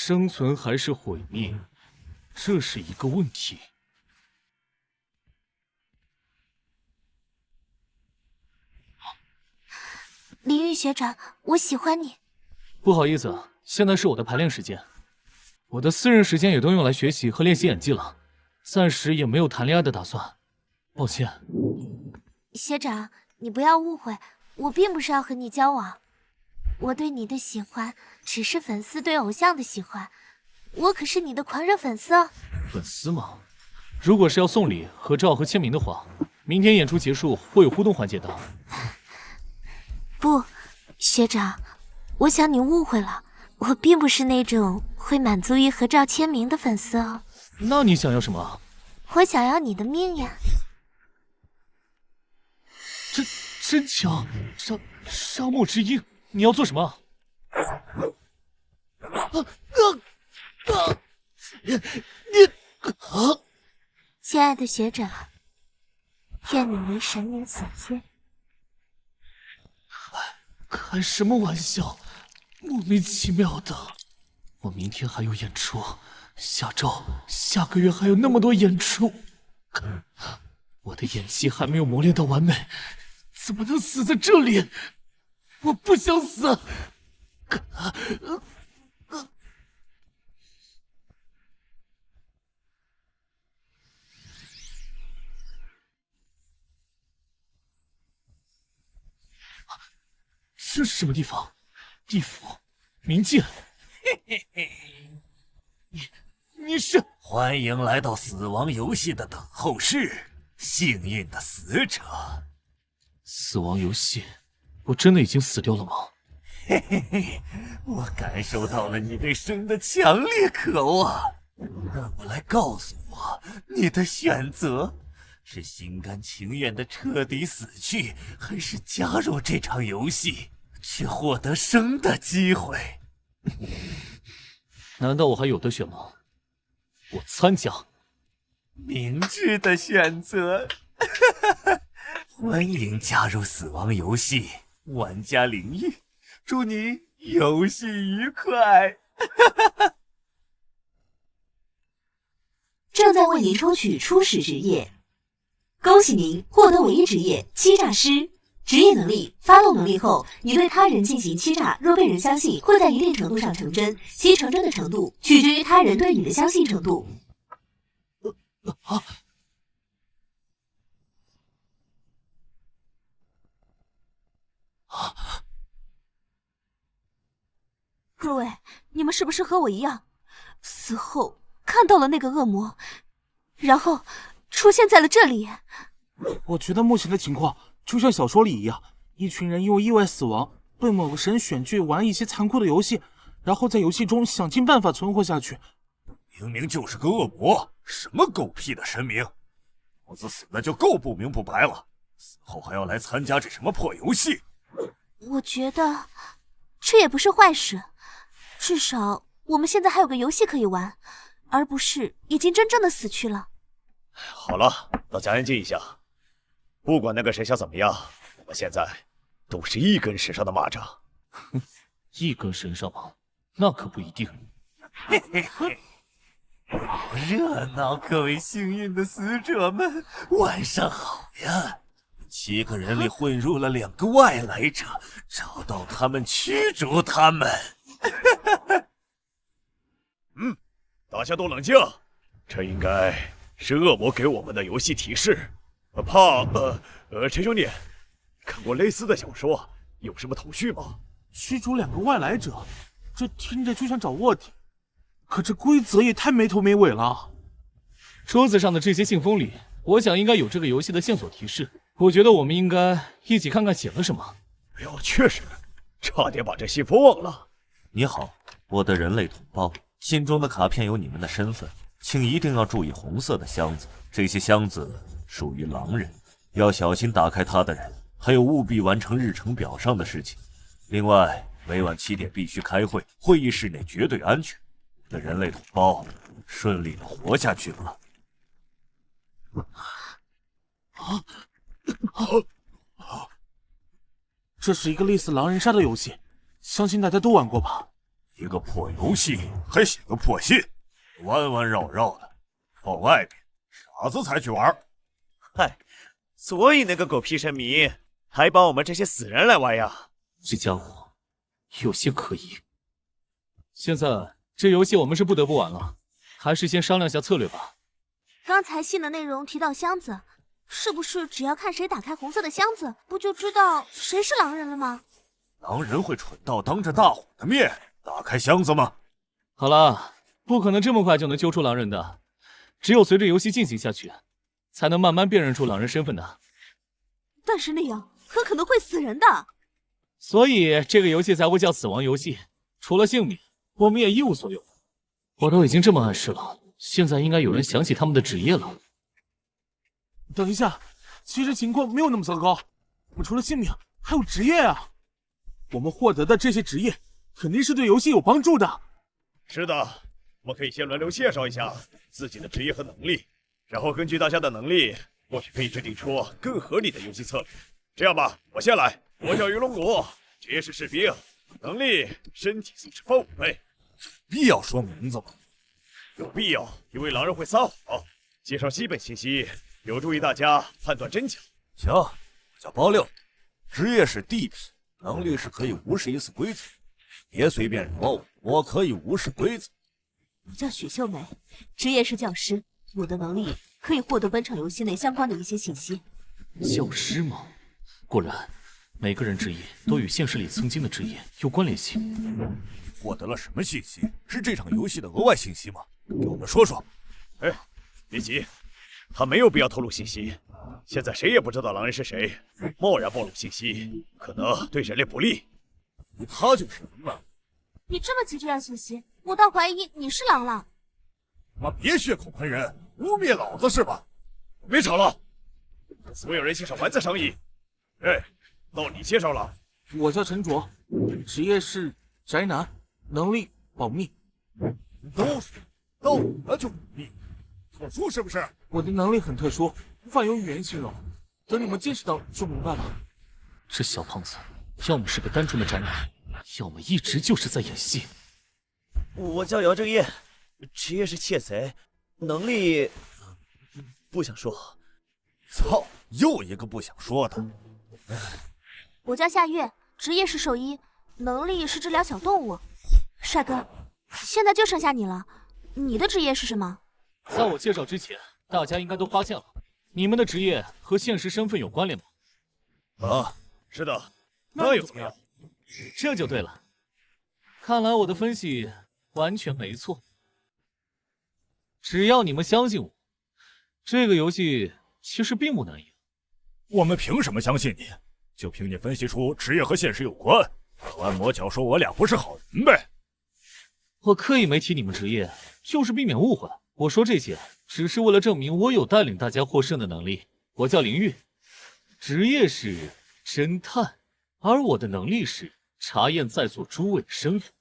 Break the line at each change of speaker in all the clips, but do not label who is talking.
生存还是毁灭，这是一个问题。
林玉学长，我喜欢你。
不好意思，现在是我的排练时间，我的私人时间也都用来学习和练习演技了，暂时也没有谈恋爱的打算，抱歉。
学长，你不要误会，我并不是要和你交往，我对你的喜欢只是粉丝对偶像的喜欢，我可是你的狂热粉丝哦。
粉丝吗？如果是要送礼、合照和签名的话，明天演出结束会有互动环节的。
不，学长，我想你误会了，我并不是那种会满足于合照签名的粉丝哦。
那你想要什么？
我想要你的命呀！
真强！沙漠之鹰，你要做什么？
亲爱的学长，愿你为神明所牵。
开什么玩笑，莫名其妙的。我明天还有演出，下周、下个月还有那么多演出，我的演技还没有磨练到完美，怎么能死在这里？我不想死。这是什么地方？地府，冥界。
嘿嘿嘿，
你是？
欢迎来到死亡游戏的等候室，幸运的死者。
死亡游戏，我真的已经死掉了吗？
嘿嘿嘿，我感受到了你对生的强烈渴望，让我来告诉我你的选择。是心甘情愿的彻底死去，还是加入这场游戏，去获得生的机会？
难道我还有得选吗？我参加。
明智的选择。欢迎加入死亡游戏，玩家林玉，祝你游戏愉快。
正在为您抽取初始职业，恭喜您获得唯一职业欺诈师。职业能力：发动能力后，你对他人进行欺诈，若被人相信，会在一定程度上成真，其成真的程度取决于他人对你的相信程度。
各位，你们是不是和我一样，死后看到了那个恶魔，然后出现在了这里？
我觉得目前的情况就像小说里一样，一群人因为意外死亡，被某个神选去玩一些残酷的游戏，然后在游戏中想尽办法存活下去。
明明就是个恶魔，什么狗屁的神明！老子死的就够不明不白了，死后还要来参加这什么破游戏？
我觉得这也不是坏事，至少我们现在还有个游戏可以玩，而不是已经真正的死去了。
好了，大家安静一下。不管那个谁想怎么样，我们现在都是一根绳上的蚂蚱。
哼，一根绳上吗？那可不一定。
嘿嘿嘿，好热闹，各位幸运的死者们，晚上好呀！7个人里混入了2个外来者，找到他们，驱逐他们。
大家都冷静，这应该是恶魔给我们的游戏提示。陈兄弟，看过类似的小说，有什么头绪吗？
驱逐2个外来者，这听着就像找卧底，可这规则也太没头没尾了。
桌子上的这些信封里，我想应该有这个游戏的线索提示。我觉得我们应该一起看看写了什么。
哎呦，确实，差点把这信封忘了。
你好，我的人类同胞，信中的卡片有你们的身份，请一定要注意红色的箱子，这些箱子属于狼人，要小心打开它的人，还有务必完成日程表上的事情。另外，每晚7点必须开会，会议室内绝对安全。我的人类同胞，顺利的活下去吧。
这是一个类似狼人杀的游戏，相信大家都玩过吧？
一个破游戏还写个破信，弯弯绕绕的，放外面傻子才去玩。
嗨，所以那个狗屁神迷还帮我们这些死人来玩呀？
这家伙有些可疑。现在这游戏我们是不得不玩了，还是先商量下策略吧。
刚才信的内容提到箱子，是不是只要看谁打开红色的箱子，不就知道谁是狼人了吗？
狼人会蠢到当着大伙的面打开箱子吗？
好了，不可能这么快就能揪出狼人的，只有随着游戏进行下去，才能慢慢辨认出狼人身份的。
但是那样很可能会死人的。
所以这个游戏才会叫死亡游戏，除了性命，我们也一无所有。我都已经这么暗示了，现在应该有人想起他们的职业了。
等一下，其实情况没有那么糟糕，我们除了性命还有职业啊。我们获得的这些职业肯定是对游戏有帮助的。
是的，我们可以先轮流介绍一下自己的职业和能力，然后根据大家的能力，或许可以制定出更合理的游戏策略。这样吧，我先来。我叫鱼龙骨，职业是士兵，能力身体素质5倍。
必要说名字吗？
有必要，因为狼人会撒谎。介绍基本信息，有助于大家判断真假。
行，我叫包六，职业是地痞，能力是可以无视一次规则。别随便惹我，我可以无视规则。
我叫许秀美，职业是教师，我的能力可以获得本场游戏内相关的一些信息。
教师吗？果然，每个人职业都与现实里曾经的职业有关联性。
获得了什么信息？是这场游戏的额外信息吗？给我们说说。
哎，别急，他没有必要透露信息。现在谁也不知道狼人是谁，贸然暴露信息，可能对人类不利。
他就是狼了。
你这么急着要信息，我倒怀疑你是狼了。
妈，别血口喷人，污蔑老子是吧？
别吵了，所有人欣赏完再商议。哎，到你介绍了。
我叫陈卓，职业是宅男，能力保密。
都就你特殊是不是？
我的能力很特殊，无法用语言形容，等你们见识到就明白了。
这小胖子，要么是个单纯的宅男，要么一直就是在演戏。
我叫姚正业，职业是窃贼，能力不想说。
操，又一个不想说的。
我叫夏月，职业是兽医，能力是治疗小动物。帅哥，现在就剩下你了，你的职业是什么？
在我介绍之前，大家应该都发现了，你们的职业和现实身份有关联吗？
啊，是的，那又怎么样？
这就对了，看来我的分析完全没错。只要你们相信我，这个游戏其实并不难赢。
我们凭什么相信你？就凭你分析出职业和现实有关，弯抹角说我俩不是好人呗？
我刻意没提你们职业，就是避免误会。我说这些，只是为了证明我有带领大家获胜的能力。我叫林玉，职业是侦探，而我的能力是查验在座诸位的身份。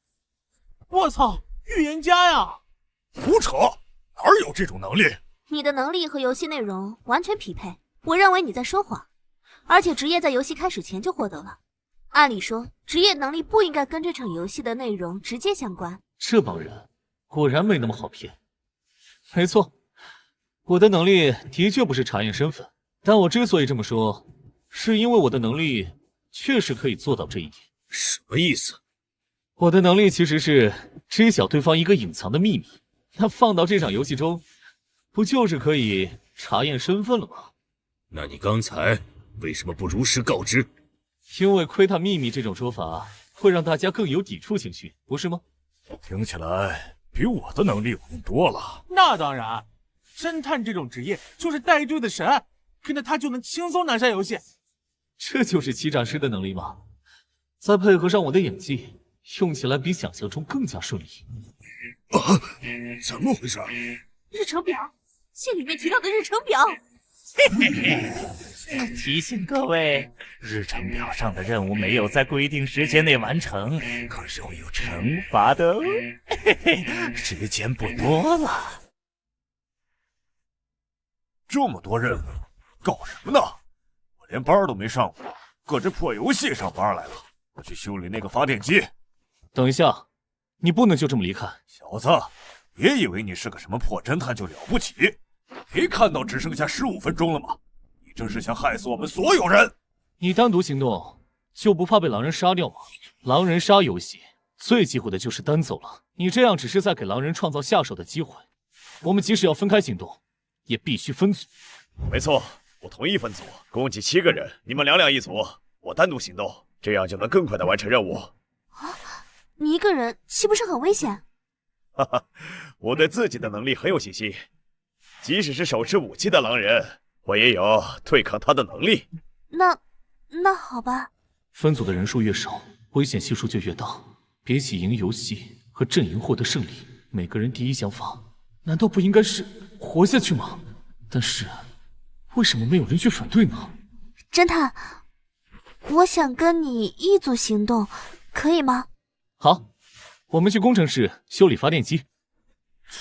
我操，预言家呀！
胡扯，哪有这种能力？
你的能力和游戏内容完全匹配，我认为你在说谎。而且职业在游戏开始前就获得了，按理说职业能力不应该跟这场游戏的内容直接相关。
这帮人果然没那么好骗。没错，我的能力的确不是查验身份，但我之所以这么说，是因为我的能力确实可以做到这一点。
什么意思？
我的能力其实是知晓对方一个隐藏的秘密，那放到这场游戏中，不就是可以查验身份了吗？
那你刚才为什么不如实告知？
因为窥探秘密这种说法会让大家更有抵触情绪，不是吗？
听起来比我的能力有用多了。
那当然，侦探这种职业就是带队的神，跟着他就能轻松拿下游戏。
这就是欺诈师的能力吗？再配合上我的演技，用起来比想象中更加顺利。
怎么回事？
日程表，信里面提到的日程表。
提醒各位，日程表上的任务没有在规定时间内完成，可是会有惩罚的哦。时间不多了。
这么多任务，搞什么呢？我连班都没上过，搁这破游戏上班来了。我去修理那个发电机。
等一下，你不能就这么离开。
小子，别以为你是个什么破侦探就了不起，没看到只剩下15分钟了吗？你这是想害死我们所有人！
你单独行动，就不怕被狼人杀掉吗？狼人杀游戏最忌讳的就是单走了，你这样只是在给狼人创造下手的机会。我们即使要分开行动，也必须分组。
没错，我同意分组，共计7个人，你们2-2一组，我单独行动，这样就能更快的完成任务。
啊，你一个人岂不是很危险？
哈哈，我对自己的能力很有信心，即使是手持武器的狼人，我也有对抗他的能力。
那好吧。
分组的人数越少，危险系数就越大。比起赢游戏和阵营获得胜利，每个人第一想法难道不应该是活下去吗？但是为什么没有人去反对呢？
侦探，我想跟你一组行动，可以吗？
好，我们去工程室修理发电机。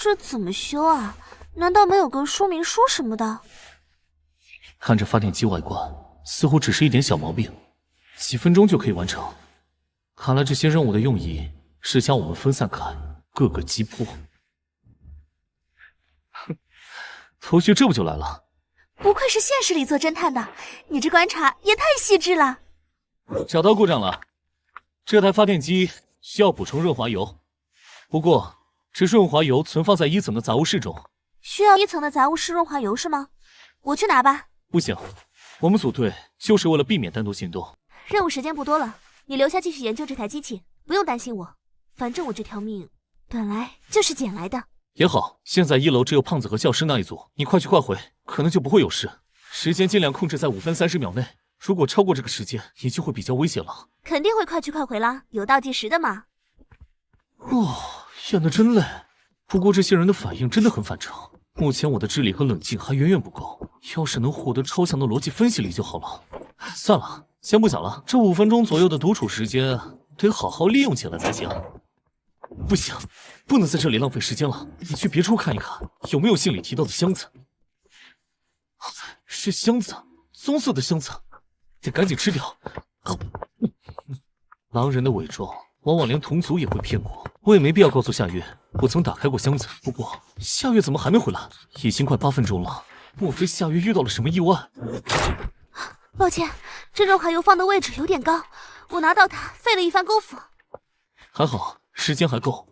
这怎么修啊？难道没有个说明书什么的？
看着发电机外观，似乎只是一点小毛病，几分钟就可以完成。看来这些任务的用意是将我们分散开，各个击破。哼，头绪这不就来了？
不愧是现实里做侦探的，你这观察也太细致了。
找到故障了，这台发电机需要补充润滑油，不过这润滑油存放在1层的杂物室中。
需要1层的杂物室润滑油是吗？我去拿吧。
不行，我们组队就是为了避免单独行动。
任务时间不多了，你留下继续研究这台机器，不用担心我。反正我这条命本来就是捡来的。
也好，现在1楼只有胖子和教师那一组，你快去快回，可能就不会有事。时间尽量控制在5分30秒内，如果超过这个时间，你就会比较危险了。
肯定会快去快回啦，有倒计时的嘛。
演得真累。不过这些人的反应真的很反常。目前我的智力和冷静还远远不够，要是能获得超强的逻辑分析力就好了。算了，先不讲了，这5分钟左右的独处时间得好好利用起来才行。不行，不能在这里浪费时间了。你去别处看一看，有没有信里提到的箱子。是箱子，棕色的箱子，得赶紧吃掉。狼人的伪装往往连同族也会骗过，我也没必要告诉夏月我曾打开过箱子。不过夏月怎么还没回来？已经快8分钟了，莫非夏月遇到了什么意外？
抱歉，这润滑油放的位置有点高，我拿到它费了一番功夫。
还好时间还够。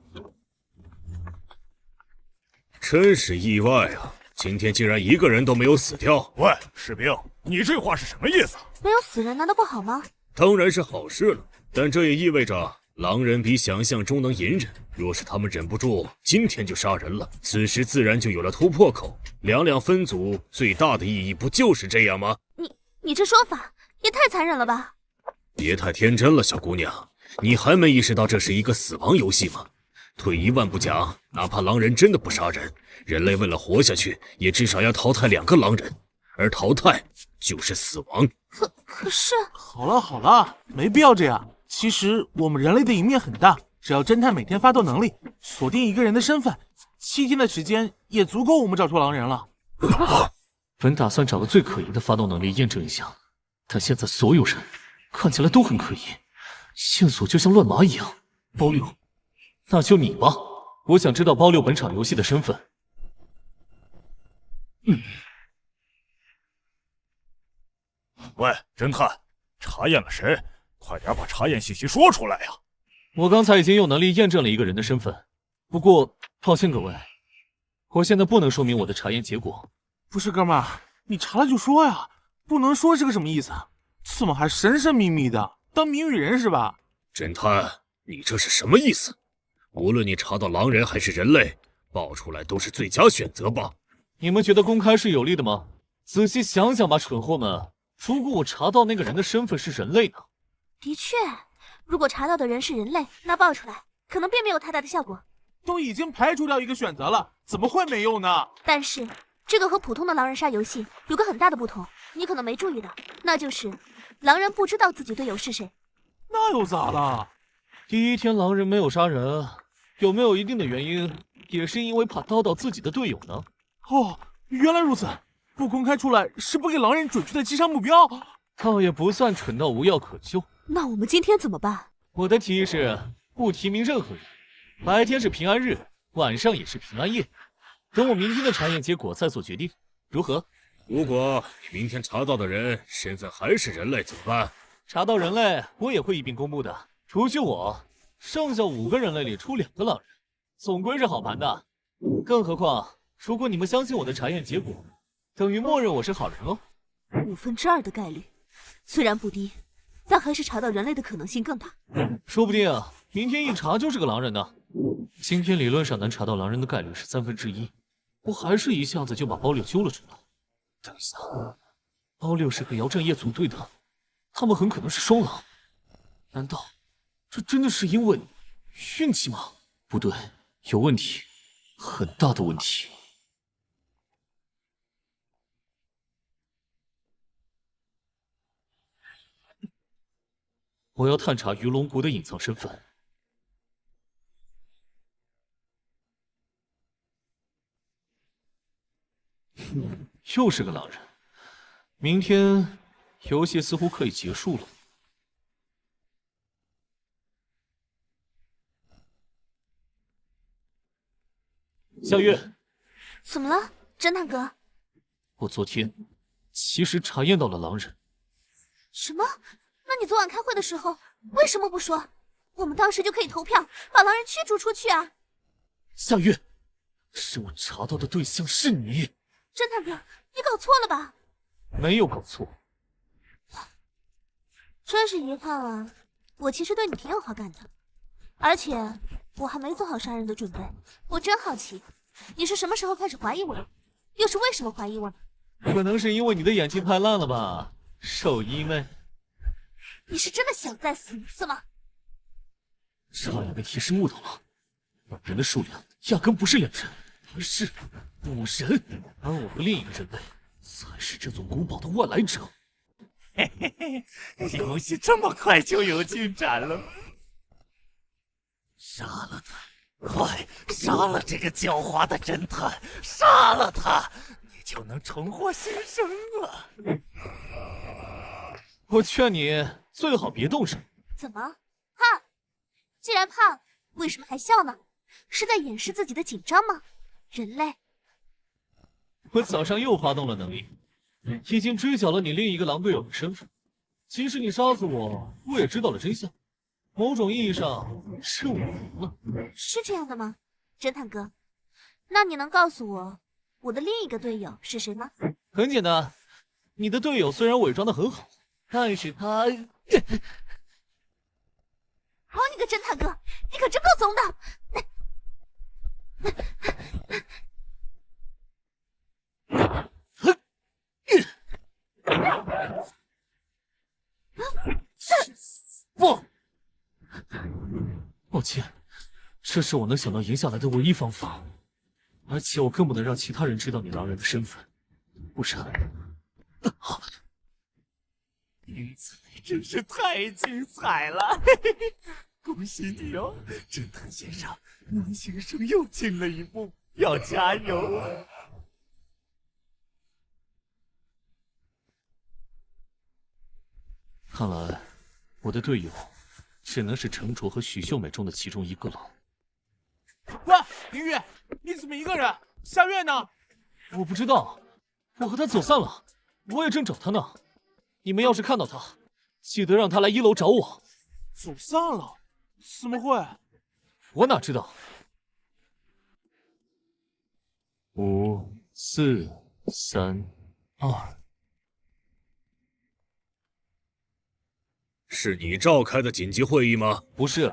真是意外啊！今天竟然1个人都没有死掉。
喂，士兵，你这话是什么意思？
没有死人难道不好吗？
当然是好事了，但这也意味着狼人比想象中能隐忍。若是他们忍不住今天就杀人了，此时自然就有了突破口。2-2分组最大的意义不就是这样吗？
你这说法也太残忍了吧！
别太天真了，小姑娘，你还没意识到这是一个死亡游戏吗？退一万步讲，哪怕狼人真的不杀人，人类为了活下去，也至少要淘汰2个狼人，而淘汰就是死亡。
可是，
好了，没必要这样。其实我们人类的赢面很大，只要侦探每天发动能力，锁定1个人的身份，7天的时间也足够我们找出狼人了。
本打算找个最可疑的发动能力验证一下，但现在所有人看起来都很可疑，线索就像乱麻一样。包六，那就你吧，我想知道包六本场游戏的身份。
喂，侦探，查验了谁？快点把查验信息说出来呀！
我刚才已经用能力验证了1个人的身份，不过抱歉各位，我现在不能说明我的查验结果。
不是哥们儿，你查了就说呀，不能说是个什么意思？怎么还神神秘秘的，当谜语人是吧？
侦探，你这是什么意思？无论你查到狼人还是人类，爆出来都是最佳选择吧？
你们觉得公开是有利的吗？仔细想想吧，蠢货们，如果我查到那个人的身份是人类呢？
的确，如果查到的人是人类，那爆出来可能并没有太大的效果。
都已经排除掉1个选择了，怎么会没用呢？
但是这个和普通的狼人杀游戏有个很大的不同，你可能没注意到，那就是狼人不知道自己队友是谁。
那又咋了？
第1天狼人没有杀人，有没有一定的原因，也是因为怕叨到自己的队友呢？
哦，原来如此，不公开出来是不给狼人准确的击杀目标。
倒也不算蠢到无药可救。
那我们今天怎么办？
我的提议是不提名任何人，白天是平安日，晚上也是平安夜。等我明天的查验结果再做决定，如何？
如果你明天查到的人身份还是人类怎么办？
查到人类，我也会一并公布的。除去我，剩下5个人类里出2个狼人，总归是好盘的。更何况，如果你们相信我的查验结果，等于默认我是好人喽。
2/5的概率，虽然不低，但还是查到人类的可能性更大。
说不定明天一查就是个狼人呢。今天理论上能查到狼人的概率是1/3，我还是一下子就把包六揪了出来。等一下，包六是和姚振业组队的，他们很可能是双狼。难道这真的是因为运气吗？不对，有问题，很大的问题。我要探查鱼龙谷的隐藏身份。又是个狼人，明天游戏似乎可以结束了。夏月，
怎么了，侦探哥？
我昨天其实查验到了狼人。
什么？那你昨晚开会的时候为什么不说？我们当时就可以投票把狼人驱逐出去啊！
夏月，是我查到的对象是你。
侦探哥，你搞错了吧？
没有搞错。
真是遗憾啊，我其实对你挺有好感的，而且我还没做好杀人的准备。我真好奇，你是什么时候开始怀疑我的？又是为什么怀疑我呢？
可能是因为你的演技太烂了吧，兽医们。
你是真的想再死一次吗？
差点被提示误导了，狼人的数量压根不是2人，而是5人，而我和另一个人类才是这座古堡的外来者。
嘿嘿嘿，游戏这么快就有进展了吗？杀了他！快杀了这个狡猾的侦探！杀了他，你就能重获新生了。
我劝你最好别动手。
怎么怕？既然怕，为什么还笑呢？是在掩饰自己的紧张吗？人类，
我早上又发动了能力，已经追缴了你另一个狼队友的身份。即使你杀死我，我也知道了真相。某种意义上是我赢了。
是这样的吗，侦探哥？那你能告诉我的另一个队友是谁吗？
很简单，你的队友虽然伪装得很好，但是他……
好你个侦探哥，你可真够怂的！
不，抱歉，这是我能想到赢下来的唯一方法，而且我更不能让其他人知道你狼人的身份，不然……
精彩，真是太精彩了！恭喜你哦，侦探先生，您新生又进了一步，要加油啊！
看来我的队友只能是陈卓和许秀美中的其中一个了。
喂，林宇，你怎么一个人？夏月呢？
我不知道，我和他走散了，我也正找他呢。你们要是看到他，记得让他来1楼找我。
走散了？怎么会？
我哪知道？5、4、3、2。
是你召开的紧急会议吗？
不是。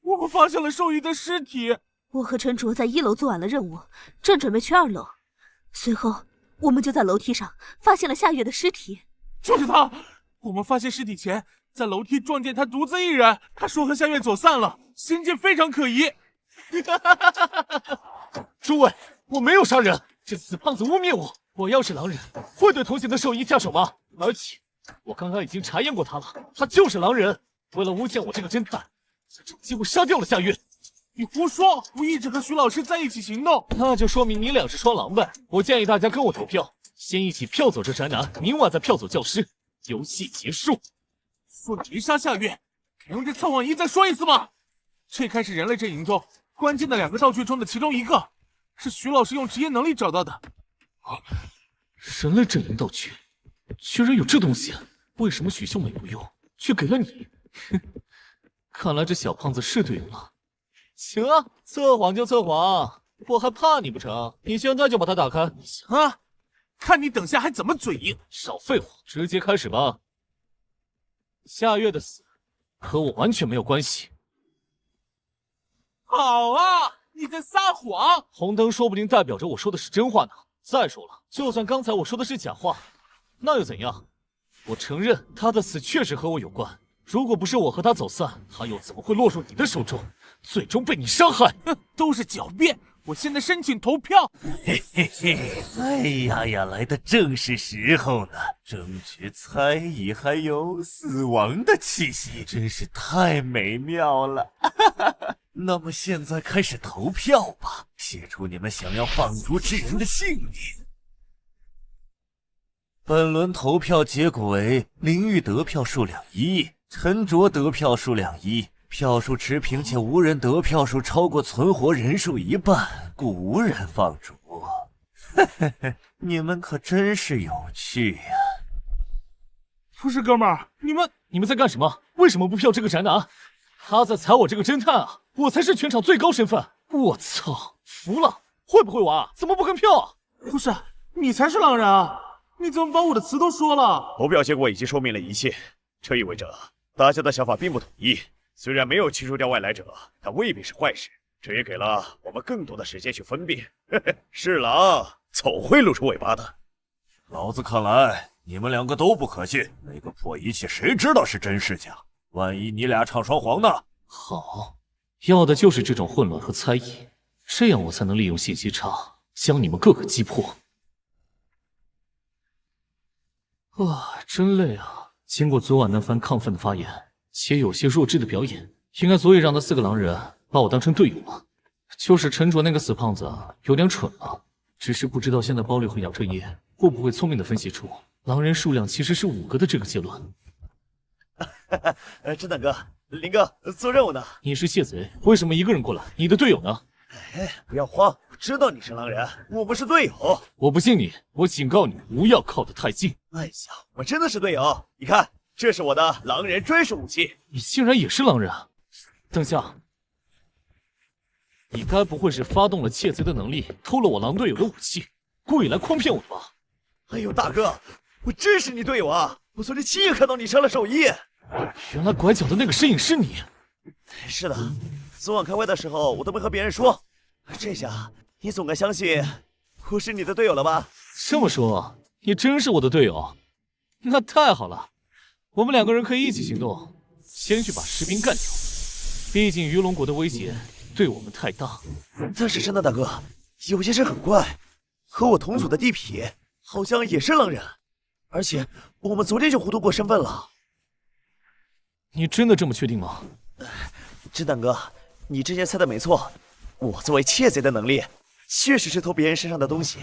我们发现了兽医的尸体。
我和陈卓在1楼做完了任务，正准备去2楼，随后我们就在楼梯上发现了夏月的尸体。
就是他！我们发现尸体前，在楼梯撞见他独自一人。他说和夏月走散了，行径非常可疑。
诸位，我没有杀人，这死胖子污蔑我。我要是狼人，会对同行的兽医下手吗？而且我刚刚已经查验过他了，他就是狼人。为了诬陷我这个侦探，才找机会杀掉了夏月。
你胡说！我一直和徐老师在一起行动，
那就说明你俩是双狼呗。我建议大家跟我投票，先一起票走这宅男，明晚再票走教师，游戏结束。
说你没杀夏月，敢用这测谎仪再说一次吗？这开始人类阵营中关键的2个道具中的其中一个，是徐老师用职业能力找到的。
人类阵营道具，居然有这东西！为什么许秀美不用，却给了你？哼，看来这小胖子是对应了。行啊，测谎就测谎，我还怕你不成？你现在就把它打开。
行啊，看你等下还怎么嘴硬！
少废话，直接开始吧。夏月的死和我完全没有关系。
好啊，你在撒谎！
红灯说不定代表着我说的是真话呢。再说了，就算刚才我说的是假话，那又怎样？我承认他的死确实和我有关。如果不是我和他走散，他又怎么会落入你的手中，最终被你伤害？
哼，都是狡辩！我现在申请投票。
嘿嘿嘿，哎呀呀，来的正是时候呢！正值猜疑还有死亡的气息，真是太美妙了。那么现在开始投票吧，写出你们想要放逐之人的姓名。本轮投票结果为：林玉得票数2亿，陈卓得票数2亿，票数持平且无人得票数超过存活人数1半，故无人放逐。嘿嘿嘿，你们可真是有趣呀！
不是哥们儿，你们
在干什么？为什么不票这个宅男？他在踩我这个侦探啊！我才是全场最高身份！我操，服了！会不会玩？怎么不跟票啊？
不是，你才是狼人啊！你怎么把我的词都说了？
投票结果已经说明了一切，这意味着大家的想法并不统一。虽然没有驱除掉外来者，但未必是坏事。这也给了我们更多的时间去分辨。是狼总会露出尾巴的。
老子看来你们2个都不可信，那个破仪器谁知道是真是假？万一你俩唱双簧呢？
好，要的就是这种混乱和猜疑，这样我才能利用信息差将你们个个击破。哇，真累啊！经过昨晚那番亢奋的发言，且有些弱智的表演，应该足以让那4个狼人把我当成队友了。就是陈卓那个死胖子有点蠢了，只是不知道现在包绿和姚正业会不会聪明的分析出狼人数量其实是5个的这个结论。
侦探哥，林哥做任务呢？
你是窃贼，为什么一个人过来？你的队友呢？
不要慌，我知道你是狼人，我们是队友。
我不信你，我警告你，不要靠得太近。
哎呀，我们真的是队友。你看，这是我的狼人专属武器。
你竟然也是狼人？等下，你该不会是发动了窃贼的能力，偷了我狼队友的武器，故意来诓骗我的吧？
哎呦，大哥，我真是你队友啊！我昨天亲眼看到你伤了手艺。
原来拐角的那个身影是你。
是的，昨晚开会的时候我都没和别人说，这下你总该相信我是你的队友了吧？
这么说，你真是我的队友？那太好了，我们2个人可以一起行动，先去把士兵干掉。毕竟鱼龙国的威胁对我们太大。
但是真的大哥，有些事很怪，和我同组的地痞好像也是狼人，而且我们昨天就互通过身份了。
你真的这么确定吗？
侦探哥，你之前猜的没错，我作为窃贼的能力，确实是偷别人身上的东西，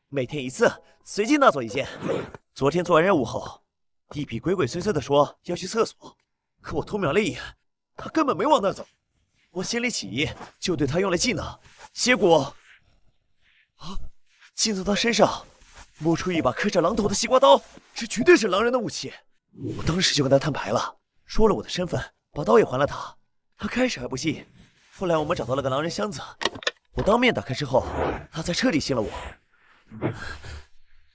每天1次，随机拿走1件。昨天做完任务后，地痞鬼鬼祟祟的说要去厕所，可我偷瞄了一眼，他根本没往那走。我心里起疑，就对他用了技能，结果竟从他身上摸出一把刻着狼头的西瓜刀，这绝对是狼人的武器。我当时就跟他摊牌了，说了我的身份，把刀也还了他。他开始还不信，后来我们找到了个狼人箱子，我当面打开之后，他才彻底信了我。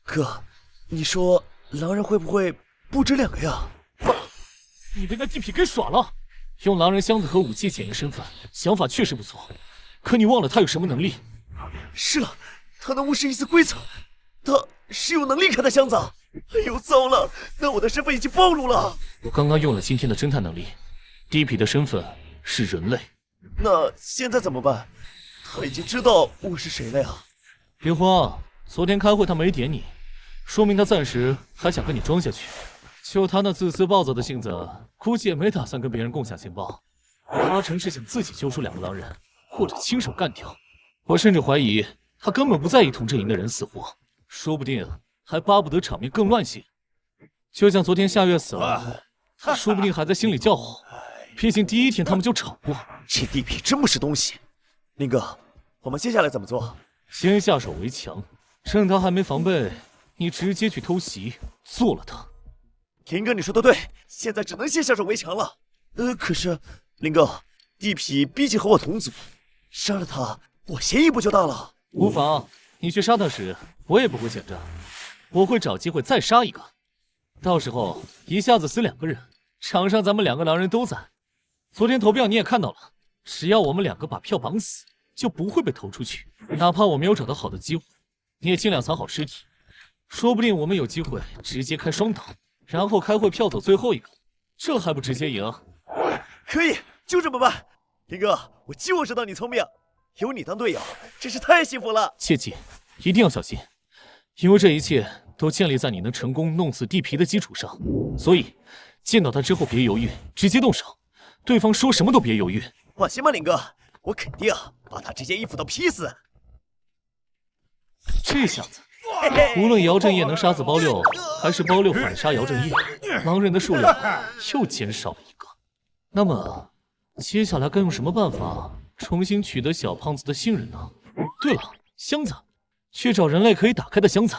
哥，你说狼人会不会不止2个呀？
你被那地痞给耍了，用狼人箱子和武器检验身份，想法确实不错。可你忘了他有什么能力？
是了，他能无视1次规则，他是有能力开的箱子。哎呦，糟了，那我的身份已经暴露了。
我刚刚用了今天的侦探能力，地痞的身份是人类。
那现在怎么办？他已经知道我是谁了呀。
别慌，昨天开会他没点你，说明他暂时还想跟你装下去。就他那自私暴躁的性子，估计也没打算跟别人共享情报，八成是想自己揪出2个狼人，或者亲手干掉。我甚至怀疑他根本不在意同阵营的人死活，说不定还巴不得场面更乱些。就像昨天夏月死了，他说不定还在心里叫好。毕竟第一天他们就吵过。
这地痞真不是东西。林哥，我们接下来怎么做？
先下手为强，趁他还没防备，你直接去偷袭，做了他。
林哥，你说的对，现在只能先下手为强了。可是林哥，地痞毕竟和我同族，杀了他，我嫌疑不就大了？
无妨，你去杀他时，我也不会闲着，我会找机会再杀一个，到时候一下子死2个人，场上咱们2个狼人都在。昨天投票你也看到了，只要我们2个把票绑死，就不会被投出去。哪怕我没有找到好的机会，你也尽量藏好尸体，说不定我们有机会直接开双挡，然后开会票走最后一个，这还不直接赢？
可以，就这么办。林哥，我就知道你聪明，有你当队友，真是太幸福了。
切记，一定要小心，因为这一切都建立在你能成功弄死地皮的基础上。所以，见到他之后别犹豫，直接动手。对方说什么都别犹豫。
放心吧，林哥，我肯定把他直接一斧头劈死。
这下子，无论姚振业能杀死包六，还是包六反杀姚振业，狼人的数量又减少了一个。那么，接下来该用什么办法重新取得小胖子的信任呢？对了，箱子，去找人类可以打开的箱子。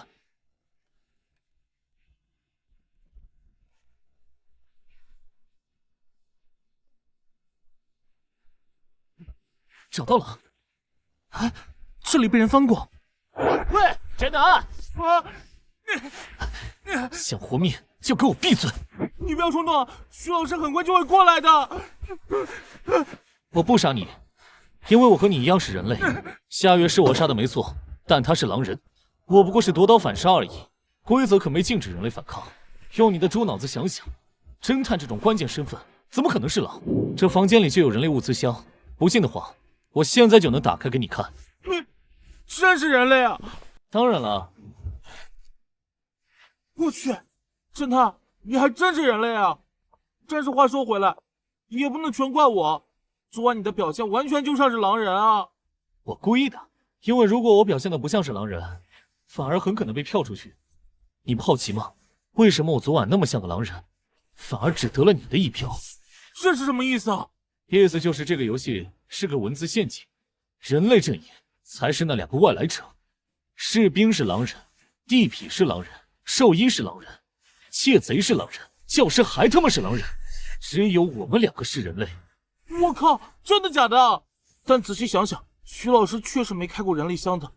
找到了。
哎，这里被人翻过。
喂，宅男！想活命就给我闭嘴！
你不要冲动，徐老师很快就会过来的。
我不杀你，因为我和你一样是人类。夏月是我杀的没错，但他是狼人，我不过是夺刀反杀而已。规则可没禁止人类反抗。用你的猪脑子想想，侦探这种关键身份怎么可能是狼？这房间里就有人类物资箱，不信的话，我现在就能打开给你看。
你真是人类啊！
当然了。
我去，侦探，你还真是人类啊！但是话说回来，也不能全怪我，昨晚你的表现完全就像是狼人啊！
我故意的，因为如果我表现的不像是狼人，反而很可能被票出去。你不好奇吗？为什么我昨晚那么像个狼人，反而只得了你的1票？
这是什么意思啊？
意思就是这个游戏是个文字陷阱，人类阵营才是那2个外来者，士兵是狼人，地痞是狼人，兽医是狼人，窃贼是狼人，教师还他妈是狼人，只有我们2个是人类。
我靠，真的假的？但仔细想想，徐老师确实没开过人类箱子，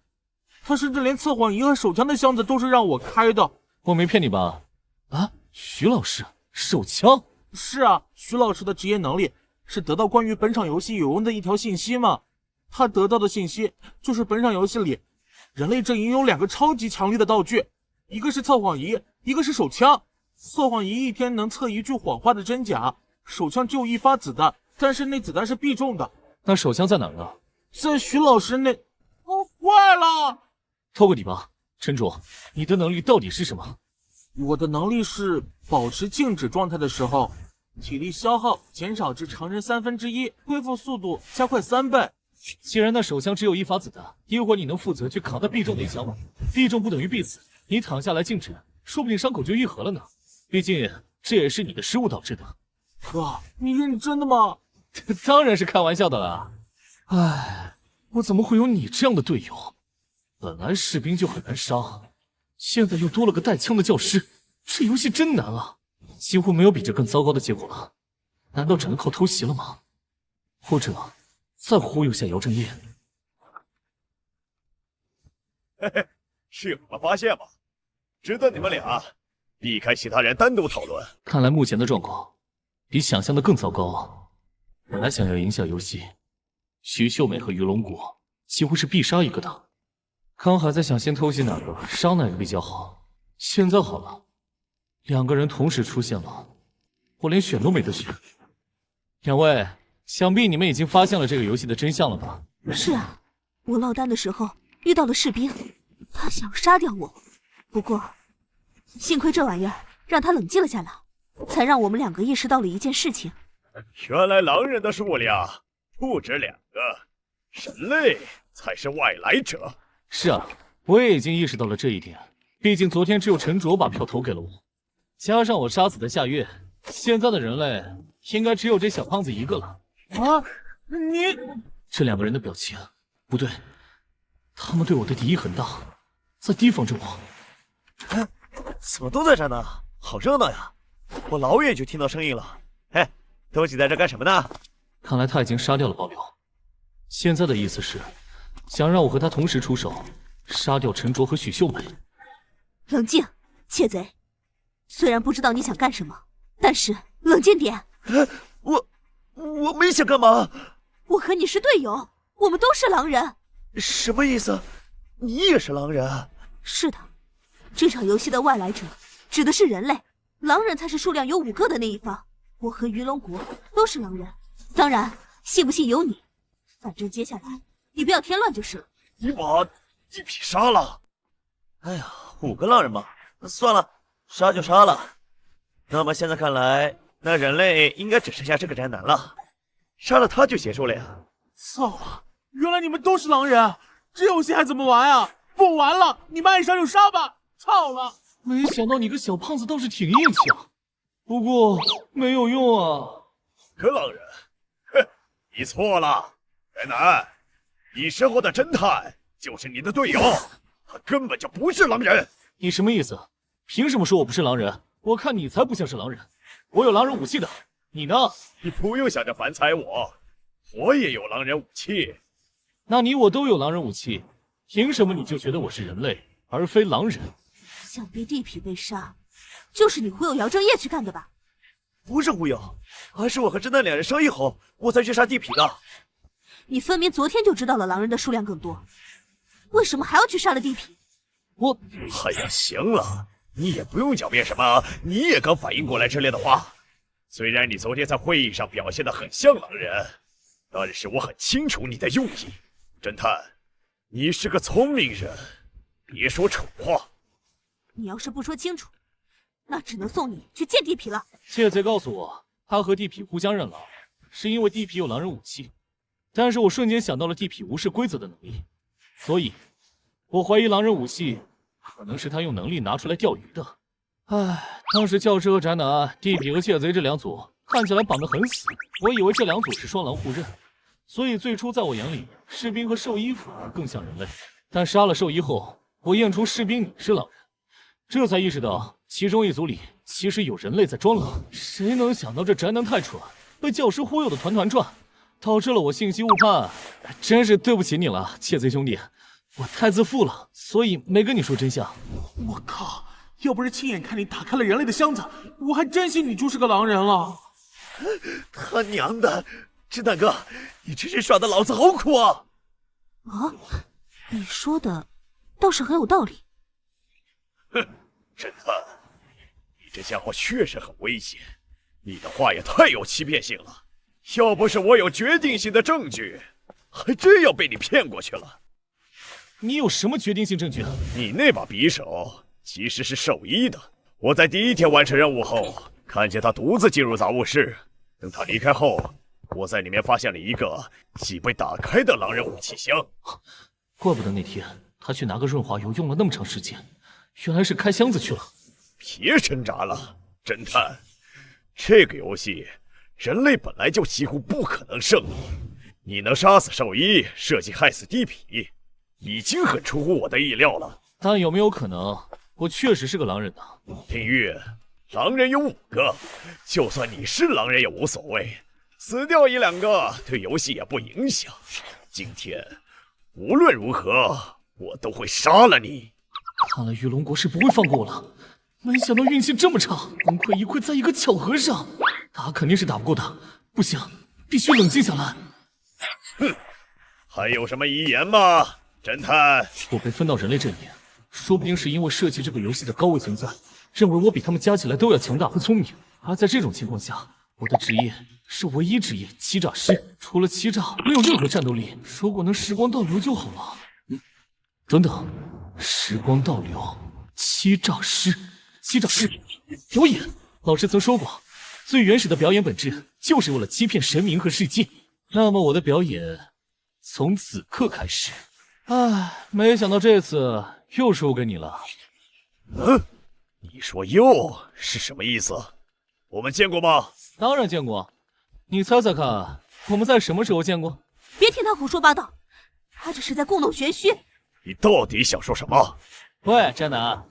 他甚至连测谎仪和手枪的箱子都是让我开的。
我没骗你吧？啊，徐老师，手枪？
是啊，徐老师的职业能力是得到关于本场游戏有用的一条信息嘛。他得到的信息就是本场游戏里人类阵营有2个超级强力的道具，一个是测谎仪，一个是手枪。测谎仪1天能测1句谎话的真假，手枪只有1发子弹，但是那子弹是必中的。
那手枪在哪儿呢？
在徐老师那……哦，坏了！
透个底吧，陈卓，你的能力到底是什么？
我的能力是保持静止状态的时候，体力消耗减少至常人1/3，恢复速度加快3倍。
既然那手枪只有1发子弹，一会儿你能负责去扛他必中的一枪吗？必中不等于必死，你躺下来静止，说不定伤口就愈合了呢。毕竟这也是你的失误导致的。
哥，你认真的吗？
当然是开玩笑的啦。唉，我怎么会有你这样的队友？本来士兵就很难杀，现在又多了个带枪的教师，这游戏真难啊！几乎没有比这更糟糕的结果了。难道只能靠偷袭了吗？或者再忽悠下姚振业？
嘿嘿，是有什么发现吗？值得你们俩避开其他人单独讨论。
看来目前的状况比想象的更糟糕啊！本来想要赢下游戏，徐秀美和于龙国几乎是必杀一个的。刚还在想先偷袭哪个杀哪个比较好，现在好了，2个人同时出现了，我连选都没得选。2位，想必你们已经发现了这个游戏的真相了吧？
是啊，我落单的时候遇到了士兵，他想杀掉我，不过幸亏这玩意儿让他冷静了下来，才让我们2个意识到了一件事情。
原来狼人的数量不止2个，人类才是外来者。
是啊，我也已经意识到了这一点。毕竟昨天只有陈卓把票投给了我，加上我杀死的夏月，现在的人类应该只有这小胖子一个了。
啊，你
这两个人的表情不对，他们对我的敌意很大，在提防着我。
哎，怎么都在这呢？好热闹呀！我老远就听到声音了。哎，都挤在这干什么呢？
看来他已经杀掉了保留，现在的意思是想让我和他同时出手，杀掉陈卓和许秀美。
冷静，窃贼。虽然不知道你想干什么，但是冷静点。
我没想干嘛。
我和你是队友，我们都是狼人。
什么意思？你也是狼人？
是的，这场游戏的外来者指的是人类，狼人才是数量有5个的那一方。我和鱼龙国都是狼人，当然信不信由你。反正接下来你不要添乱就是了。
你把地痞杀了？哎呀，5个狼人嘛，算了，杀就杀了。那么现在看来，那人类应该只剩下这个宅男了，杀了他就结束了呀。
操了！原来你们都是狼人，这游戏还怎么玩啊？不玩了，你们爱杀就杀吧！操了！
没想到你个小胖子倒是挺硬气啊，不过没有用啊。
个狼人，哼，你错了，宅男，你身后的侦探就是你的队友，他根本就不是狼人。
你什么意思？凭什么说我不是狼人？我看你才不像是狼人，我有狼人武器的，你呢？
你不用想着反踩我，我也有狼人武器。
那你我都有狼人武器，凭什么你就觉得我是人类而非狼人？
想必地痞被杀，就是你忽悠姚正业去干的吧？
不是忽悠，而是我和侦探2人商议后，我才去杀地痞的。
你分明昨天就知道了狼人的数量更多，为什么还要去杀了地痞？
我……
哎呀，行了，你也不用狡辩什么你也刚反应过来之类的话。虽然你昨天在会议上表现得很像狼人，但是我很清楚你的用意。侦探，你是个聪明人，别说蠢话。
你要是不说清楚，那只能送你去见地痞了。
窃贼告诉我，他和地痞互相认狼，是因为地痞有狼人武器。但是我瞬间想到了地痞无视规则的能力，所以，我怀疑狼人武器可能是他用能力拿出来钓鱼的。唉，当时教师和宅男、地痞和窃贼这2组看起来绑得很死，我以为这2组是双狼互认，所以最初在我眼里，士兵和兽医反而更像人类。但杀了兽医后，我验出士兵你是狼人。这才意识到，其中一组里其实有人类在装狼。谁能想到这宅男太蠢，被教师忽悠的团团转，导致了我信息误判。真是对不起你了，窃贼兄弟，我太自负了，所以没跟你说真相。
我靠！要不是亲眼看你打开了人类的箱子，我还真信你就是个狼人了。
他娘的，侦探哥，你真是耍得老子好苦啊！
啊，你说的倒是很有道理。
哼，侦探，你这家伙确实很危险，你的话也太有欺骗性了。要不是我有决定性的证据，还真要被你骗过去了。
你有什么决定性证据？
你那把匕首其实是兽医的，我在第1天完成任务后，看见他独自进入杂物室，等他离开后，我在里面发现了一个已被打开的狼人武器箱。
怪不得那天他去拿个润滑油用了那么长时间，原来是开箱子去了。
别挣扎了，侦探，这个游戏人类本来就几乎不可能胜利，你能杀死兽医，设计害死地痞，已经很出乎我的意料了。
但有没有可能我确实是个狼人呢？
听玉，狼人有5个，就算你是狼人也无所谓，死掉1、2个对游戏也不影响。今天无论如何，我都会杀了你。
看来玉龙国是不会放过我了，没想到运气这么差，功亏一篑在一个巧合上。打肯定是打不过的，不行，必须冷静下来。
哼，还有什么遗言吗，侦探？
我被分到人类阵营，说不定是因为设计这个游戏的高位存在，认为我比他们加起来都要强大和聪明。而在这种情况下，我的职业是唯一职业欺诈师，除了欺诈没有任何战斗力。如果能时光倒流就好了。等等，时光倒流，欺诈师，欺诈师，表演。老师曾说过，最原始的表演本质就是为了欺骗神明和世界。那么我的表演从此刻开始。唉，没想到这次又输给你了。
你说又是什么意思？我们见过吗？
当然见过，你猜猜看，我们在什么时候见过？
别听他胡说八道，他只是在故弄玄虚。
你到底想说什么？
喂，宅男，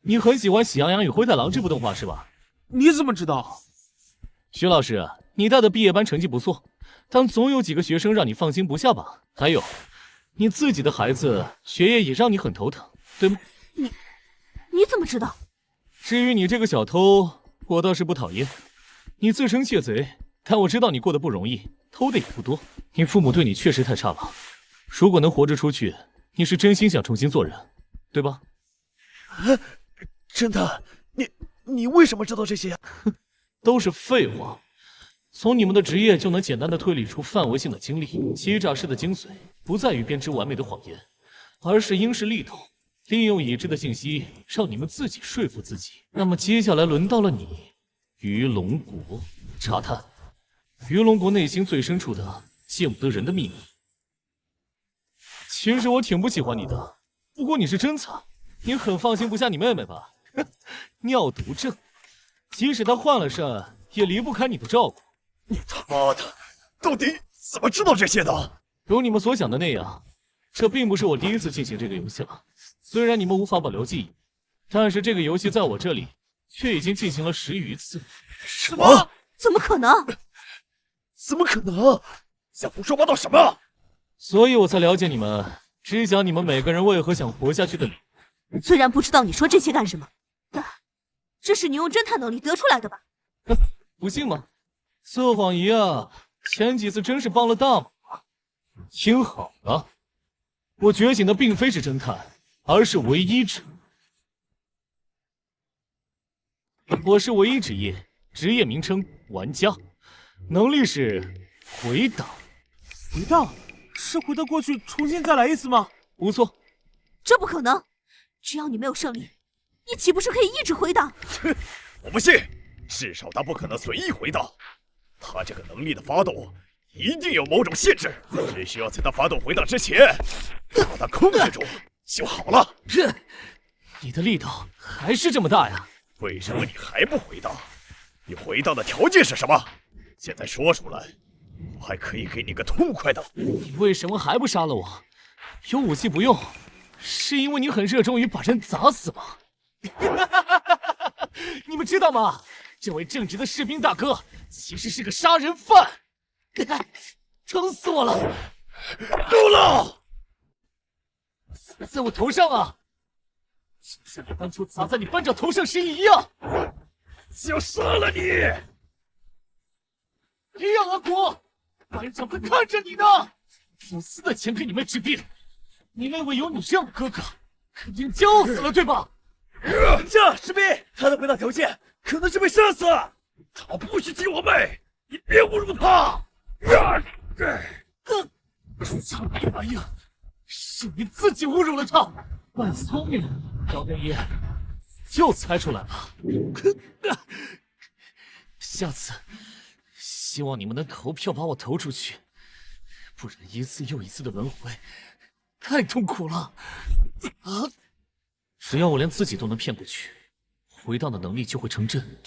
你很喜欢《喜羊羊与灰太狼》这部动画是吧？
你怎么知道？
徐老师，你带的毕业班成绩不错，但总有几个学生让你放心不下吧？还有，你自己的孩子学业也让你很头疼，对吗？
你怎么知道？
至于你这个小偷，我倒是不讨厌。你自称窃贼，但我知道你过得不容易，偷的也不多。你父母对你确实太差了，如果能活着出去，你是真心想重新做人，对吧？
侦探，你为什么知道这些呀？
都是废话。从你们的职业就能简单的推理出范围性的经历。欺诈师的精髓不在于编织完美的谎言，而是因势利导，利用已知的信息让你们自己说服自己。那么接下来轮到了你，鱼龙国。查探鱼龙国内心最深处的见不得人的秘密。其实我挺不喜欢你的，不过你是真惨，你很放心不下你妹妹吧？尿毒症，即使她患了肾，也离不开你的照顾。
你他妈的，到底怎么知道这些的？
如你们所想的那样，这并不是我第一次进行这个游戏了。虽然你们无法保留记忆，但是这个游戏在我这里却已经进行了10余次。
什么？
怎么可能？
怎么可能？在胡说八道什么？
所以我才了解你们，知晓你们每个人为何想活下去的理由。
虽然不知道你说这些干什么，但这是你用侦探能力得出来的吧？
不信吗？测谎仪啊，前几次真是帮了大忙。听好了，我觉醒的并非是侦探，而是唯一职业。我是唯一职业，职业名称玩家，能力是回档。
回档是回到过去重新再来一次吗？
不错。
这不可能！只要你没有胜利，你岂不是可以一直回档？
我不信，至少他不可能随意回档。他这个能力的发动一定有某种限制，只需要在他发动回档之前把他控制住就好了。
你的力道还是这么大呀？
为什么你还不回档？你回档的条件是什么？现在说出来，我还可以给你个痛快的。
你为什么还不杀了我？有武器不用，是因为你很热衷于把人砸死吗？你们知道吗？这位正直的士兵大哥其实是个杀人犯，疼死我了！
够了！
在我头上啊，就像你当初砸在你班长头上时一样，
就杀了你！
哎呀，阿国，班长在看着你呢，公司的钱给你妹治病，你认为有你这样的哥哥，肯定骄傲死了对吧？
这士兵，他的回答条件可能是被射死，他不许亲我妹，你别侮辱他！
臭逼玩意儿，是你自己侮辱了他，扮聪明，高根爷又猜出来了。下次希望你们能投票把我投出去，不然一次又一次的轮回，太痛苦了。啊！只要我连自己都能骗过去，回档的能力就会成真，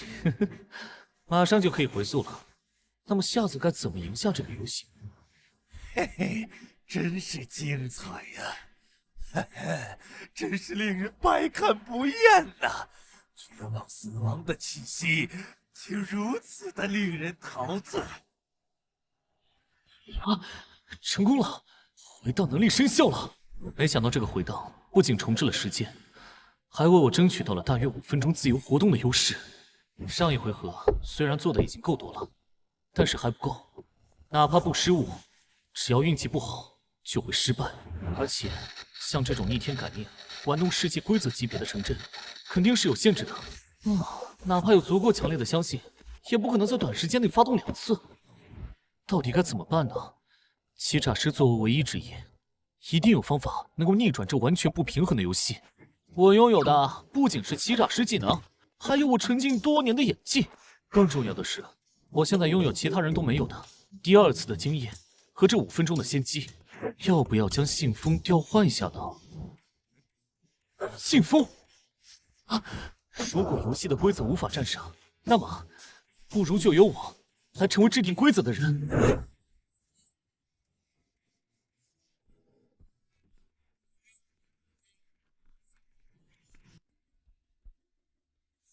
马上就可以回溯了。那么下次该怎么赢下这个游戏？
嘿嘿，真是精彩呀！嘿嘿，真是令人百看不厌呐！绝望死亡的气息，竟如此的令人陶醉。
啊，成功了！回档能力生效了。没想到这个回档不仅重置了时间，还为我争取到了大约5分钟自由活动的优势。上一回合虽然做的已经够多了，但是还不够。哪怕不失误，只要运气不好就会失败。而且像这种逆天改命、玩弄世界规则级别的城镇，肯定是有限制的。哪怕有足够强烈的相信，也不可能在短时间内发动2次。到底该怎么办呢？欺诈师作为唯一职业，一定有方法能够逆转这完全不平衡的游戏。我拥有的不仅是欺诈师技能，还有我沉浸多年的演技。更重要的是，我现在拥有其他人都没有的第2次的经验和这5分钟的先机。要不要将信封调换一下呢？信封啊！如果游戏的规则无法战胜，那么不如就由我来成为制定规则的人。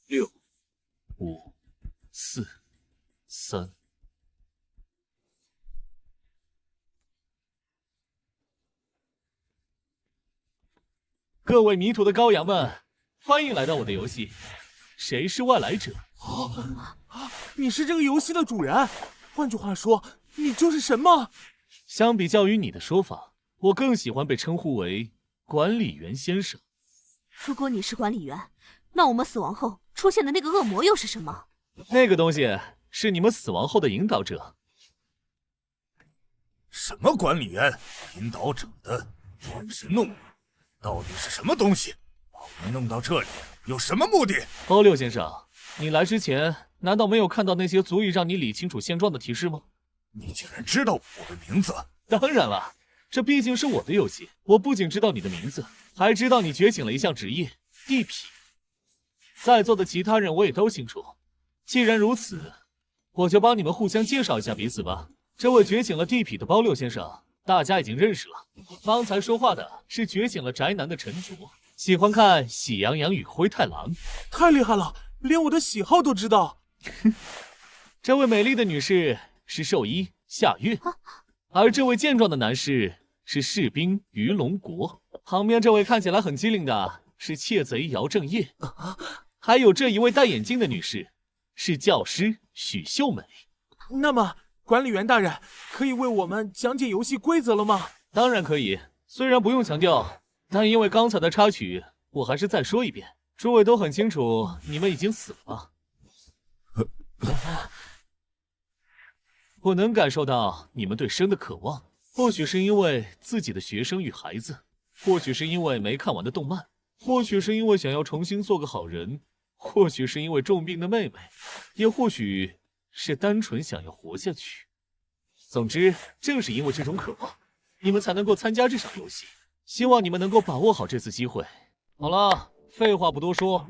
6、5、4、3。各位迷途的羔羊们，欢迎来到我的游戏。谁是外来者？
你是这个游戏的主人，换句话说，你就是神吗？
相比较于你的说法，我更喜欢被称呼为管理员先生。
如果你是管理员，那我们死亡后出现的那个恶魔又是什么？
那个东西是你们死亡后的引导者。
什么管理员？引导者的转世弄物，到底是什么东西？把我们弄到这里有什么目的？
包六先生，你来之前难道没有看到那些足以让你理清楚现状的提示吗？
你竟然知道我的名字？
当然了，这毕竟是我的游戏，我不仅知道你的名字，还知道你觉醒了一项职业地痞。在座的其他人我也都清楚。既然如此，我就帮你们互相介绍一下彼此吧。这位觉醒了地痞的包六先生，大家已经认识了。方才说话的是觉醒了宅男的陈卓，喜欢看《喜羊羊与灰太狼》。
太厉害了，连我的喜好都知道。
这位美丽的女士是兽医夏月，而这位健壮的男士是士兵于龙国。旁边这位看起来很机灵的是窃贼姚正业，还有这一位戴眼镜的女士是教师许秀美。
那么，管理员大人可以为我们讲解游戏规则了吗？
当然可以，虽然不用强调，但因为刚才的插曲，我还是再说一遍。诸位都很清楚，你们已经死了。我能感受到你们对生的渴望，或许是因为自己的学生与孩子，或许是因为没看完的动漫，或许是因为想要重新做个好人，或许是因为重病的妹妹，也或许是单纯想要活下去。总之，正是因为这种渴望，你们才能够参加这场游戏。希望你们能够把握好这次机会。好了，废话不多说，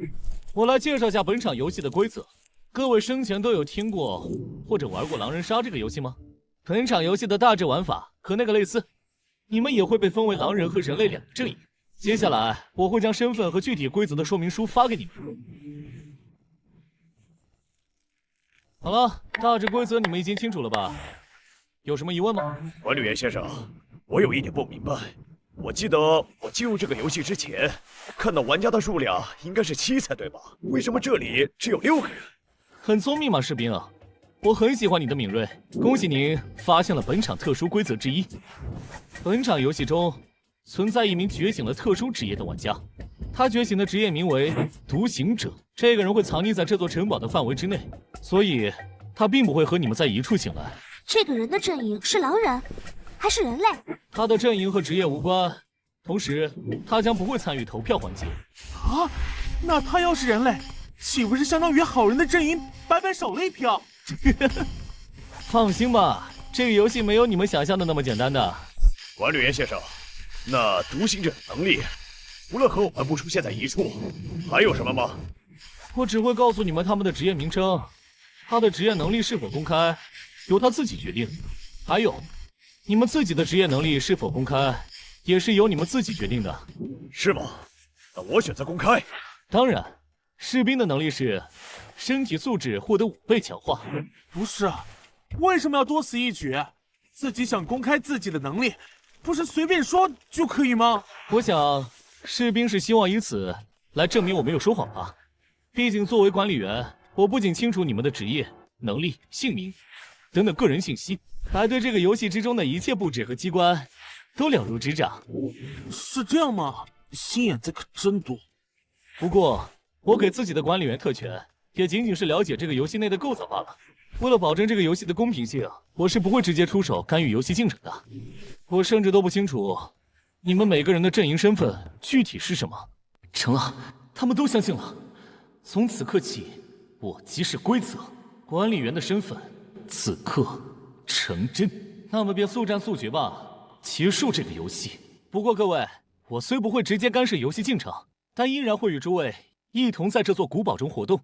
我来介绍下本场游戏的规则。各位生前都有听过或者玩过狼人杀这个游戏吗？本场游戏的大致玩法和那个类似，你们也会被分为狼人和人类两个阵营。接下来我会将身份和具体规则的说明书发给你们。好了，大致规则你们已经清楚了吧？有什么疑问吗？
管理员先生，我有一点不明白。我记得我进入这个游戏之前，看到玩家的数量应该是7才对吧？为什么这里只有6个人？
很聪明嘛，士兵啊！我很喜欢你的敏锐，恭喜您发现了本场特殊规则之一。本场游戏中存在一名觉醒了特殊职业的玩家，他觉醒的职业名为独行者。这个人会藏匿在这座城堡的范围之内，所以他并不会和你们在一处醒来。
这个人的阵营是狼人，还是人类？
他的阵营和职业无关，同时他将不会参与投票环节。
啊，那他要是人类，岂不是相当于好人的阵营白白少了一票？
放心吧，这个游戏没有你们想象的那么简单的。
管理员先生，那独行者的能力除了和我们不出现在一处，还有什么吗？
我只会告诉你们他们的职业名称，他的职业能力是否公开，由他自己决定。还有，你们自己的职业能力是否公开，也是由你们自己决定的。
是吗？那我选择公开。
当然，士兵的能力是身体素质获得5倍强化。
不是，为什么要多此一举？自己想公开自己的能力，不是随便说就可以吗？
我想，士兵是希望以此来证明我没有说谎吧。毕竟作为管理员，我不仅清楚你们的职业、能力、姓名等等个人信息，还对这个游戏之中的一切布置和机关都了如指掌。
是这样吗？心眼子可真多。
不过，我给自己的管理员特权，也仅仅是了解这个游戏内的构造罢了。为了保证这个游戏的公平性，我是不会直接出手干预游戏进程的。我甚至都不清楚你们每个人的阵营身份具体是什么。成了，他们都相信了。从此刻起，我即是规则，管理员的身份此刻成真。那么便速战速决吧，结束这个游戏。不过各位，我虽不会直接干涉游戏进程，但依然会与诸位一同在这座古堡中活动。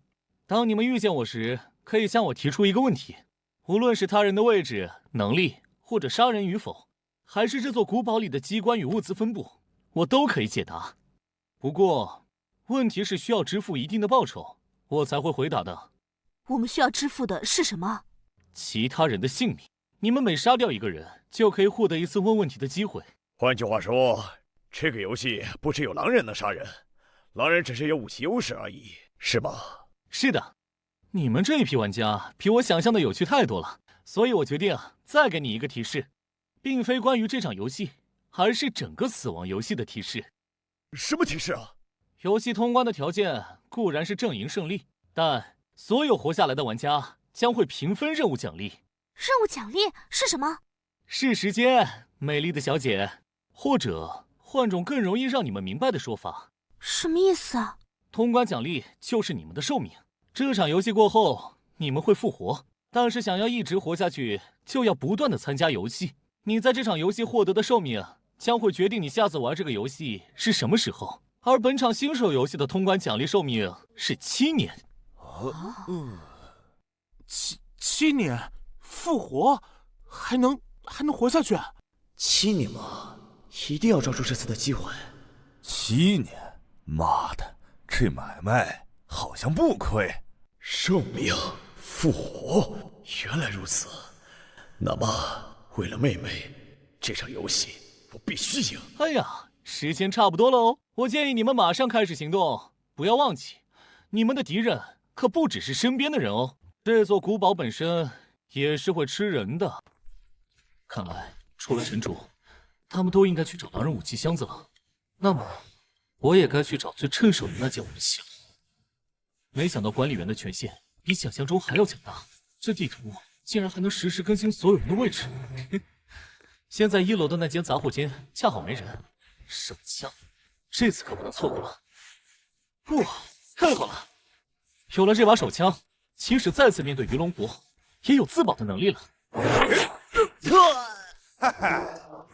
当你们遇见我时，可以向我提出一个问题，无论是他人的位置、能力，或者杀人与否，还是这座古堡里的机关与物资分布，我都可以解答。不过，问题是需要支付一定的报酬，我才会回答的。
我们需要支付的是什么？
其他人的性命。你们每杀掉一个人，就可以获得一次问问题的机会。
换句话说，这个游戏不只有狼人能杀人，狼人只是有武器优势而已，是吗？
是的，你们这一批玩家比我想象的有趣太多了，所以我决定再给你一个提示，并非关于这场游戏，而是整个死亡游戏的提示。
什么提示啊？
游戏通关的条件固然是阵营胜利，但所有活下来的玩家将会平分任务奖励。
任务奖励是什么？
是时间，美丽的小姐，或者换种更容易让你们明白的说法。
什么意思啊？
通关奖励就是你们的寿命。这场游戏过后，你们会复活，但是想要一直活下去，就要不断的参加游戏。你在这场游戏获得的寿命，将会决定你下次玩这个游戏是什么时候。而本场新手游戏的通关奖励寿命是7年。
七年复活，还能活下去
？7年吗？一定要抓住这次的机会。
7年，妈的，这买卖好像不亏。
寿命复活，原来如此。那么，为了妹妹，这场游戏我必须赢。
哎呀，时间差不多了哦，我建议你们马上开始行动。不要忘记，你们的敌人可不只是身边的人哦。这座古堡本身也是会吃人的。看来除了城主，他们都应该去找狼人武器箱子了。那么，我也该去找最趁手的那件武器了。没想到管理员的权限比想象中还要强大，这地图竟然还能实时更新所有人的位置。现在1楼的那间杂货间恰好没人，手枪，这次可不能错过了。哇，太好了！有了这把手枪，即使再次面对鱼龙国，也有自保的能力了。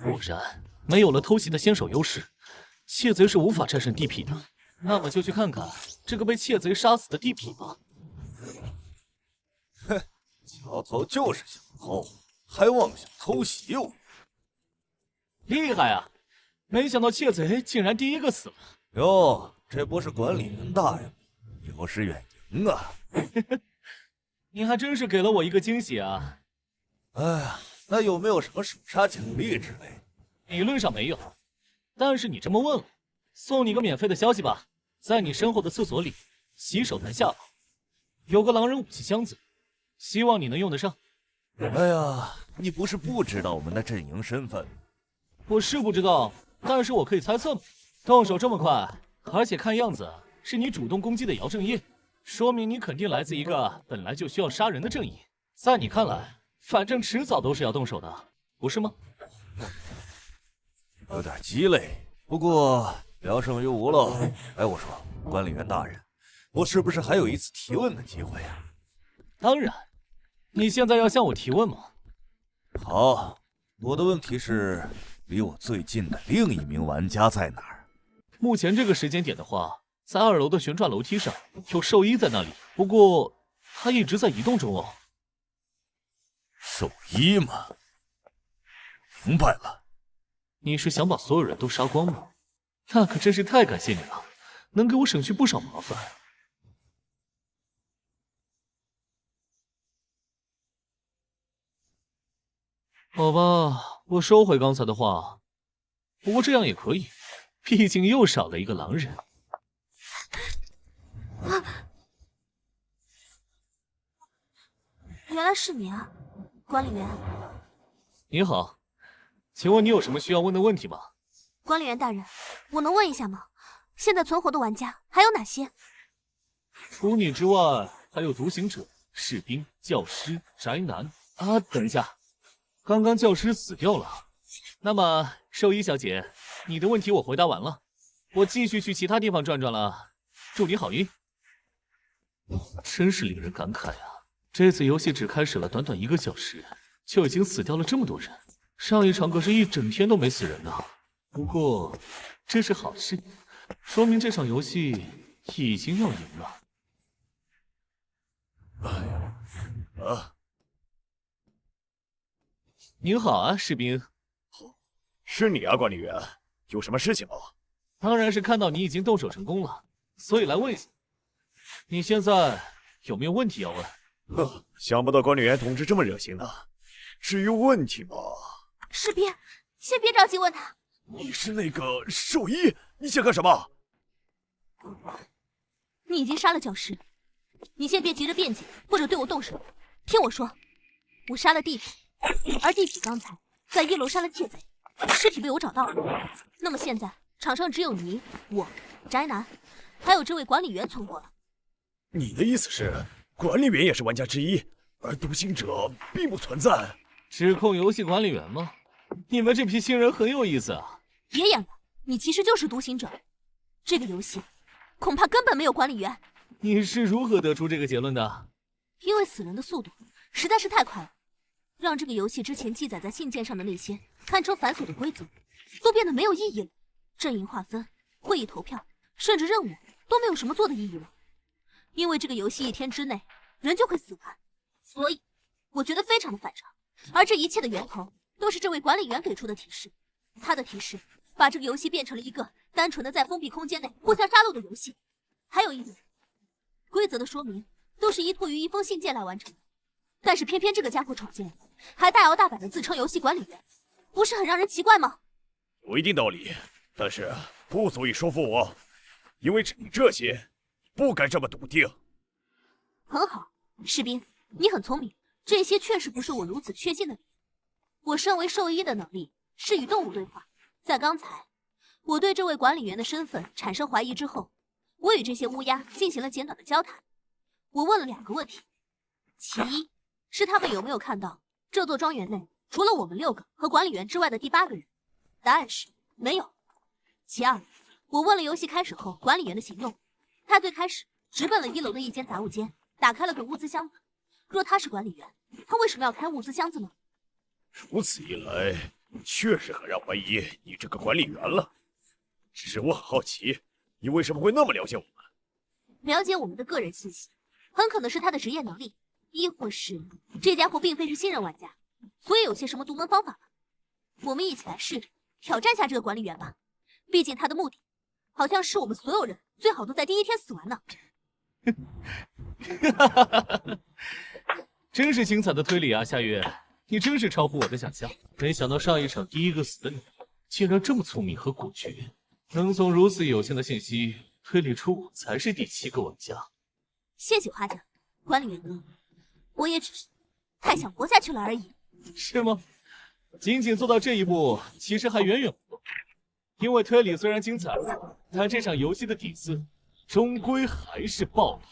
果然，没有了偷袭的先手优势，窃贼是无法战胜地痞的。那么就去看看这个被窃贼杀死的地痞吧。
哼，小偷就是小偷，还妄想偷袭我！
厉害啊！没想到窃贼竟然第一个死了。
哟，这不是管理员大人吗？有失远迎啊！
你还真是给了我一个惊喜啊！
哎呀，那有没有什么手杀奖励之类的？
理论上没有，但是你这么问了，送你个免费的消息吧。在你身后的厕所里，洗手台下方有个狼人武器箱子，希望你能用得上。
哎呀，你不是不知道我们的阵营身份？
我是不知道，但是我可以猜测嘛。动手这么快，而且看样子是你主动攻击的姚正业，说明你肯定来自一个本来就需要杀人的阵营。在你看来，反正迟早都是要动手的，不是吗？
有点鸡肋，不过聊胜于无喽。哎，我说，管理员大人，我是不是还有一次提问的机会呀？
当然，你现在要向我提问吗？
好，我的问题是，离我最近的另一名玩家在哪儿？
目前这个时间点的话，在2楼的旋转楼梯上有兽医在那里，不过他一直在移动中哦。
兽医吗？明白了。
你是想把所有人都杀光吗？那可真是太感谢你了，能给我省去不少麻烦。好吧，我收回刚才的话。不过这样也可以，毕竟又少了一个狼人。
原来是你啊，管理员。
你好，请问你有什么需要问的问题吗？
管理员大人，我能问一下吗？现在存活的玩家还有哪些？
除你之外，还有独行者、士兵、教师、宅男。啊，等一下，刚刚教师死掉了。那么，兽医小姐，你的问题我回答完了，我继续去其他地方转转了。祝你好运。真是令人感慨啊！这次游戏只开始了短短1个小时，就已经死掉了这么多人。上一场可是一整天都没死人呢。不过，这是好事，说明这场游戏已经要赢了。
哎呀，
您好啊，士兵。
是你啊，管理员，有什么事情吗？
当然是看到你已经动手成功了，所以来问一下，你现在有没有问题要问？
想不到管理员同志这么热心呢。至于问题嘛，
士兵，先别着急问他。
你是那个兽医，你想干什么？
你已经杀了教师，你先别急着辩解或者对我动手，听我说，我杀了地痞，而地痞刚才在1楼杀了窃贼，尸体被我找到了。那么现在场上只有你、我、宅男，还有这位管理员存活了。
你的意思是，管理员也是玩家之一，而独行者并不存在？
指控游戏管理员吗？你们这批新人很有意思啊！
别演了，你其实就是独行者。这个游戏恐怕根本没有管理员。
你是如何得出这个结论的？
因为死人的速度实在是太快了，让这个游戏之前记载在信件上的那些堪称繁琐的规则都变得没有意义了。阵营划分、会议投票，甚至任务都没有什么做的意义了。因为这个游戏1天之内人就会死完，所以我觉得非常的反常。而这一切的源头都是这位管理员给出的提示，他的提示把这个游戏变成了一个单纯的在封闭空间内互相杀戮的游戏。还有一点，规则的说明都是依托于一封信件来完成的，但是偏偏这个家伙闯进来，还大摇大摆的自称游戏管理员，不是很让人奇怪吗？
有一定道理，但是不足以说服我，因为只凭这些，不该这么笃定。
很好，士兵，你很聪明，这些确实不是我如此确信的理由。我身为兽医的能力是与动物对话，在刚才我对这位管理员的身份产生怀疑之后，我与这些乌鸦进行了简短的交谈。我问了2个问题，其一是他们有没有看到这座庄园内除了我们6个和管理员之外的第8个人，答案是没有。其二，我问了游戏开始后管理员的行动，他最开始直奔了1楼的一间杂物间，打开了个物资箱子。若他是管理员，他为什么要开物资箱子呢？
如此一来，确实很让怀疑你这个管理员了。只是我很好奇，你为什么会那么了解我们？
了解我们的个人信息，很可能是他的职业能力，亦或是这家伙并非是新人玩家，所以有些什么独门方法吧。我们一起来试着挑战下这个管理员吧，毕竟他的目的好像是我们所有人最好都在第1天死完呢。
真是精彩的推理啊，夏月，你真是超乎我的想象。没想到上一场第1个死的你，竟然这么聪明和果决，能从如此有限的信息推理出我才是第7个玩家。
谢谢夸奖，管理员哥，我也只是太想活下去了而已。
是吗？仅仅做到这一步，其实还远远不够。因为推理虽然精彩，但这场游戏的底子终归还是暴力。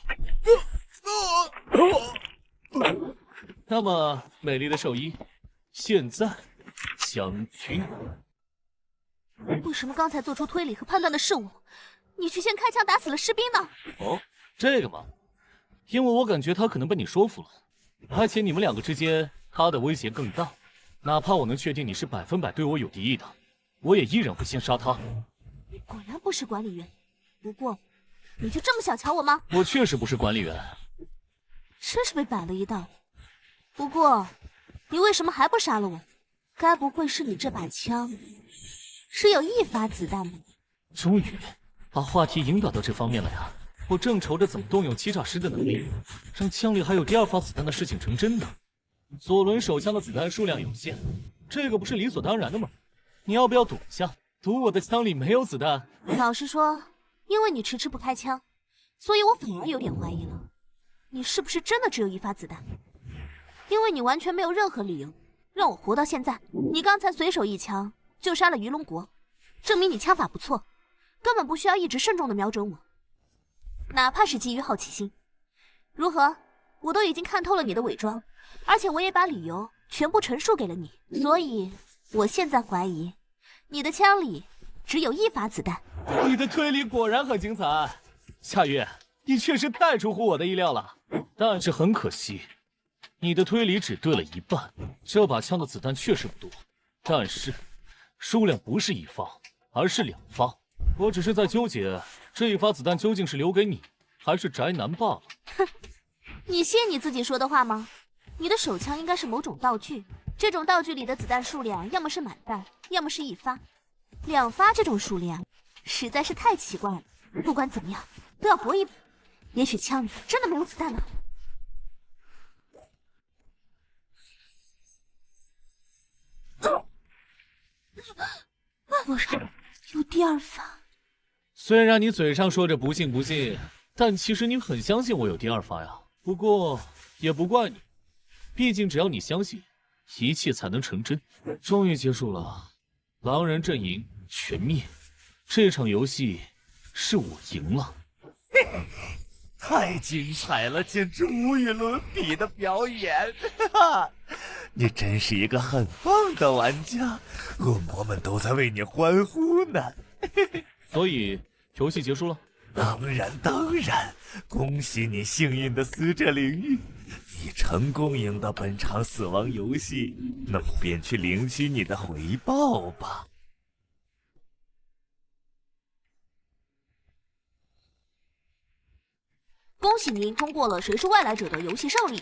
那么，美丽的兽医，现在将军。
为什么刚才做出推理和判断的是我，你却先开枪打死了士兵呢？
哦，这个嘛，因为我感觉他可能被你说服了，而且你们2个之间，他的威胁更大。哪怕我能确定你是100%对我有敌意的，我也依然会先杀他。
果然不是管理员，不过你就这么小瞧我吗？
我确实不是管理员，
真是被摆了一道。不过你为什么还不杀了我？该不会是你这把枪只有1发子弹吧？
终于把话题引导到这方面了呀！我正愁着怎么动用欺诈师的能力，让枪里还有第2发子弹的事情成真呢。左轮手枪的子弹数量有限，这个不是理所当然的吗？你要不要赌一下，赌我的枪里没有子弹？
老实说，因为你迟迟不开枪，所以我反而有点怀疑了，你是不是真的只有1发子弹？因为你完全没有任何理由让我活到现在。你刚才随手一枪就杀了鱼龙国，证明你枪法不错，根本不需要一直慎重的瞄准我，哪怕是基于好奇心。如何？我都已经看透了你的伪装，而且我也把理由全部陈述给了你，所以我现在怀疑你的枪里只有1发子弹。
你的推理果然很精彩，夏月，你确实太出乎我的意料了。但是很可惜，你的推理只对了1半。这把枪的子弹确实不多，但是数量不是1发，而是2发。我只是在纠结这1发子弹究竟是留给你，还是宅男罢了。
哼，你信你自己说的话吗？你的手枪应该是某种道具，这种道具里的子弹数量要么是满弹，要么是1发。2发这种数量实在是太奇怪了。不管怎么样，都要搏一搏。也许枪里真的没有子弹呢。我是有第2发。
虽然你嘴上说着不信不信，但其实你很相信我有第2发呀。不过也不怪你，毕竟只要你相信，一切才能成真。终于结束了，狼人阵营全灭。这场游戏是我赢了。
太精彩了，简直无与伦比的表演！哈哈，你真是一个很棒的玩家，恶魔们都在为你欢呼呢。
所以游戏结束了？
当然，恭喜你幸运的死者领域，你成功赢得本场死亡游戏，那么便去领取你的回报吧。
恭喜您通过了谁是外来者的游戏胜利，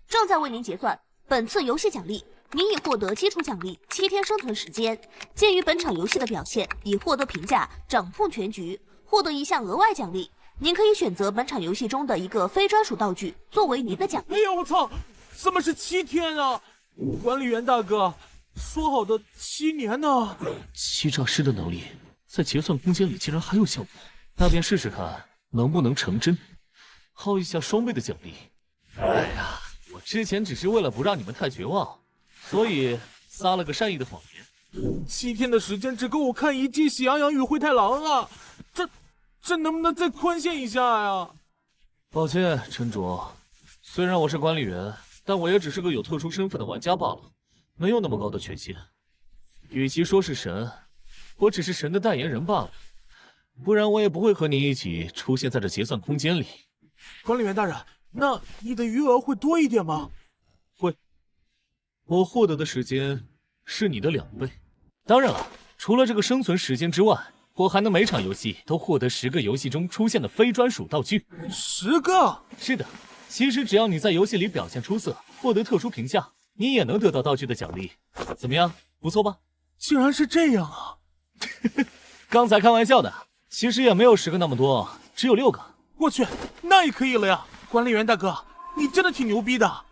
正在为您结算本次游戏奖励。您已获得基础奖励7天生存时间。鉴于本场游戏的表现，已获得评价掌控全局，获得一项额外奖励。您可以选择本场游戏中的一个非专属道具作为您的奖励。
哎呀，我操！怎么是7天啊？管理员大哥，说好的7年呢？
欺诈师的能力在结算空间里竟然还有效果，那便试试看能不能成真。薅一下双倍的奖励。哎呀，我之前只是为了不让你们太绝望，所以撒了个善意的谎言。
7天的时间只够我看一季《喜羊羊与灰太狼》啊！这能不能再宽限一下呀？
抱歉，陈卓，虽然我是管理员，但我也只是个有特殊身份的玩家罢了，没有那么高的权限。与其说是神，我只是神的代言人罢了，不然我也不会和你一起出现在这结算空间里。
管理员大人，那你的余额会多一点吗？
会，我获得的时间是你的2倍。当然了，除了这个生存时间之外，我还能每场游戏都获得10个游戏中出现的非专属道具。
10个？
是的，其实只要你在游戏里表现出色，获得特殊评价，你也能得到道具的奖励。怎么样，不错吧？
竟然是这样啊！
刚才开玩笑的，其实也没有10个那么多，只有6个。
我去，那也可以了呀！管理员大哥，你真的挺牛逼的。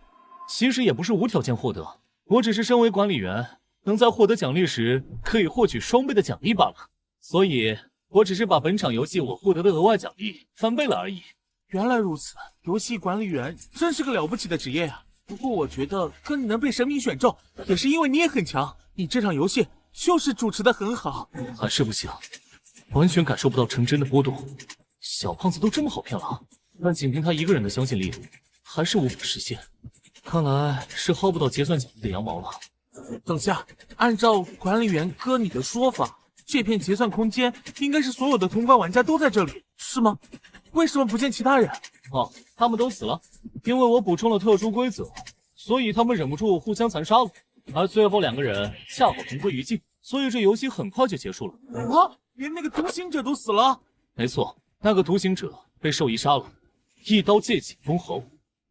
其实也不是无条件获得，我只是身为管理员，能在获得奖励时可以获取双倍的奖励罢了。所以，我只是把本场游戏我获得的额外奖励翻倍了而已。
原来如此，游戏管理员真是个了不起的职业呀！不过我觉得跟你能被神明选中，也是因为你也很强。你这场游戏就是主持的很好。
还是不行，完全感受不到成真的波动。小胖子都这么好骗了，但仅凭他一个人的相信力，还是无法实现。看来是薅不到结算奖励的羊毛了。
等下，按照管理员哥你的说法，这片结算空间应该是所有的通关玩家都在这里，是吗？为什么不见其他人？
哦，他们都死了，因为我补充了特殊规则，所以他们忍不住互相残杀了。而最后2个人恰好同归于尽，所以这游戏很快就结束了。
啊，连那个独行者都死了？
没错，那个独行者被兽医杀了，一刀借颈封喉。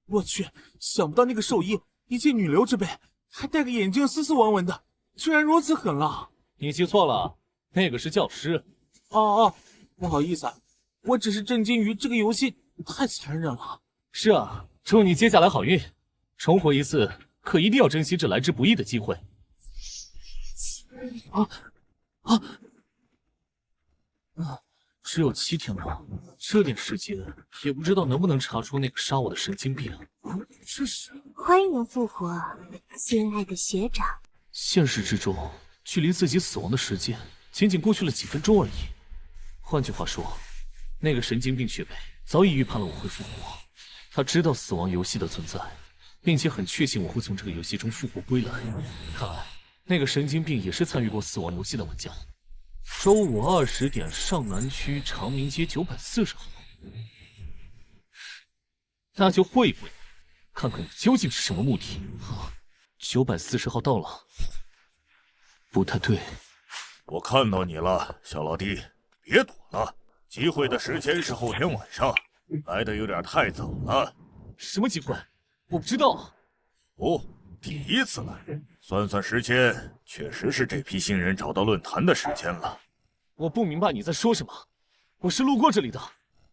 我去，想不到那个兽医一介女流之辈，还戴个眼镜斯斯文文的，居然如此狠辣。
你记错了，那个是教师。
哦，不好意思啊，我只是震惊于这个游戏太残忍了。
是啊，祝你接下来好运，重活一次，可一定要珍惜这来之不易的机会。只有7天了，这点时间也不知道能不能查出那个杀我的神经病。
这是
欢迎复活，亲爱的学长。
现实之中，距离自己死亡的时间仅仅过去了几分钟而已。换句话说，那个神经病学妹早已预判了我会复活，他知道死亡游戏的存在，并且很确信我会从这个游戏中复活归来。看来那个神经病也是参与过死亡游戏的玩家。周五20点，上南区长明街940号。那就会一会，看看你究竟是什么目的。940号到了，不太对。
我看到你了，小老弟，别躲了。集会的时间是后天晚上，来的有点太早了。
什么机会？我不知道。
哦，第一次来，算算时间，确实是这批新人找到论坛的时间了。
我不明白你在说什么，我是路过这里的。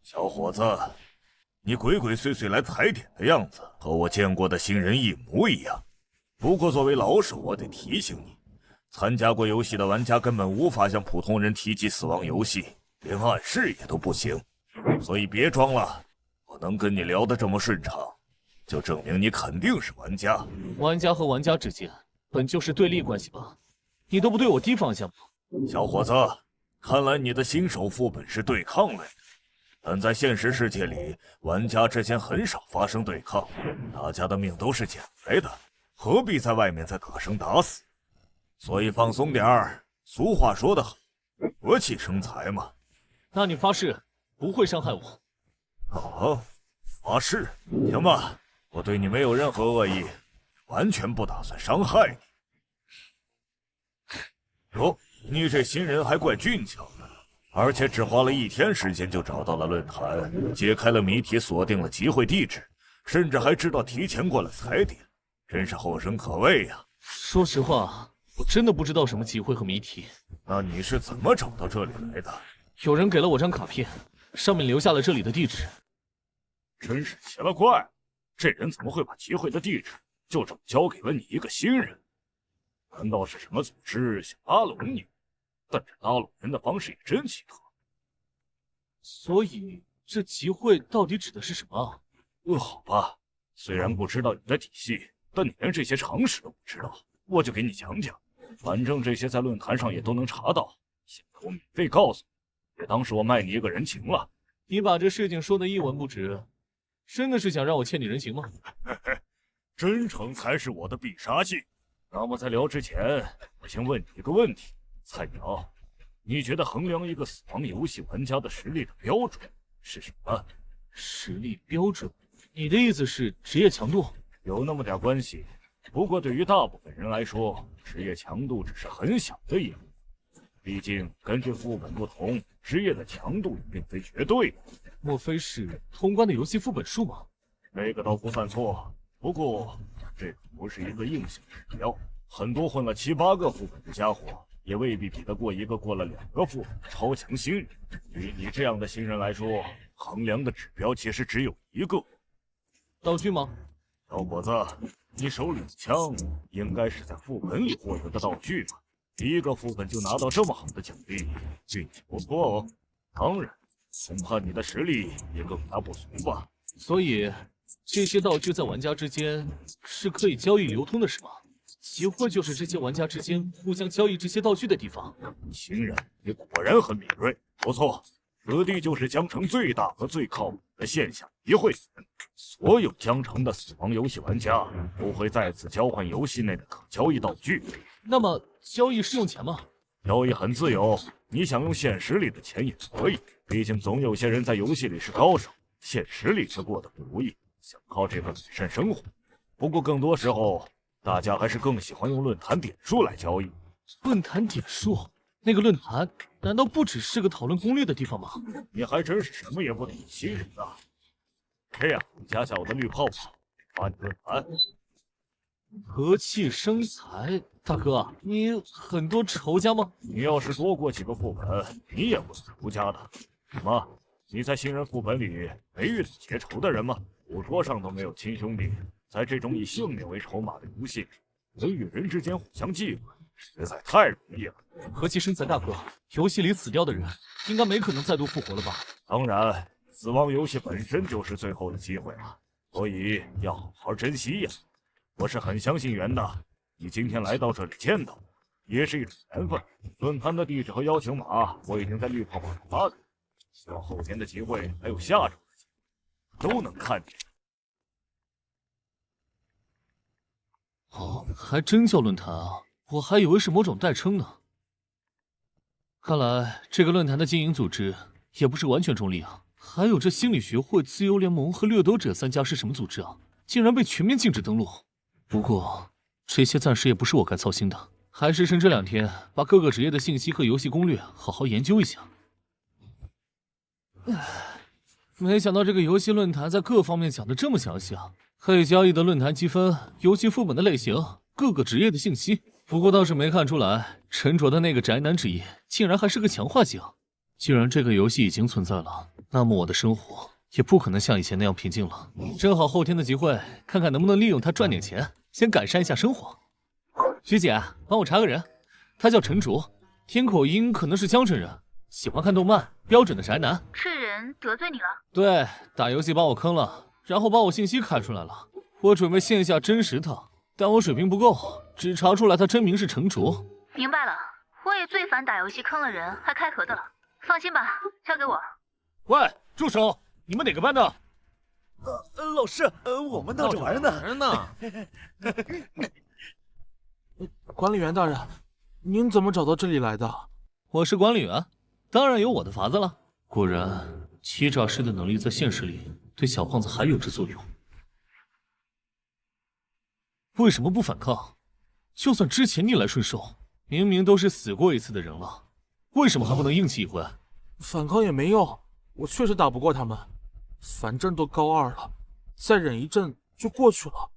小伙子，你鬼鬼祟祟来踩点的样子，和我见过的新人一模一样。不过作为老手，我得提醒你，参加过游戏的玩家根本无法向普通人提及死亡游戏，连暗示也都不行。所以别装了，我能跟你聊得这么顺畅，就证明你肯定是玩家。
玩家和玩家之间本就是对立关系吧？你都不对我提防一下吗？
小伙子，看来你的新手副本是对抗类的，但在现实世界里，玩家之间很少发生对抗，大家的命都是捡来的，何必在外面再打生打死？所以放松点儿。俗话说得好，和气生财嘛。
那你发誓不会伤害我？
好，发誓。行吧，我对你没有任何恶意，完全不打算伤害你。哟，你这新人还怪俊俏的，而且只花了1天时间就找到了论坛，解开了谜题，锁定了集会地址，甚至还知道提前过来踩点，真是后生可畏呀。
说实话，我真的不知道什么集会和谜题。
那你是怎么找到这里来的？
有人给了我张卡片，上面留下了这里的地址。
真是奇了怪了，这人怎么会把集会的地址就这么交给了你一个新人？难道是什么组织想拉拢你？但这拉拢人的方式也真奇特。
所以这集会到底指的是什么啊？
好吧，虽然不知道你的底细，但你连这些常识都不知道，我就给你讲讲。反正这些在论坛上也都能查到，现在我免费告诉你，也当是我卖你一个人情了。
你把这事情说得一文不值，真的是想让我欠你人情吗？
真诚才是我的必杀技。那么在聊之前，我先问你一个问题，菜鸟，你觉得衡量一个死亡游戏玩家的实力的标准是什么？
实力标准？你的意思是职业强度？
有那么点关系，不过对于大部分人来说，职业强度只是很小的一部分。毕竟根据副本不同，职业的强度也并非绝对的。
莫非是通关的游戏副本数吗？
这个倒不算错，不过这可不是一个硬性指标。很多混了7、8个副本的家伙，也未必比得过一个过了2个副本的超强新人。对于你这样的新人来说，衡量的指标其实只有一个。
道具吗？
小伙子，你手里的枪应该是在副本里获得的道具吧？第一个副本就拿到这么好的奖励，运气不错哦。当然，恐怕你的实力也更加不俗吧。
所以这些道具在玩家之间是可以交易流通的，是吗？集会就是这些玩家之间互相交易这些道具的地方。
新人，你果然很敏锐，不错。此地就是江城最大和最靠谱的线下集会群，所有江城的死亡游戏玩家都会在此交换游戏内的可交易道具。
那么交易是用钱吗？
交易很自由，你想用现实里的钱也可以。毕竟总有些人在游戏里是高手，现实里却过得不如意，想靠这个改善生活。不过更多时候，大家还是更喜欢用论坛点数来交易。
论坛点数？那个论坛难道不只是个讨论攻略的地方吗？
你还真是什么也不懂新人呐！这样，加下我的绿泡泡，发你论坛。
和气生财，大哥，你很多仇家吗？
你要是多过几个副本，你也会仇家的。什么？你在新人副本里没遇到结仇的人吗？赌桌上都没有亲兄弟，在这种以性命为筹码的游戏里，人与人之间互相忌讳，实在太容易了。
和气生财，大哥，游戏里死掉的人应该没可能再度复活了吧？
当然，死亡游戏本身就是最后的机会了，所以要好好珍惜呀。我是很相信缘的，你今天来到这里见到我，也是一种缘分。论坛的地址和邀请码我已经在绿泡泡上发给你，希望后天的集会还有下周的集会都能看见。
哦，还真叫论坛啊，我还以为是某种代称呢。看来这个论坛的经营组织也不是完全中立啊。还有这心理学会、自由联盟和掠夺者3家是什么组织啊？竟然被全面禁止登录。不过这些暂时也不是我该操心的，还是趁这2天把各个职业的信息和游戏攻略好好研究一下。没想到这个游戏论坛在各方面讲的这么详细啊！可以交易的论坛积分、游戏副本的类型，各个职业的信息。不过倒是没看出来，陈卓的那个宅男职业竟然还是个强化型。既然这个游戏已经存在了，那么我的生活也不可能像以前那样平静了。正好后天的集会，看看能不能利用它赚点钱，先改善一下生活。徐姐，帮我查个人，他叫陈卓，听口音可能是江城人，喜欢看动漫，标准的宅男。
是人得罪你了？
对，打游戏把我坑了，然后把我信息开出来了。我准备线下真实他，但我水平不够，只查出来他真名是陈卓。
明白了，我也最烦打游戏坑了人还开盒的了。放心吧，交给我。
喂，住手！你们哪个班的？
老师，我们闹着玩呢。
管理员大人，您怎么找到这里来的？
我是管理员，当然有我的法子了。果然，欺诈师的能力在现实里对小胖子还有着作用。为什么不反抗？就算之前逆来顺受，明明都是死过一次的人了，为什么还不能硬气一回？
反抗也没用，我确实打不过他们。反正都高2了，再忍一阵就过去了。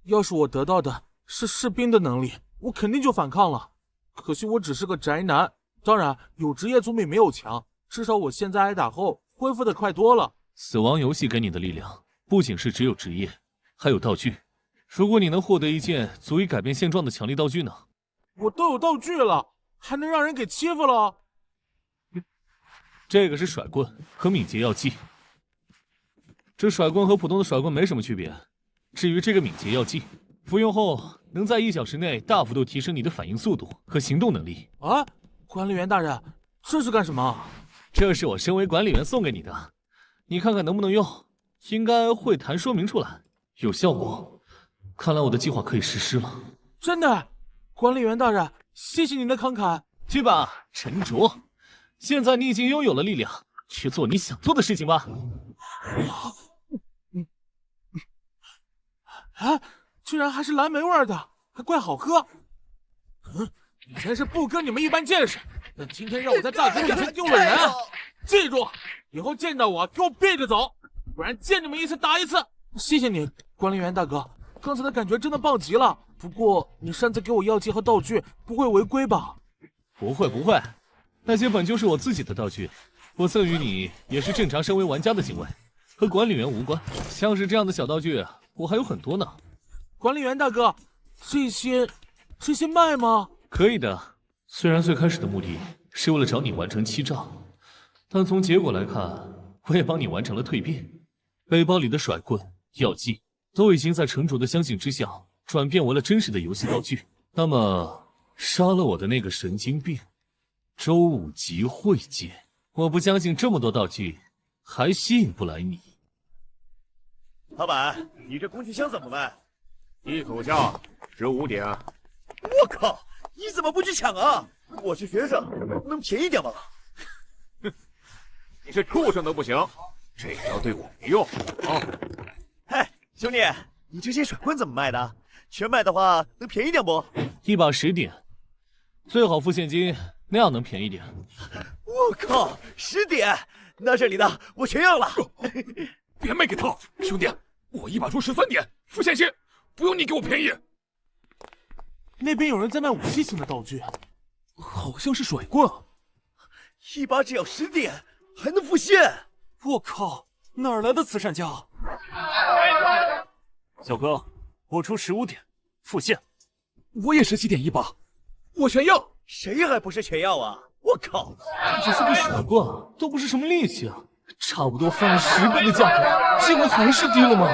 要是我得到的是士兵的能力，我肯定就反抗了。可惜我只是个宅男，当然有职业总比没有强，至少我现在挨打后恢复的快多了。
死亡游戏给你的力量，不仅是只有职业，还有道具。如果你能获得一件足以改变现状的强力道具呢？
我都有道具了，还能让人给欺负了？
这个是甩棍和敏捷药剂。这甩棍和普通的甩棍没什么区别。至于这个敏捷药剂，服用后能在1小时内大幅度提升你的反应速度和行动能力。
啊，管理员大人，这是干什么？
这是我身为管理员送给你的，你看看能不能用？应该会谈说明出来，有效果。看来我的计划可以实施了。
真的，管理员大人，谢谢您的慷慨。
去吧，陈卓。现在你已经拥有了力量，去做你想做的事情吧。
啊，居然还是蓝莓味的，还怪好喝。以前是不跟你们一般见识，但今天让我在大哥面前丢了人啊！记住，以后见到我给我避着走，不然见你们一次打一次。谢谢你，管理员大哥，刚才的感觉真的棒极了。不过你擅自给我药剂和道具，不会违规吧？
不会不会。那些本就是我自己的道具，我赠予你也是正常身为玩家的行为，和管理员无关。像是这样的小道具，我还有很多呢。
管理员大哥，这些卖吗？
可以的。虽然最开始的目的是为了找你完成欺诈，但从结果来看，我也帮你完成了蜕变。背包里的甩棍、药剂都已经在陈卓的相信之下转变为了真实的游戏道具。那么，杀了我的那个神经病周武吉会见，我不相信这么多道具还吸引不来你。
老板，你这工具箱怎么卖？
一口价15点。
我靠，你怎么不去抢啊？我是学生，能便宜点吗？
哼，你是畜生都不行，这招对我没用啊！
嗨，兄弟，你这些甩棍怎么卖的？全卖的话能便宜点不？
一把10点，最好付现金，那样能便宜点。
我靠，10点，那这里的我全要了。
别卖给他，兄弟，我一把出13点，付现金，不用你给我便宜。
那边有人在卖武器型的道具，
好像是甩棍，
一把只要10点，还能付现。
我靠，哪来的慈善家？
小哥，我出15点，付现。
我也17点一把，我全要。
谁还不是全要啊？我靠，
这只是个甩棍，都不是什么利器啊，差不多翻了10倍的价格，结果还是低了吗？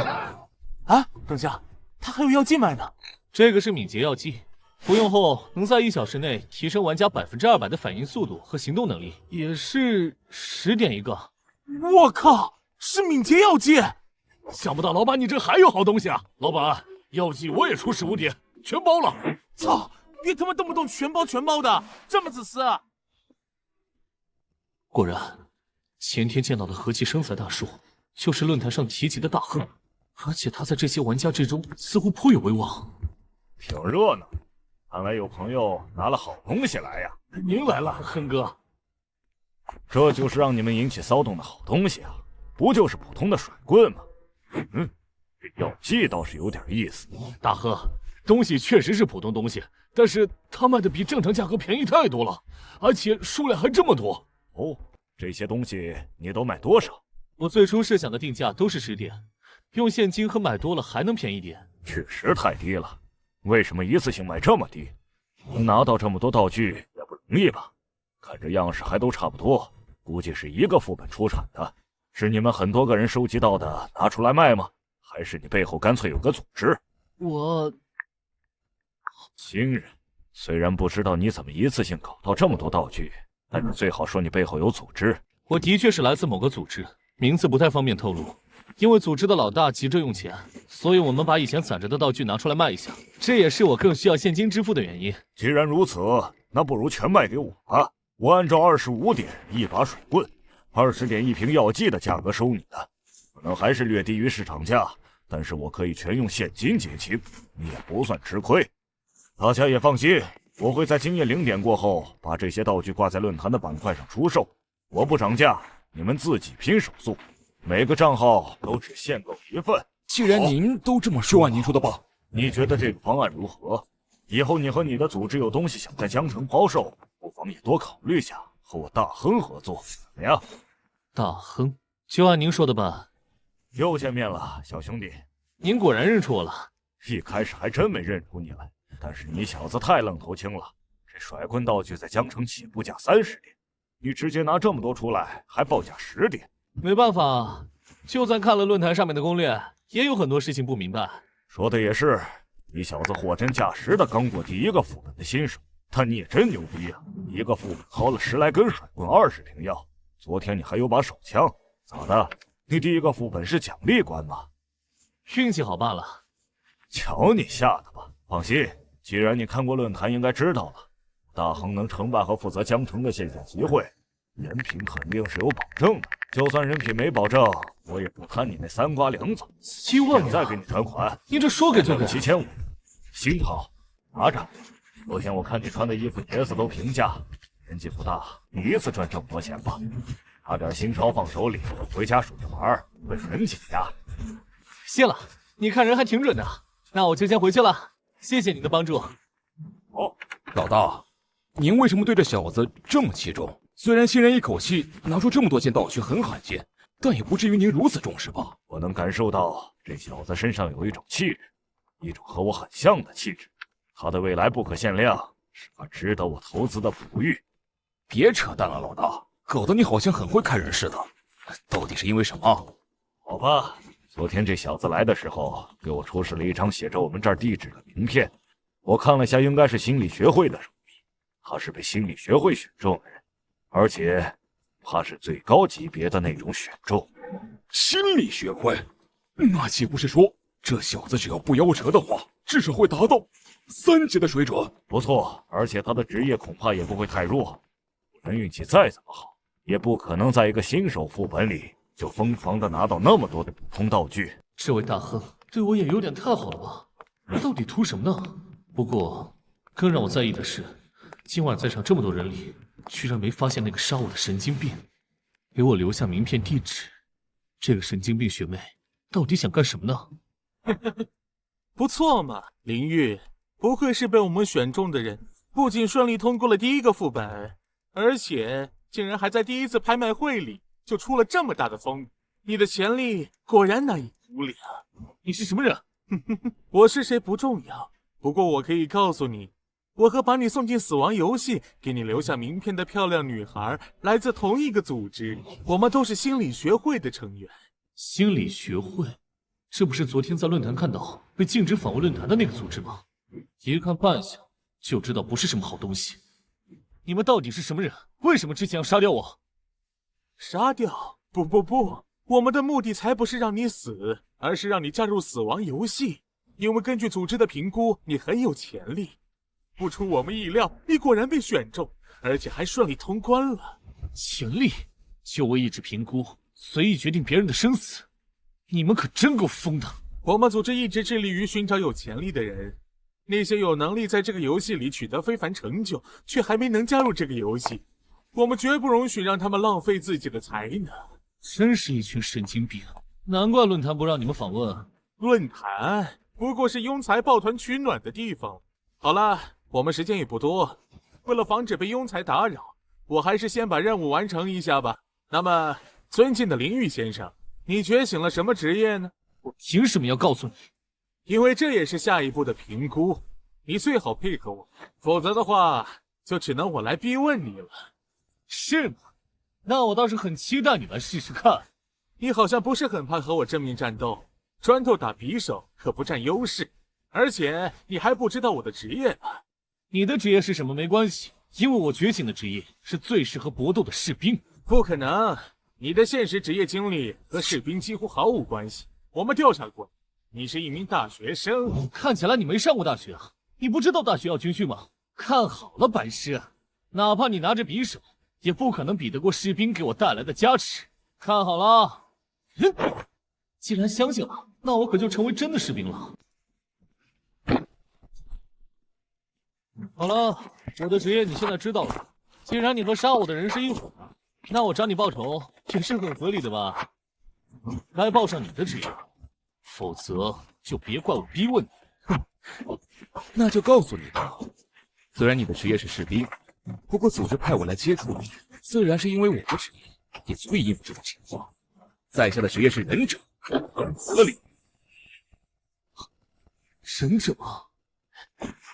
啊，等下，他还有药剂卖呢。
这个是敏捷药剂，服用后能在1小时内提升玩家200%的反应速度和行动能力，也是10点一个。
我靠，是敏捷药剂！
想不到老板你这还有好东西啊！老板，药剂我也出15点，全包了。
操！别他妈动不动全包的，这么自私啊！
果然，前天见到的和气生财大叔就是论坛上提及的大亨，而且他在这些玩家之中似乎颇有威望。
挺热闹，看来有朋友拿了好东西来呀。
您来了，亨哥。
这就是让你们引起骚动的好东西啊，不就是普通的甩棍吗？这药剂倒是有点意思。
大亨，东西确实是普通东西，但是它卖的比正常价格便宜太多了，而且数量还这么多。
哦，这些东西你都卖多少？
我最初设想的定价都是10点，用现金和买多了还能便宜点。
确实太低了，为什么一次性卖这么低？能拿到这么多道具也不容易吧？看这样式还都差不多，估计是一个副本出产的。是你们很多个人收集到的拿出来卖吗？还是你背后干脆有个组织？
我
新人，虽然不知道你怎么一次性搞到这么多道具，但你最好说你背后有组织。
我的确是来自某个组织，名字不太方便透露。因为组织的老大急着用钱，所以我们把以前攒着的道具拿出来卖一下，这也是我更需要现金支付的原因。
既然如此，那不如全卖给我吧。我按照25点一把水棍，20点一瓶药剂的价格收你的，可能还是略低于市场价，但是我可以全用现金结清，你也不算吃亏。大家也放心，我会在今夜0点过后把这些道具挂在论坛的板块上出售，我不涨价，你们自己拼手速。每个账号都只限购1份。
既然您都这么说，按您说的吧。
你觉得这个方案如何？以后你和你的组织有东西想在江城抛售，不妨也多考虑下，和我大亨合作，怎么样？
大亨，就按您说的办。
又见面了，小兄弟。
您果然认出我了。
一开始还真没认出你来，但是你小子太愣头青了。这甩棍道具在江城起步价30点，你直接拿这么多出来，还报价10点。
没办法，就算看了论坛上面的攻略，也有很多事情不明白。
说的也是，你小子货真价实的刚过第一个副本的新手，但你也真牛逼啊！一个副本掏了10来根甩棍，20瓶药。昨天你还有把手枪，咋的？你第一个副本是奖励关吗？
运气好罢了。
瞧你吓的吧！放心，既然你看过论坛，应该知道了，大亨能承办和负责江城的线下集会。人品肯定是有保证的，就算人品没保证，我也不贪你那3瓜2枣。
7万，
再给你转款。
你这说给就给。
7500，新套，拿着。昨天我看你穿的衣服，爷子都评价，年纪不大，第一次赚这么多钱吧？拿点新钞放手里，回家数着玩，会神奇呀。
谢了，你看人还挺准的。那我就先回去了，谢谢你的帮助。
哦，
老大，您为什么对这小子这么器重？虽然新人一口气拿出这么多件道具很罕见，但也不至于您如此重视吧？
我能感受到这小子身上有一种气质，一种和我很像的气质。他的未来不可限量，是个值得我投资的璞玉。
别扯淡了，老大，搞得你好像很会看人似的。到底是因为什么？
好吧，昨天这小子来的时候，给我出示了一张写着我们这儿地址的名片。我看了下，应该是心理学会的手笔。他是被心理学会选中的人。而且，他是最高级别的那种选中。
心理学会，那岂不是说这小子只要不夭折的话，至少会达到3级的水准？
不错，而且他的职业恐怕也不会太弱。人运气再怎么好，也不可能在一个新手副本里就疯狂的拿到那么多的普通道具。
这位大亨对我也有点太好了吧？到底图什么呢？不过，更让我在意的是，今晚在场这么多人里，居然没发现那个杀我的神经病，给我留下名片地址。这个神经病学妹到底想干什么呢？
不错嘛，林玉，不愧是被我们选中的人，不仅顺利通过了第一个副本，而且竟然还在第一次拍卖会里就出了这么大的风。你的潜力果然难以估量。
你是什么人？
我是谁不重要，不过我可以告诉你，我和把你送进死亡游戏给你留下名片的漂亮女孩来自同一个组织，我们都是心理学会的成员。
心理学会？这不是昨天在论坛看到被禁止访问论坛的那个组织吗？一看扮相就知道不是什么好东西。你们到底是什么人？为什么之前要杀掉我？
杀掉？不，我们的目的才不是让你死，而是让你加入死亡游戏。因为根据组织的评估，你很有潜力。不出我们意料，你果然被选中，而且还顺利通关了。
潜力？就我意志评估，随意决定别人的生死？你们可真够疯的！
我们组织一直致力于寻找有潜力的人，那些有能力在这个游戏里取得非凡成就，却还没能加入这个游戏，我们绝不容许让他们浪费自己的才能。
真是一群神经病，难怪论坛不让你们访问。
论坛？不过是庸才抱团取暖的地方。好了，我们时间也不多，为了防止被庸才打扰，我还是先把任务完成一下吧。那么，尊敬的林玉先生，你觉醒了什么职业呢？
我凭什么要告诉你？
因为这也是下一步的评估，你最好配合我，否则的话，就只能我来逼问你了。
是吗？那我倒是很期待你来试试看。
你好像不是很怕和我正面战斗，砖头打匕首可不占优势，而且你还不知道我的职业呢。
你的职业是什么没关系，因为我觉醒的职业是最适合搏斗的士兵。
不可能，你的现实职业经历和士兵几乎毫无关系。我们调查过，你是一名大学生。
看起来你没上过大学啊？你不知道大学要军训吗？看好了，白师，哪怕你拿着匕首，也不可能比得过士兵给我带来的加持。看好了。既然相信了，那我可就成为真的士兵了。好了，我的职业你现在知道了。既然你和杀我的人是一伙的，那我找你报仇也是很合理的吧？该报上你的职业，否则就别怪我逼问你。
哼，那就告诉你吧。虽然你的职业是士兵，不过组织派我来接触你，自然是因为我的职业也最应付这种情况。在下的职业是忍者，很合理。
忍者？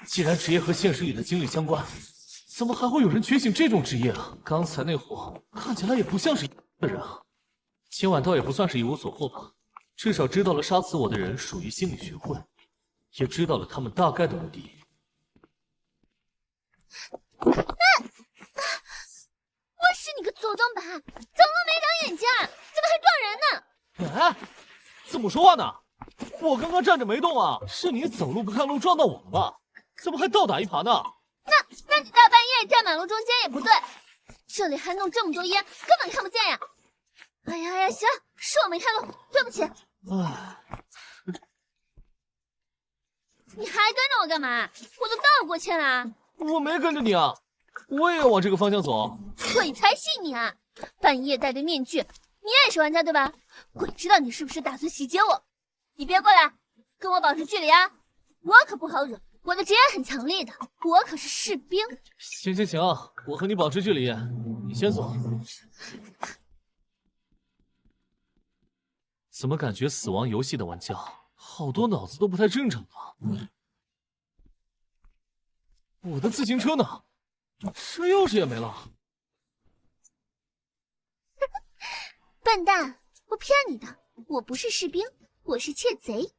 既然职业和现实里的经历相关，怎么还会有人觉醒这种职业啊？刚才那货看起来也不像是一个人啊。今晚倒也不算是一无所获吧，至少知道了杀死我的人属于心理学会，也知道了他们大概的目的。
我是你个左宗吧，怎么没长眼睛？怎么还撞人呢？
哎，怎么说话呢？我刚刚站着没动啊，是你走路不看路撞到我了吧？怎么还倒打一耙呢？
那你大半夜站马路中间也不对，这里还弄这么多烟，根本看不见呀！哎呀，行，是我没看路，对不起。
唉，
你还跟着我干嘛？我都道过歉了。
我没跟着你啊，我也要往这个方向走。
鬼才信你啊！半夜戴着面具，你也是玩家对吧？鬼知道你是不是打算洗劫我？你别过来，跟我保持距离啊！我可不好惹，我的职业很强力的，我可是士兵。
行，我和你保持距离，你先走。怎么感觉死亡游戏的玩家好多脑子都不太正常啊？我的自行车呢？车钥匙也没了。
笨蛋，我骗你的，我不是士兵，我是窃贼。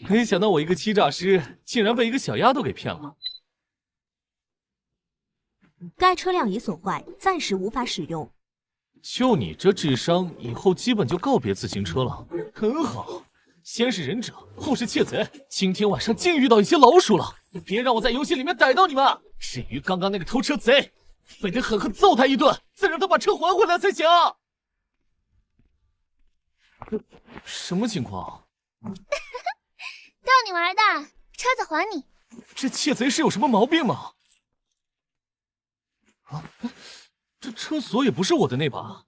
没想到我一个欺诈师，竟然被一个小丫头给骗了。
该车辆已损坏，暂时无法使用。
就你这智商，以后基本就告别自行车了。很好，先是忍者，后是窃贼，今天晚上竟遇到一些老鼠了。别让我在游戏里面逮到你们。至于刚刚那个偷车贼，非得狠狠揍他一顿，再让他把车还回来才行。什么情况？
逗你玩的，车子还你。
这窃贼是有什么毛病吗？啊，这车锁也不是我的那把。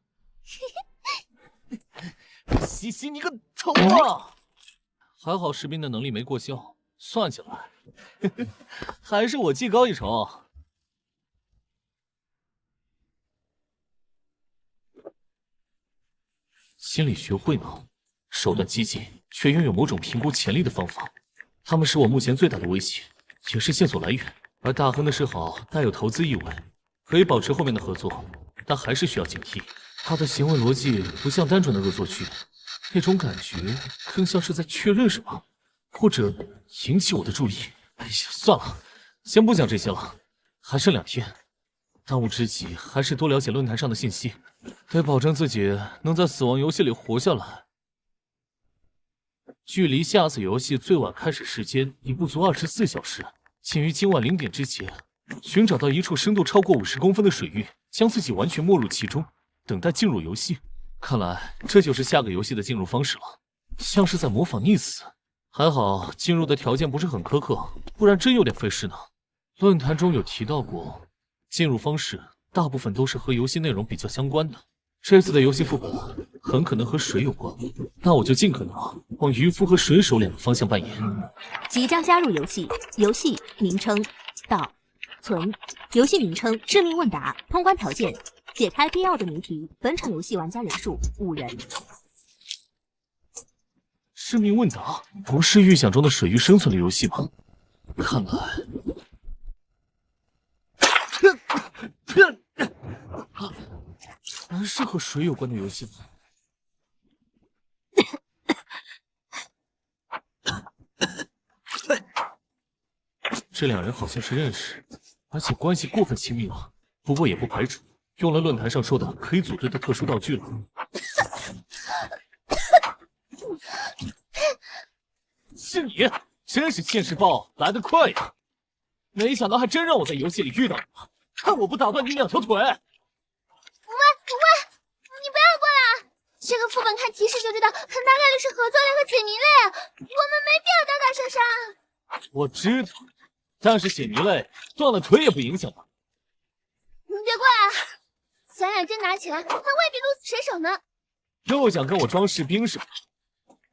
西西，你个头啊！还好士兵的能力没过销，算起来，还是我技高一筹。心理学会呢，手段激进，却拥有某种评估潜力的方法。他们是我目前最大的威胁，也是线索来源。而大亨的示好带有投资意味，可以保持后面的合作，但还是需要警惕。他的行为逻辑不像单纯的恶作剧，那种感觉更像是在确认什么，或者引起我的注意。哎呀，算了，先不讲这些了，还剩2天。当务之急还是多了解论坛上的信息，得保证自己能在死亡游戏里活下来。距离下次游戏最晚开始时间已不足24小时，请于今晚0点之前寻找到一处深度超过50公分的水域，将自己完全没入其中，等待进入游戏。看来这就是下个游戏的进入方式了，像是在模仿溺死。还好进入的条件不是很苛刻，不然真有点费事呢。论坛中有提到过，进入方式大部分都是和游戏内容比较相关的，这次的游戏副本很可能和水有关，那我就尽可能往渔夫和水手两个方向扮演。
即将加入游戏，游戏名称到存，游戏名称致命问答，通关条件解开必要的谜题。本场游戏玩家人数5人。
致命问答不是预想中的水域生存的游戏吗？看来，还是和水有关的游戏吗？这两人好像是认识，而且关系过分亲密了。不过也不排除用了论坛上说的可以组队的特殊道具了。是你，真是现世报来得快呀！没想到还真让我在游戏里遇到你了，看我不打断你2条腿！
喂，你不要过来！这个副本看提示就知道，很大概率是合作类和解谜类，我们没必要打打杀杀。
我知道，但是解谜类断了腿也不影响吧？
你别过来！咱俩真打起来，还未必鹿死谁手呢。
又想跟我装士兵是吧？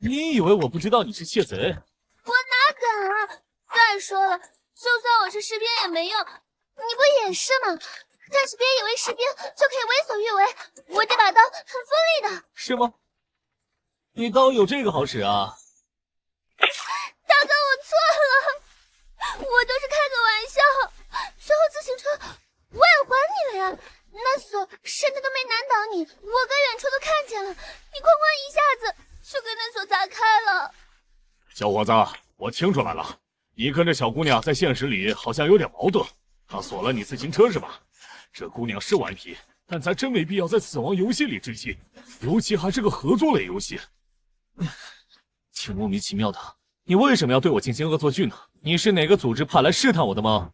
你以为我不知道你是窃贼？
我哪敢啊！再说了，就算我是士兵也没用，你不也是吗？但是别以为士兵就可以为所欲为，我这把刀很锋利的。
是吗？你刀有这个好使啊？
大哥，我错了，我都是开个玩笑。最后自行车我也还你了呀，那锁甚至都没难倒你，我搁远处都看见了，你哐哐一下子就给那锁砸开了。
小伙子，我听出来了，你跟这小姑娘在现实里好像有点矛盾。她锁了你自行车是吧？这姑娘是顽皮，但咱真没必要在死亡游戏里置气，尤其还是个合作类游戏。
挺莫名其妙的，你为什么要对我进行恶作剧呢？你是哪个组织派来试探我的吗？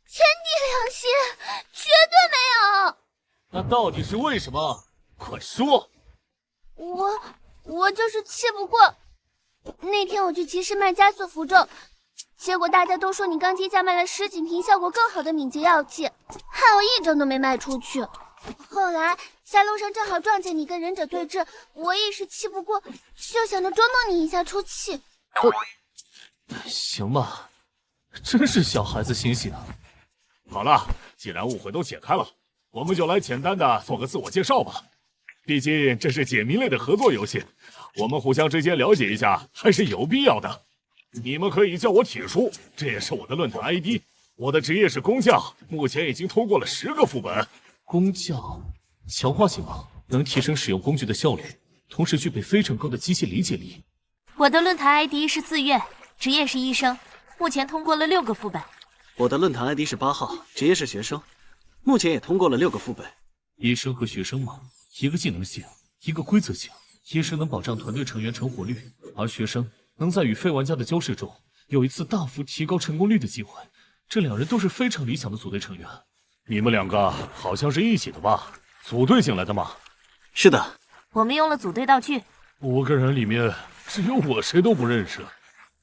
天地良心，绝对没有。
那到底是为什么？快说！
我就是气不过。那天我去集市卖加速符咒，结果大家都说你刚低价卖了10几瓶效果更好的敏捷药剂，害我1张都没卖出去。后来在路上正好撞见你跟忍者对峙，我一时气不过，就想着捉弄你一下出气。
行吧，真是小孩子心性啊。
好了，既然误会都解开了，我们就来简单的做个自我介绍吧。毕竟这是解谜类的合作游戏，我们互相之间了解一下还是有必要的。你们可以叫我铁叔，这也是我的论坛 ID。我的职业是工匠，目前已经通过了10个副本。
工匠，强化型号，能提升使用工具的效率，同时具备非常高的机械理解力。
我的论坛 ID 是自愿，职业是医生，目前通过了6个副本。
我的论坛 ID 是8号，职业是学生，目前也通过了6个副本。
医生和学生嘛，一个技能性，一个规则性。医生能保障团队成员成活率，而学生能在与非玩家的交涉中有一次大幅提高成功率的机会。这2人都是非常理想的组队成员。
你们2个好像是一起的吧？组队进来的吗？
是的。
我们用了组队道具。
5个人里面只有我谁都不认识。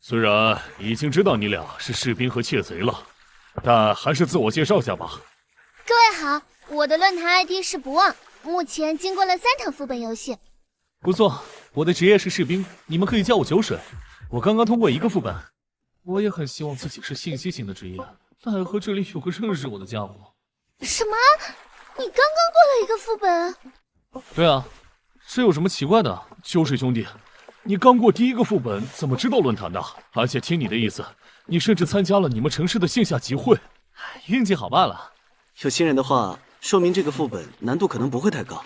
虽然已经知道你俩是士兵和窃贼了，但还是自我介绍下吧。
各位好，我的论坛 ID 是不忘，目前经过了3场副本游戏。
不错，我的职业是士兵，你们可以叫我酒水。我刚刚通过1个副本。我也很希望自己是信息型的职业，奈何这里有个认识我的家伙。
什么？你刚刚过了1个副本？
对啊，这有什么奇怪的？酒水兄弟，你刚过第1个副本，怎么知道论坛的？而且听你的意思，你甚至参加了你们城市的线下集会，运气好罢了。
有新人的话，说明这个副本难度可能不会太高。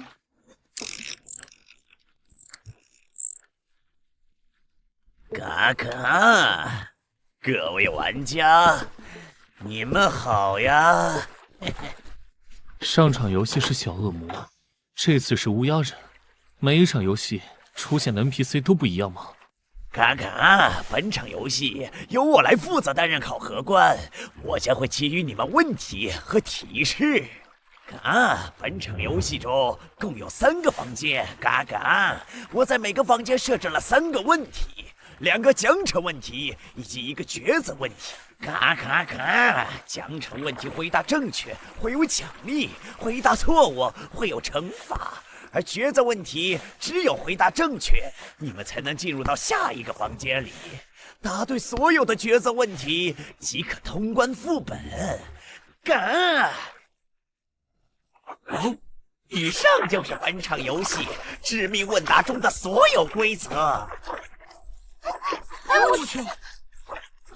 嘎嘎，各位玩家，你们好呀！
上场游戏是小恶魔，这次是乌鸦人。每一场游戏出现的 NPC 都不一样吗？
嘎嘎，本场游戏由我来负责担任考核官，我将会给予你们问题和提示。嘎，本场游戏中共有3个房间，嘎嘎，我在每个房间设置了3个问题，2个奖惩问题以及1个抉择问题。嘎嘎嘎！奖惩问题回答正确会有奖励，回答错误会有惩罚。
而抉择问题只有回答正确，你们才能进入到下一个房间里。答对所有的抉择问题即可通关副本。干！以上就是本场游戏致命问答中的所有规则。
哎我去！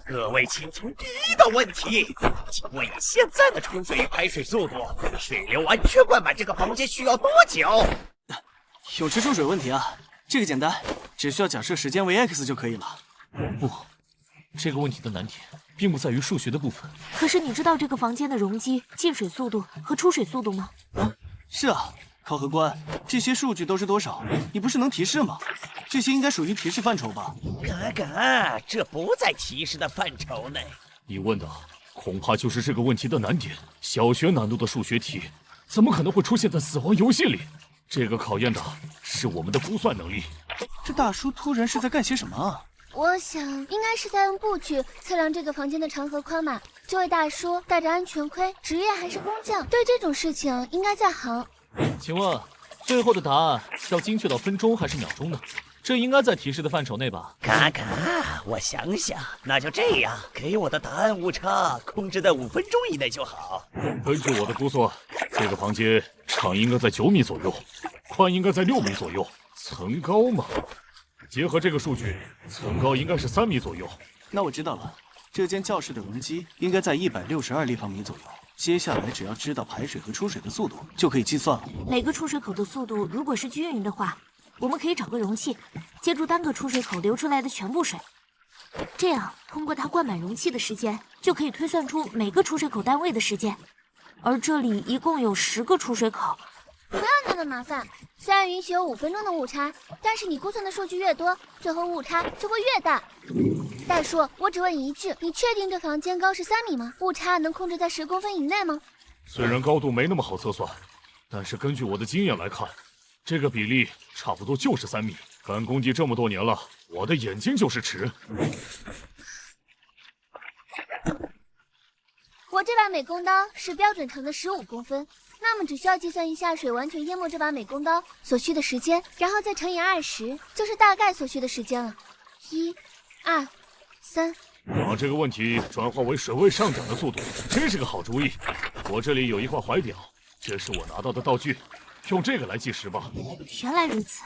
各位，请从第一道问题，请问以现在的出水与排水速度，水流完全灌满这个房间需要多久？
有池出水问题啊，这个简单，只需要假设时间为 x 就可以了。
不，这个问题的难点并不在于数学的部分。
可是你知道这个房间的容积、进水速度和出水速度吗？
是啊，考核官，这些数据都是多少？你不是能提示吗？这些应该属于提示范畴吧？
嘎，这不在提示的范畴内。
你问的恐怕就是这个问题的难点。小学难度的数学题，怎么可能会出现在死亡游戏里？这个考验的是我们的估算能力。
这大叔突然是在干些什么啊？
我想应该是在用步去测量这个房间的长和宽吧。这位大叔戴着安全盔，职业还是工匠，对这种事情应该在行。
请问，最后的答案要精确到分钟还是秒钟呢？这应该在提示的范畴内吧？
嘎，我想想，那就这样，给我的答案误差控制在5分钟以内就好。
根据我的估算，这个房间长应该在9米左右，宽应该在6米左右，层高嘛，结合这个数据，层高应该是3米左右。
那我知道了，这间教室的容积应该在162立方米左右。接下来只要知道排水和出水的速度，就可以计算了。
每个出水口的速度如果是均匀的话，我们可以找个容器，接住单个出水口流出来的全部水，这样通过它灌满容器的时间，就可以推算出每个出水口单位的时间。而这里一共有10个出水口。
不要那么麻烦，虽然允许有5分钟的误差，但是你估算的数据越多，最后误差就会越大。大叔，我只问你一句，你确定这房间高是3米吗？误差能控制在10公分以内吗？
虽然高度没那么好测算，但是根据我的经验来看，这个比例差不多就是3米。干工地这么多年了，我的眼睛就是尺。
我这把美工刀是标准长的15公分，那么只需要计算一下水完全淹没这把美工刀所需的时间，然后再乘以20，就是大概所需的时间了。1、2、3。
把这个问题转化为水位上涨的速度，真是个好主意。我这里有一块怀表，这是我拿到的道具，用这个来计时吧。
原来如此，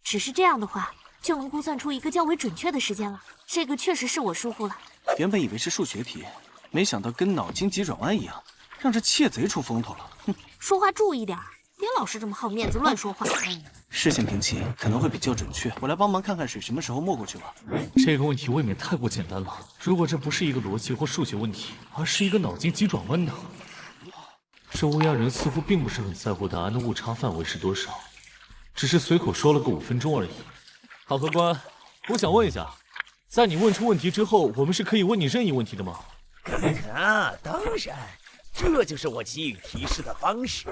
只是这样的话，就能估算出一个较为准确的时间了。这个确实是我疏忽了。
原本以为是数学题，没想到跟脑筋急转弯一样，让这窃贼出风头了。哼，
说话注意点，别老是这么好面子乱说话。
视线平齐可能会比较准确，我来帮忙看看水什么时候没过去吧。
这个问题未免太过简单了。如果这不是一个逻辑或数学问题，而是一个脑筋急转弯呢？这乌鸦人似乎并不是很在乎答案的误差范围是多少，只是随口说了个5分钟而已。考核官，我想问一下，在你问出问题之后，我们是可以问你任意问题的吗？
当然，这就是我给予提示的方式。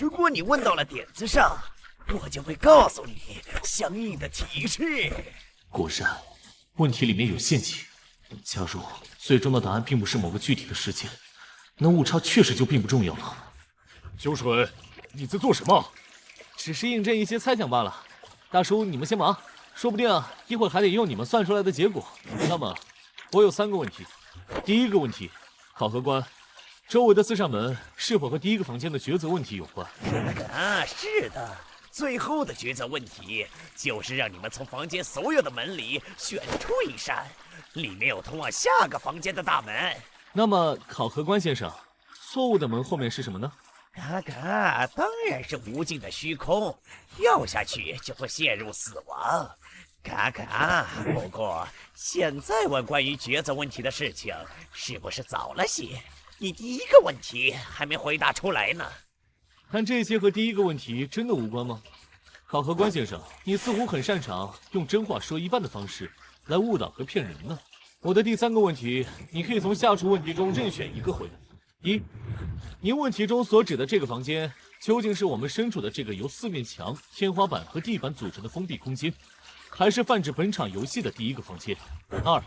如果你问到了点子上，我就会告诉你相应的提示。
果然，问题里面有陷阱。假如最终的答案并不是某个具体的事件，那误差确实就并不重要了。秋水，你在做什么？只是印证一些猜想罢了。大叔，你们先忙，说不定一会儿还得用你们算出来的结果。那么，我有3个问题。第一个问题，考核官，周围的4扇门是否和第一个房间的抉择问题有关？
是的。最后的抉择问题就是让你们从房间所有的门里选出1扇，里面有通往下个房间的大门。
那么，考核官先生，错误的门后面是什么呢？
当然是无尽的虚空，掉下去就会陷入死亡。不过现在问关于抉择问题的事情是不是早了些？你第一个问题还没回答出来呢。
但这些和第一个问题真的无关吗？考核官先生，你似乎很擅长用真话说一半的方式来误导和骗人呢。我的第3个问题，你可以从下述问题中任选一个回答。1，您问题中所指的这个房间，究竟是我们身处的这个由4面墙、天花板和地板组成的封闭空间，还是泛指本场游戏的第一个房间？2，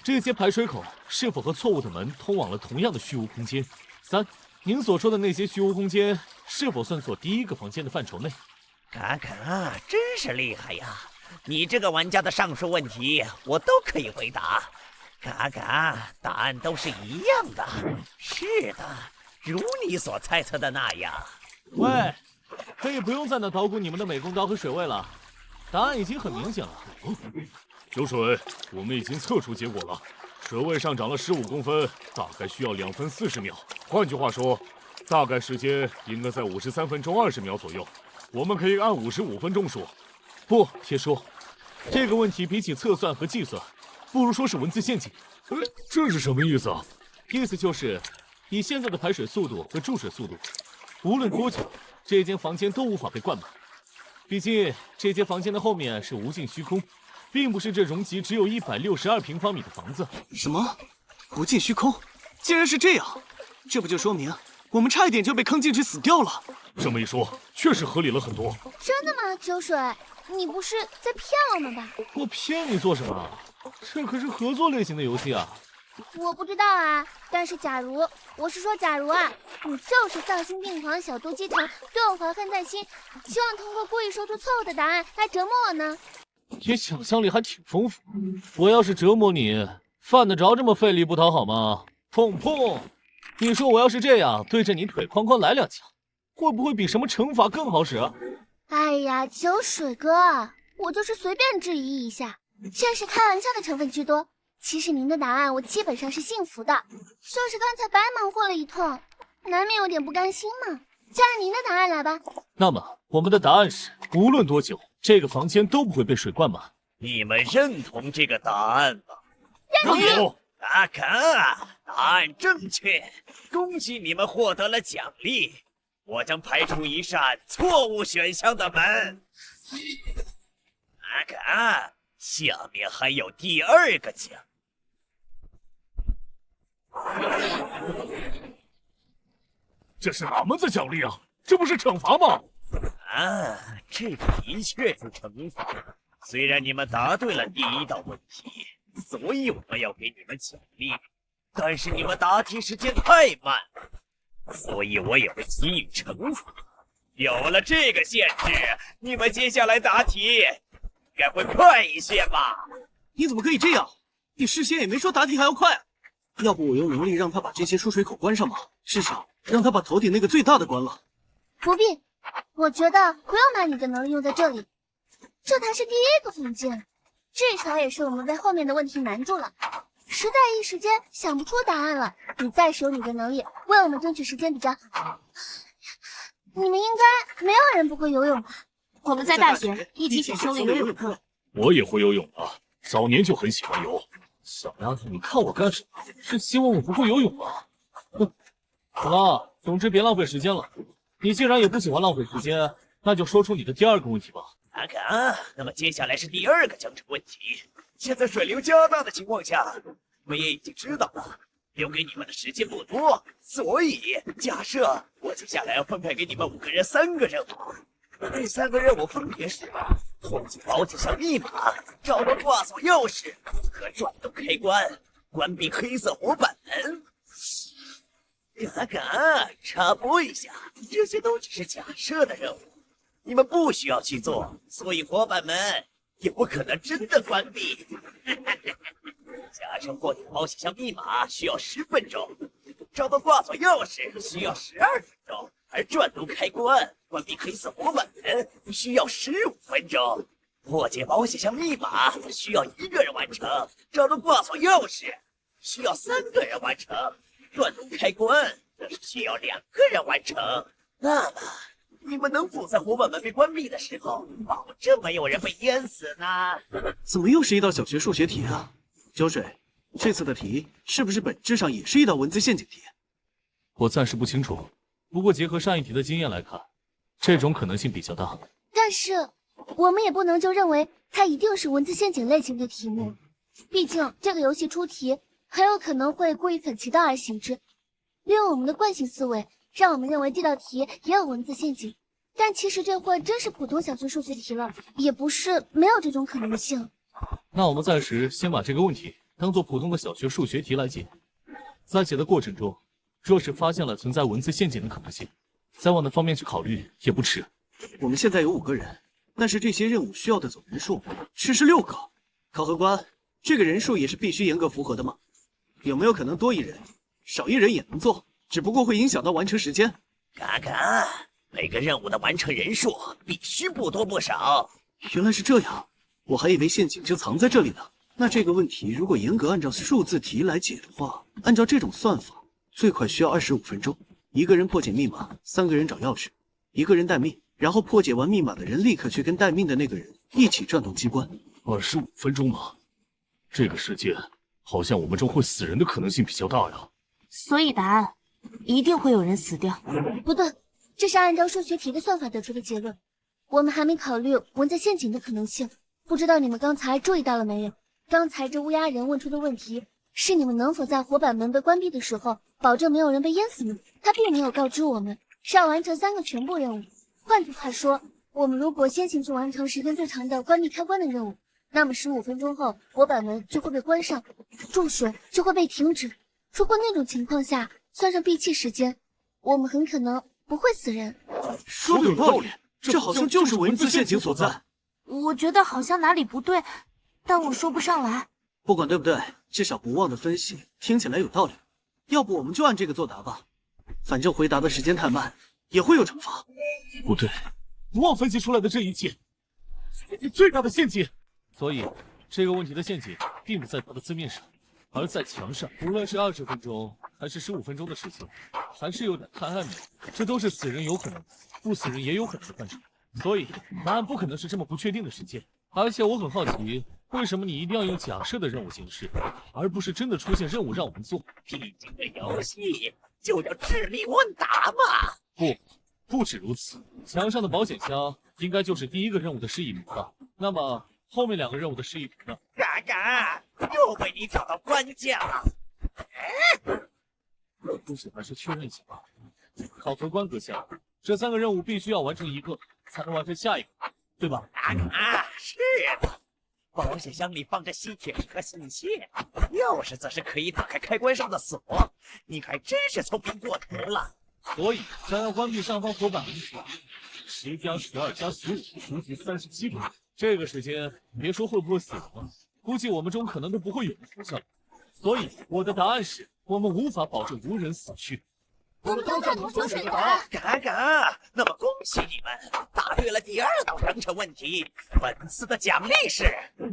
这些排水口是否和错误的门通往了同样的虚无空间？3，您所说的那些虚无空间是否算作第一个房间的范畴内？
卡卡，真是厉害呀！你这个玩家的上述问题我都可以回答。卡卡，答案都是一样的。是的，如你所猜测的那样。
喂，可以不用在那捣鼓你们的美工刀和水位了，答案已经很明显了。
酒水，我们已经测出结果了，水位上涨了15公分，大概需要2分40秒。换句话说，大概时间应该在53分钟20秒左右。我们可以按55分钟说。
不，铁叔，这个问题比起测算和计算，不如说是文字陷阱。
这是什么意思啊？
意思就是以现在的排水速度和注水速度，无论多久，这间房间都无法被灌满。毕竟这间房间的后面是无尽虚空，并不是这容积只有162平方米的房子。
什么？无尽虚空？竟然是这样！这不就说明我们差一点就被坑进去死掉了？
这么一说，确实合理了很多。
真的吗？酒水，你不是在骗我们吧？
我骗你做什么？这可是合作类型的游戏啊！
我不知道啊，但是假如啊，你就是丧心病狂小肚鸡肠，对我怀恨在心，希望通过故意说出错误的答案来折磨我呢？
你想象力还挺丰富。我要是折磨你，犯得着这么费力不讨好吗？砰砰！你说我要是这样对着你腿哐哐来2枪，会不会比什么惩罚更好使？
哎呀，酒水哥，我就是随便质疑一下，这是开玩笑的成分居多。其实您的答案我基本上是信服的，就是刚才白忙活了一通，难免有点不甘心嘛。就按您的答案来吧。
那么我们的答案是，无论多久，这个房间都不会被水灌满。
你们认同这个答案吗？
认同。
卡卡，答案正确，恭喜你们获得了奖励。我将排除一扇错误选项的门。卡卡，下面还有第2个奖。
这是哪门子奖励啊？这不是惩罚吗？
啊，这个的确是惩罚。虽然你们答对了第1道问题，所以我要给你们奖励，但是你们答题时间太慢了，所以我也会给予惩罚。有了这个限制，你们接下来答题应该会快一些吧？
你怎么可以这样？你事先也没说答题还要快。要不我用能力让他把这些出水口关上吧，至少让他把头顶那个最大的关了。
不必，我觉得不用把你的能力用在这里，这才是第1个房间，至少也是我们被后面的问题难住了。实在一时间想不出答案了，你再使用你的能力为我们争取时间比较好。你们应该没有人不会游泳吧？
我们在大学一起选修了游泳课。
我也会游泳啊，早年就很喜欢游。
小丫头，你看我干什么？是希望我不会游泳吗？哼！好了，总之别浪费时间了。你既然也不喜欢浪费时间，那就说出你的第2个问题吧。
卡卡，那么接下来是第2个奖惩问题。现在水流加大的情况下，我们也已经知道了，留给你们的时间不多，所以假设我接下来要分配给你们5个人3个任务。这3个任务分别是：破解保险箱密码、找到挂锁钥匙和转动开关、关闭黑色活板门。卡卡，插播一下，这些都只是假设的任务，你们不需要去做，所以活板门也不可能真的关闭。假设破解保险箱密码需要10分钟，找到挂锁钥匙需要12分钟，而转动开关、关闭黑色活板门需要15分钟。破解保险箱密码需要1个人完成，找到挂锁钥匙需要3个人完成，转动开关则是需要2个人完成。那么，你们能否在活板门被关闭的时候，保证没有人被淹死呢？
怎么又是一道小学数学题啊？酒水，这次的题是不是本质上也是一道文字陷阱题？
我暂时不清楚，不过结合上一题的经验来看，这种可能性比较大。
但是我们也不能就认为它一定是文字陷阱类型的题目，毕竟这个游戏出题很有可能会故意反其道而行之，利用我们的惯性思维，让我们认为这道题也有文字陷阱。但其实这会真是普通小学数学题了，也不是没有这种可能性。
那我们暂时先把这个问题当做普通的小学数学题来解，在解的过程中，若是发现了存在文字陷阱的可能性，再往那方面去考虑也不迟。
我们现在有5个人，但是这些任务需要的总人数却是6个。考核官，这个人数也是必须严格符合的吗？有没有可能多一人、少一人也能做，只不过会影响到完成时间？
嘎嘎，每个任务的完成人数必须不多不少。
原来是这样，我还以为陷阱就藏在这里呢。那这个问题如果严格按照数字题来解的话，按照这种算法，最快需要25分钟。1个人破解密码，3个人找钥匙，1个人待命，然后破解完密码的人立刻去跟待命的那个人一起转动机关。
25分钟吗？这个时间好像我们中会死人的可能性比较大呀。
所以答案一定会有人死掉。
不对，这是按照数学题的算法得出的结论。我们还没考虑蒙在陷阱的可能性。不知道你们刚才注意到了没有？刚才这乌鸦人问出的问题是你们能否在火板门被关闭的时候保证没有人被淹死呢？他并没有告知我们是要完成3个全部任务。换句话说，我们如果先行去完成时间最长的关闭开关的任务，那么15分钟后火板门就会被关上，注水就会被停止。如果那种情况下算上闭气时间，我们很可能不会死人。
说的有道理，这好像就是文字陷阱所在。
我觉得好像哪里不对，但我说不上来。
不管对不对，至少不忘的分析听起来有道理。要不我们就按这个作答吧，反正回答的时间太慢，也会有惩罚。
不对，不忘分析出来的这一切，是最大的陷阱。所以这个问题的陷阱并不在它的字面上，而在墙上。无论是20分钟还是15分钟的时间，还是有点太暧昧，这都是死人有可能，不死人也有可能的范畴。所以答案不可能是这么不确定的时间。而且我很好奇，为什么你一定要用假设的任务形式，而不是真的出现任务让我们做？
毕竟这游戏就叫智力问答嘛。
不止如此，墙上的保险箱应该就是第1个任务的示意图吧？那么后面2个任务的示意图呢？
嘎嘎，又被你找到关键了。
不行，还是确认一下吧。考核官阁下，这3个任务必须要完成1个，才能完成下一个，对吧？
是的。保险箱里放着吸铁石和信线，钥匙则是可以打开开关上的锁。你还真是聪明过头了。
所以想要关闭上方火板门时，10加12加15除以37分，这个时间别说会不会死亡，估计我们中可能都不会有人活下来。所以我的答案是，我们无法保证无人死去。
我们都赞同酒水的答案。
嘎嘎，那么恭喜你们答对了第2道生成问题。本次的奖励是，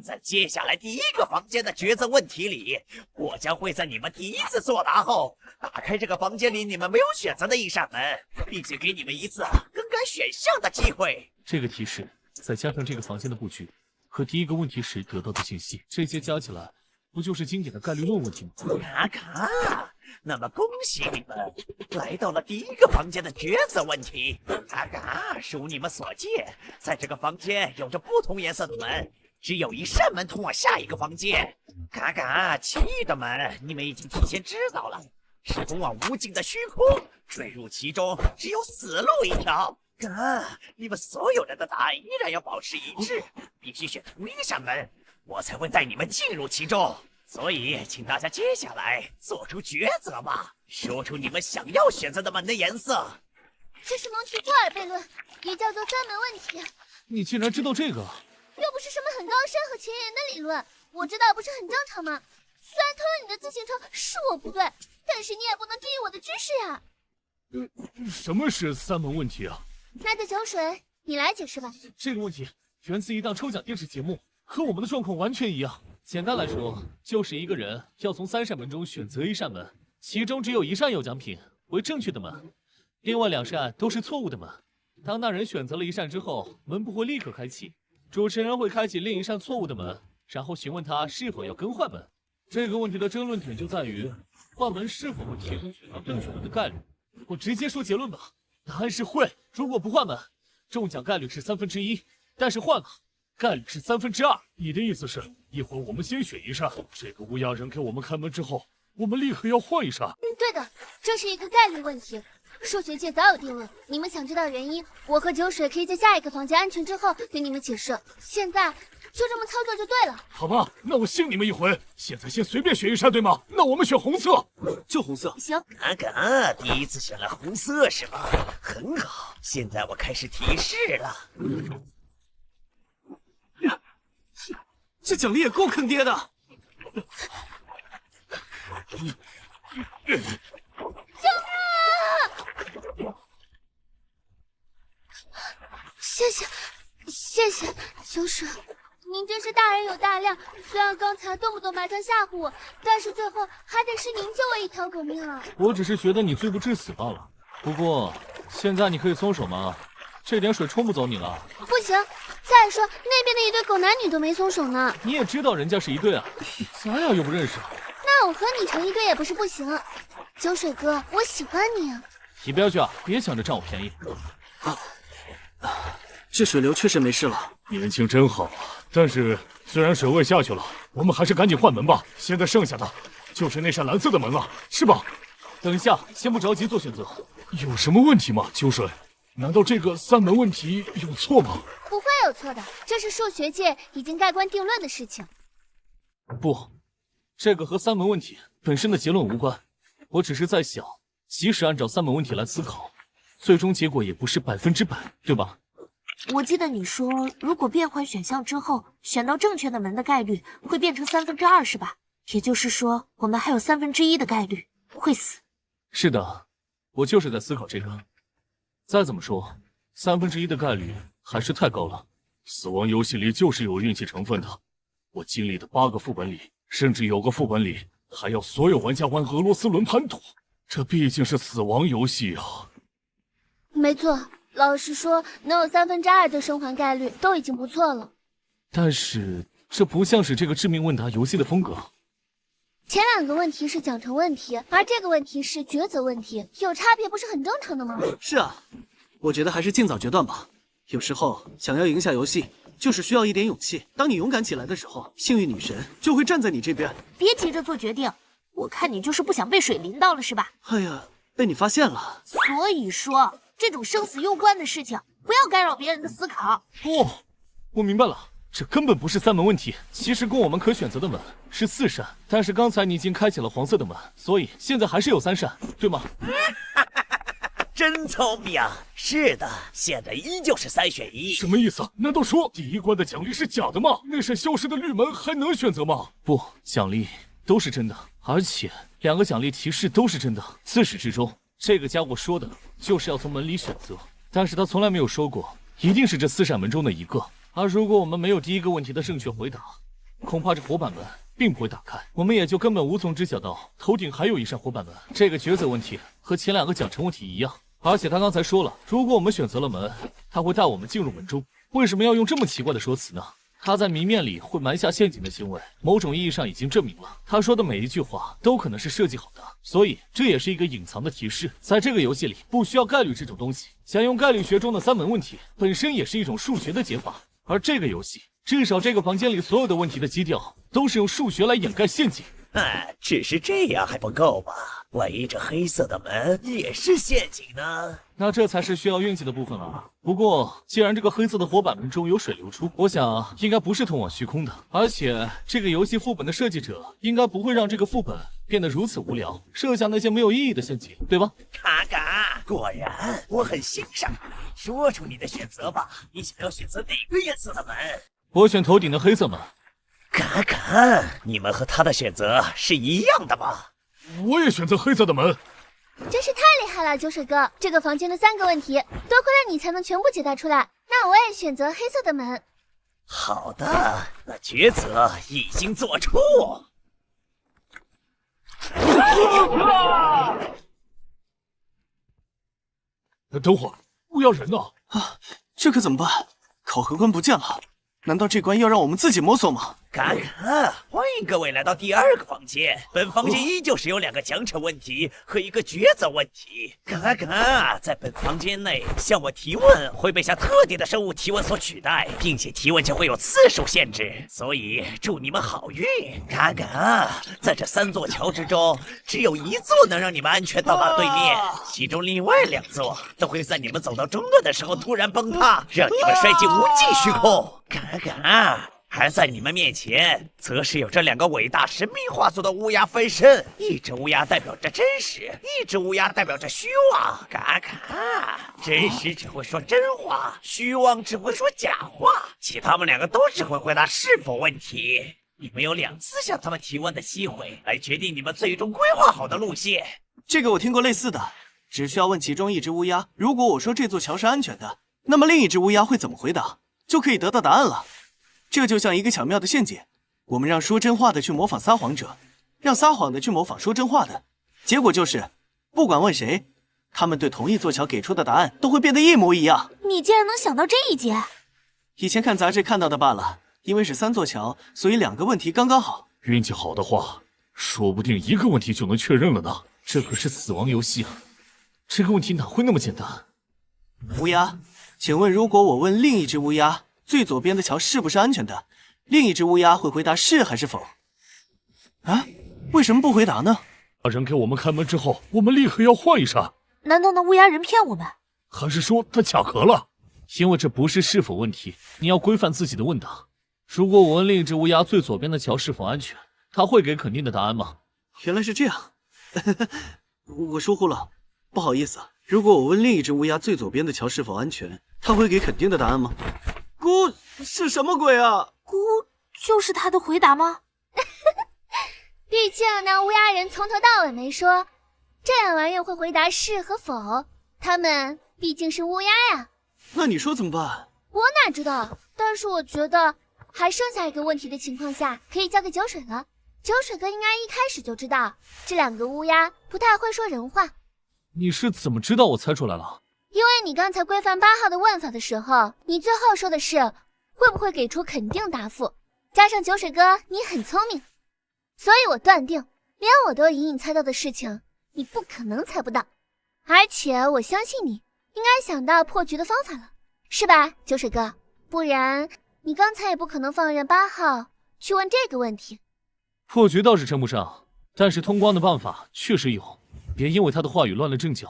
在接下来第1个房间的抉择问题里，我将会在你们第1次作答后，打开这个房间里你们没有选择的一扇门，并且给你们1次更改选项的机会。
这个提示再加上这个房间的布局和第1个问题时得到的信息，这些加起来，不就是经典的概率论问题吗？
嘎嘎，那么恭喜你们来到了第1个房间的抉择问题。嘎嘎，如你们所见，在这个房间有着不同颜色的门，只有1扇门通往下一个房间。嘎嘎，其余的门你们已经提前知道了，是通往无尽的虚空，坠入其中只有死路一条。嘎，你们所有人的答案依然要保持一致，必须选同1扇门，我才会带你们进入其中。所以，请大家接下来做出抉择吧，说出你们想要选择的门的颜色。
这是蒙提波尔悖论，也叫做3门问题。
你竟然知道这个？
又不是什么很高深和前沿的理论，我知道不是很正常吗？虽然偷了你的自行车是我不对，但是你也不能低于我的知识呀。
什么是3门问题啊？
那个酒水，你来解释吧。
这个问题源自一档抽奖电视节目，和我们的状况完全一样。简单来说，就是1个人要从3扇门中选择1扇门，其中只有1扇有奖品为正确的门，另外2扇都是错误的门。当那人选择了1扇之后，门不会立刻开启，主持人会开启另1扇错误的门，然后询问他是否要更换门。这个问题的争论点就在于换门是否会提升选到正确门的概率。我直接说结论吧，答案是会。如果不换门，中奖概率是1/3，但是换了，概率是2/3。你的意思是，一会儿我们先选1扇，这个乌鸦人给我们开门之后，我们立刻要换1扇。
对的，这是一个概率问题，数学界早有定论。你们想知道原因，我和酒水可以在下一个房间安全之后给你们解释。现在就这么操作就对了。
好吧，那我信你们一回。现在先随便选一扇，对吗？那我们选红色，
就红色。
行。
嘎嘎，第一次选了红色是吧？很好，现在我开始提示了。
这奖励也够坑爹的。
救命！谢谢，秋水，您真是大人有大量。虽然刚才动不动拔枪吓唬我，但是最后还得是您救我一条狗命啊！
我只是觉得你罪不至死罢了。不过现在你可以松手吗？这点水冲不走你了。
不行，再说那边的一对狗男女都没松手呢。
你也知道人家是一对啊，咱俩又不认识。
那我和你成一对也不是不行。酒水哥，我喜欢你啊！
一边去啊！别想着占我便宜。
这水流确实没事了。
年轻真好啊！但是虽然水位下去了，我们还是赶紧换门吧。现在剩下的就是那扇蓝色的门了，是吧？
等一下，先不着急做选择。
有什么问题吗，秋水？难道这个三门问题有错吗？
不会有错的，这是数学界已经盖棺定论的事情。
不，这个和三门问题本身的结论无关。我只是在想，即使按照三门问题来思考，最终结果也不是100%，对吧？
我记得你说，如果变换选项之后选到正确的门的概率会变成2/3，是吧？也就是说，我们还有1/3的概率会死。
是的，我就是在思考这个。再怎么说，1/3的概率还是太高了。
死亡游戏里就是有运气成分的。我经历的8个副本里，甚至有个副本里还要所有玩家玩俄罗斯轮盘赌。这毕竟是死亡游戏啊。
没错。老实说，能有2/3的生还概率都已经不错了。
但是这不像是这个致命问答游戏的风格。
前2个问题是奖惩问题，而这个问题是抉择问题，有差别不是很正常的吗？
是啊，我觉得还是尽早决断吧。有时候想要赢下游戏，就是需要一点勇气。当你勇敢起来的时候，幸运女神就会站在你这边。
别急着做决定，我看你就是不想被水淋到了，是吧？
哎呀，被你发现了。
所以说。这种生死攸关的事情，不要干扰别人的思考。
哦，我明白了，这根本不是3门问题。其实供我们可选择的门是4扇，但是刚才你已经开启了黄色的门，所以现在还是有3扇，对吗？
真聪明。是的，现在依旧是3选1。
什么意思？难道说第1关的奖励是假的吗？那扇消失的绿门还能选择吗？
不，奖励都是真的，而且2个奖励提示都是真的。自始至终。这个家伙说的就是要从门里选择，但是他从来没有说过一定是这4扇门中的一个。而如果我们没有第1个问题的正确回答，恐怕这火板门并不会打开，我们也就根本无从知晓到头顶还有一扇火板门。这个抉择问题和前2个奖惩问题一样，而且他刚才说了，如果我们选择了门，他会带我们进入门中。为什么要用这么奇怪的说辞呢？他在谜面里会埋下陷阱的行为，某种意义上已经证明了他说的每一句话都可能是设计好的，所以这也是一个隐藏的提示。在这个游戏里，不需要概率这种东西。想用概率学中的3门问题，本身也是一种数学的解法。而这个游戏，至少这个房间里所有的问题的基调，都是用数学来掩盖陷阱。
只是这样还不够吧？万一这黑色的门也是陷阱呢？
那这才是需要运气的部分了。不过，既然这个黑色的火板门中有水流出，我想应该不是通往虚空的。而且，这个游戏副本的设计者应该不会让这个副本变得如此无聊，设下那些没有意义的陷阱，对吧？
嘎嘎，果然，我很欣赏你。说出你的选择吧，你想要选择哪个颜色的门？
我选头顶的黑色门。
嘎嘎，你们和他的选择是一样的吗？
我也选择黑色的门。
真是太厉害了，酒水哥！这个房间的3个问题，多亏了你才能全部解答出来。那我也选择黑色的门。
好的，那抉择已经做出。
等会儿，乌鸦人呢？
啊，这可怎么办？考核官不见了。难道这关要让我们自己摸索吗？
嘎嘎，欢迎各位来到第2个房间。本房间依旧是有2个奖惩问题和1个抉择问题。嘎嘎，在本房间内向我提问会被向特定的生物提问所取代，并且提问将会有次数限制，所以祝你们好运。嘎嘎，在这3座桥之中，只有1座能让你们安全到达对面，其中另外2座都会在你们走到中段的时候突然崩塌，让你们摔进无尽虚空。嘎嘎，而在你们面前，则是有着2个伟大神明化作的乌鸦分身，一只乌鸦代表着真实，一只乌鸦代表着虚妄。嘎嘎，真实只会说真话，虚妄只会说假话，其他们2个都只会回答是否问题。你们有2次向他们提问的机会，来决定你们最终规划好的路线。
这个我听过类似的，只需要问其中一只乌鸦，如果我说这座桥是安全的，那么另一只乌鸦会怎么回答，就可以得到答案了。这就像一个巧妙的陷阱，我们让说真话的去模仿撒谎者，让撒谎的去模仿说真话的，结果就是不管问谁，他们对同一座桥给出的答案都会变得一模一样。
你竟然能想到这一节？
以前看杂志看到的罢了，因为是3座桥，所以2个问题刚刚好。
运气好的话，说不定1个问题就能确认了呢。
这可是死亡游戏啊，这个问题哪会那么简单？
乌鸦，请问如果我问另一只乌鸦，最左边的桥是不是安全的？另一只乌鸦会回答是还是否？啊？为什么不回答呢？
把人给我们开门之后，我们立刻要换一扇。
难道那乌鸦人骗我们？
还是说他卡壳了？
因为这不是是否问题，你要规范自己的问答。如果我问另一只乌鸦最左边的桥是否安全，他会给肯定的答案吗？
原来是这样，我疏忽了，不好意思。如果我问另一只乌鸦最左边的桥是否安全，他会给肯定的答案吗？咕，是什么鬼啊？
咕，就是他的回答吗？
毕竟那乌鸦人从头到尾没说这俩玩意儿会回答是和否，他们毕竟是乌鸦呀。
那你说怎么办？
我哪知道，但是我觉得还剩下一个问题的情况下，可以交给酒水了。酒水哥应该一开始就知道这2个乌鸦不太会说人话。
你是怎么知道我猜出来了？
因为你刚才规范8号的问法的时候，你最后说的是会不会给出肯定答复，加上酒水哥你很聪明，所以我断定连我都隐隐猜到的事情，你不可能猜不到。而且我相信你应该想到破局的方法了，是吧，酒水哥？不然你刚才也不可能放任8号去问这个问题。
破局倒是称不上，但是通关的办法确实有，别因为他的话语乱了阵脚。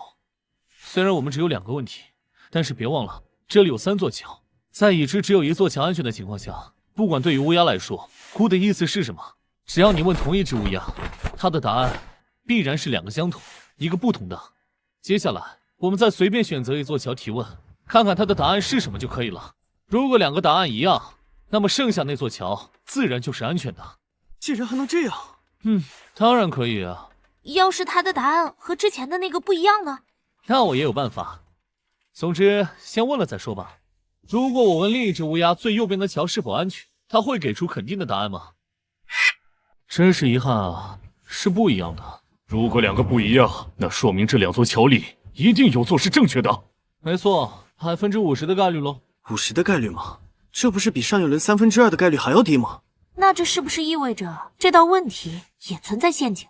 虽然我们只有2个问题，但是别忘了这里有3座桥，在已知只有1座桥安全的情况下，不管对于乌鸦来说，咕的意思是什么，只要你问同一只乌鸦，它的答案必然是2个相同，1个不同的。接下来我们再随便选择1座桥提问，看看它的答案是什么就可以了。如果2个答案一样，那么剩下那座桥自然就是安全的。
竟然还能这样？
当然可以啊。
要是他的答案和之前的那个不一样呢？
那我也有办法。总之，先问了再说吧。如果我问另一只乌鸦最右边的桥是否安全，它会给出肯定的答案吗？真是遗憾啊，是不一样的。
如果2个不一样，那说明这2座桥里一定有座是正确的。
没错，50%的概率咯。
50%的概率吗？这不是比上一轮2/3的概率还要低吗？
那这是不是意味着这道问题也存在陷阱？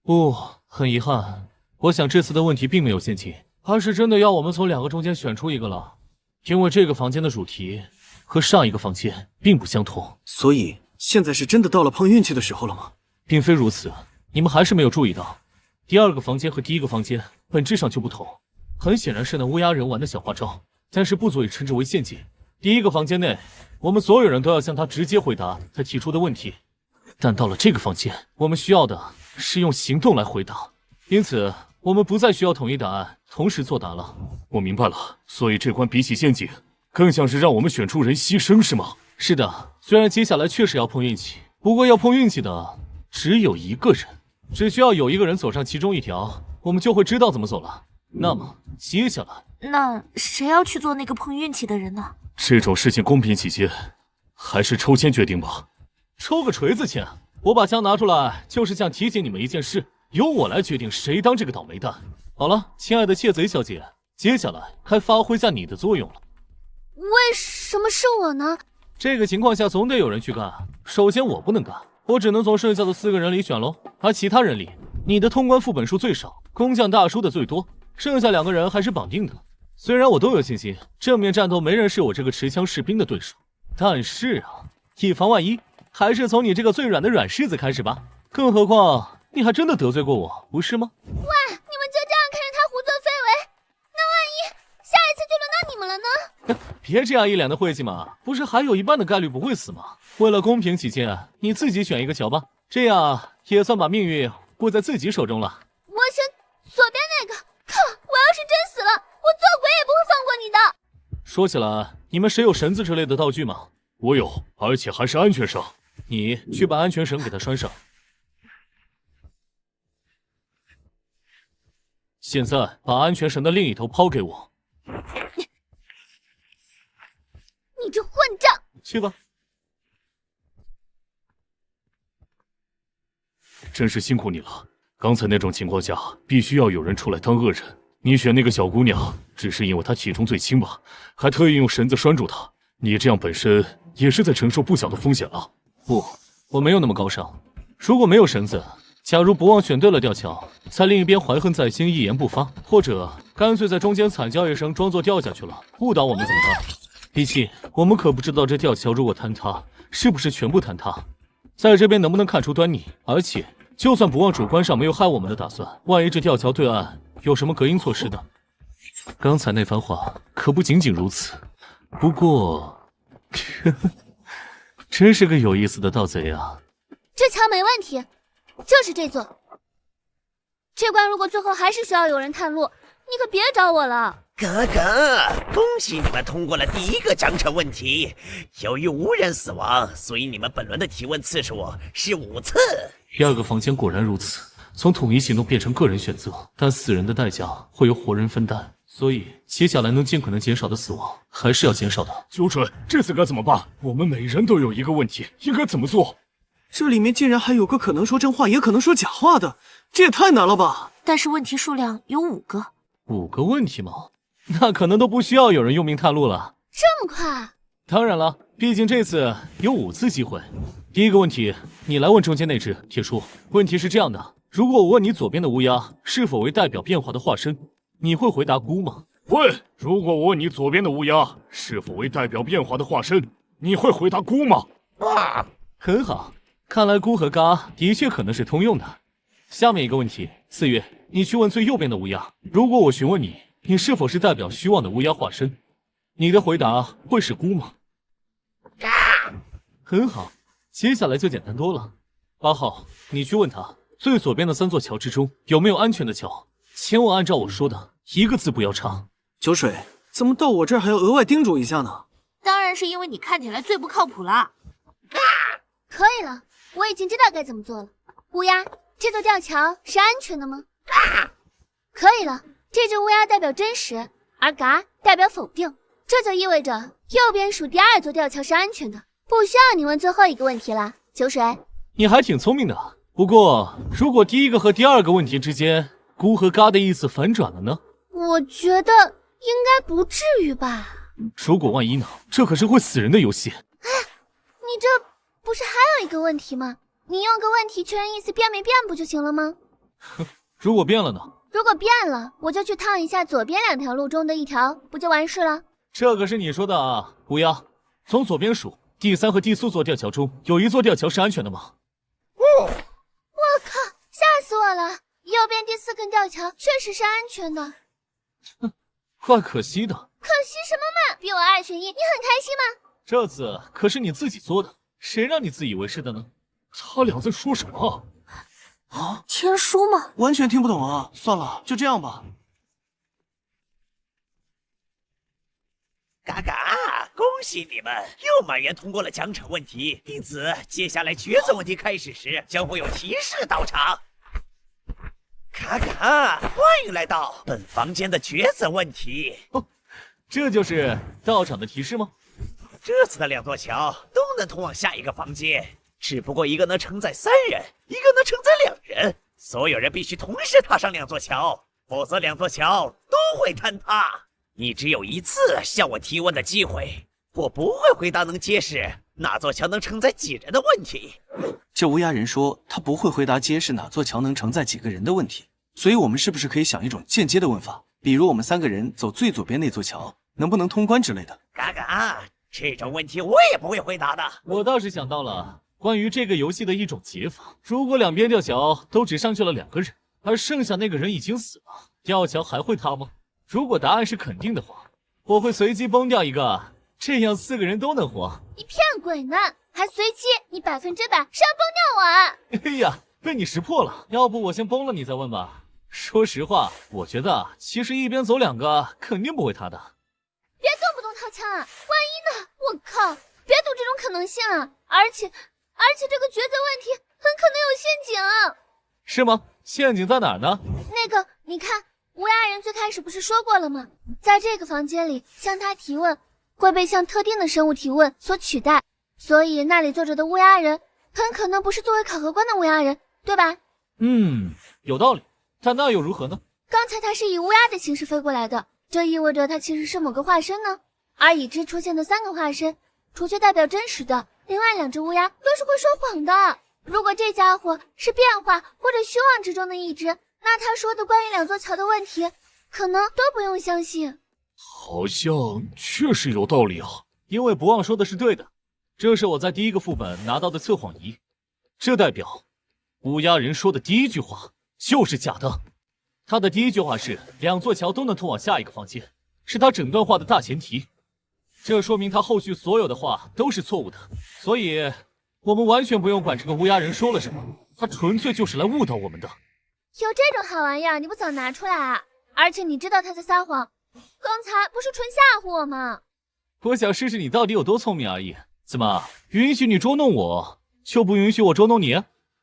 不，很遗憾，我想这次的问题并没有陷阱，而是真的要我们从2个中间选出一个了。因为这个房间的主题和上一个房间并不相同。
所以现在是真的到了碰运气的时候了吗？
并非如此，你们还是没有注意到，第2个房间和第1个房间本质上就不同。很显然是那乌鸦人玩的小花招，但是不足以称之为陷阱。第1个房间内，我们所有人都要向他直接回答他提出的问题，但到了这个房间，我们需要的是用行动来回答，因此我们不再需要统一答案，同时作答了。
我明白了，所以这关比起陷阱，更像是让我们选出人牺牲，是吗？
是的，虽然接下来确实要碰运气，不过要碰运气的只有1个人，只需要有1个人走上其中一条，我们就会知道怎么走了。那么接下来，
那谁要去做那个碰运气的人呢？
这种事情公平起见，还是抽签决定吧。
抽个锤子签！我把枪拿出来，就是想提醒你们一件事，由我来决定谁当这个倒霉蛋。好了，亲爱的窃贼小姐，接下来该发挥下你的作用了。
为什么是我呢？
这个情况下总得有人去干。首先我不能干，我只能从剩下的4个人里选喽。而其他人里，你的通关副本数最少，工匠大叔的最多，剩下2个人还是绑定的。虽然我都有信心，正面战斗没人是我这个持枪士兵的对手，但是啊，以防万一，还是从你这个最软的软柿子开始吧。更何况你还真的得罪过我，不是吗？
哇，你们就这样看着他胡作非为？那万一下一次就轮到你们了呢？
别这样一脸的晦气嘛，不是还有一半的概率不会死吗？为了公平起见，你自己选一个桥吧，这样也算把命运握在自己手中了。
我选左边那个。靠！我要是真死了，我做鬼也不会放过你的。
说起来，你们谁有绳子之类的道具吗？
我有，而且还是安全绳。
你去把安全绳给他拴上。现在把安全绳的另一头抛给我。
你这混账！
去吧。
真是辛苦你了。刚才那种情况下，必须要有人出来当恶人。你选那个小姑娘，只是因为她体重最轻吧？还特意用绳子拴住她。你这样本身也是在承受不小的风险了。
不，我没有那么高尚。如果没有绳子，假如不忘选对了吊桥，在另一边怀恨在心，一言不发，或者干脆在中间惨叫一声，装作掉下去了，误导我们怎么办？毕竟我们可不知道这吊桥如果坍塌，是不是全部坍塌，在这边能不能看出端倪？而且，就算不忘主观上没有害我们的打算，万一这吊桥对岸有什么隔音措施呢？刚才那番话可不仅仅如此。不过，真是个有意思的盗贼啊！
这桥没问题，就是这座。这关如果最后还是需要有人探路，你可别找我了。
哥哥，恭喜你们通过了第一个章程问题。由于无人死亡，所以你们本轮的提问次数是5次。
第二个房间果然如此，从统一行动变成个人选择，但死人的代价会由活人分担，所以接下来能尽可能减少的死亡还是要减少的。
九准，这次该怎么办？我们每人都有一个问题，应该怎么做？
这里面竟然还有个可能说真话也可能说假话的，这也太难了吧！
但是问题数量有5个。
5个问题吗？那可能都不需要有人用命探路了。
这么快？
当然了，毕竟这次有5次机会。第一个问题，你来问中间那只铁叔。问题是这样的，如果我问你左边的乌鸦是否为代表变化的化身，你会回答孤吗？
问，如果我问你左边的乌鸦是否为代表变化的化身，你会回答孤吗？
很好，看来孤和嘎的确可能是通用的。下面一个问题，四月，你去问最右边的乌鸦，如果我询问你，你是否是代表虚妄的乌鸦化身，你的回答会是孤吗？很好，接下来就简单多了。8号，你去问他，最左边的3座桥之中有没有安全的桥，千万按照我说的，一个字不要差。
酒水，怎么到我这儿还要额外叮嘱一下呢？
当然是因为你看起来最不靠谱了。
可以了，我已经知道该怎么做了。乌鸦，这座吊桥是安全的吗？可以了，这只乌鸦代表真实，而嘎代表否定，这就意味着右边数第2座吊桥是安全的，不需要你问最后一个问题了。酒水，
你还挺聪明的。不过，如果第一个和第2个问题之间，孤和嘎的意思反转了呢？
我觉得应该不至于吧。
如果万一呢？这可是会死人的游戏。
哎，你这不是还有一个问题吗？你用个问题确认意思变没变不就行了吗？
哼，如果变了呢？
如果变了，我就去烫一下左边2条路中的一条，不就完事了？
这可是你说的啊，乌鸦。从左边数，第3和第4座吊桥中有一座吊桥是安全的吗？
我靠，吓死我了！右边第4根吊桥确实是安全的。
哼，怪可惜的。
可惜什么嘛？比我2选1，你很开心吗？
这次可是你自己做的，谁让你自以为是的呢？
他俩在说什么？
啊，
天书吗？
完全听不懂啊！算了，就这样吧。
嘎嘎，恭喜你们又满员通过了奖惩问题，因此接下来抉择问题开始时将会有提示到场。嘎嘎，欢迎来到本房间的抉择问题。
哦，这就是到场的提示吗？
这次的2座桥都能通往下一个房间，只不过一个能承载3人，一个能承载2人。所有人必须同时踏上2座桥，否则2座桥都会坍塌。你只有1次向我提问的机会，我不会回答能揭示哪座桥能承载几人的问题。
这乌鸦人说他不会回答揭示哪座桥能承载几个人的问题，所以我们是不是可以想一种间接的问法，比如我们3个人走最左边那座桥，能不能通关之类的？
嘎嘎，这种问题我也不会回答的。
我倒是想到了关于这个游戏的一种解法，如果2边吊桥都只上去了2个人，而剩下那个人已经死了，吊桥还会塌吗？如果答案是肯定的话，我会随机崩掉一个这样4个人都能活。
你骗鬼呢？还随机？你100%是要崩掉我啊！
哎呀，被你识破了。要不我先崩了你再问吧。说实话，我觉得其实一边走2个肯定不会塌的。
别动不动掏枪啊！万一呢？我靠！别赌这种可能性啊！而且这个抉择问题很可能有陷阱啊！
是吗？陷阱在哪儿呢？
那个，你看，乌鸦人最开始不是说过了吗？在这个房间里向他提问会被向特定的生物提问所取代，所以那里坐着的乌鸦人很可能不是作为考核官的乌鸦人，对吧？
有道理，但那又如何呢？
刚才他是以乌鸦的形式飞过来的，这意味着他其实是某个化身呢。而已知出现的3个化身，除却代表真实的，另外2只乌鸦都是会说谎的。如果这家伙是变化或者虚妄之中的一只，那他说的关于2座桥的问题，可能都不用相信。
好像确实有道理啊。
因为不忘说的是对的，这是我在第1个副本拿到的测谎仪，这代表乌鸦人说的第1句话就是假的。他的第1句话是2座桥都能通往下一个房间，是他整段话的大前提。这说明他后续所有的话都是错误的，所以我们完全不用管这个乌鸦人说了什么，他纯粹就是来误导我们的。
有这种好玩意儿，你不早拿出来啊！而且你知道他在撒谎，刚才不是纯吓唬我吗？
我想试试你到底有多聪明而已。怎么，允许你捉弄我，就不允许我捉弄你？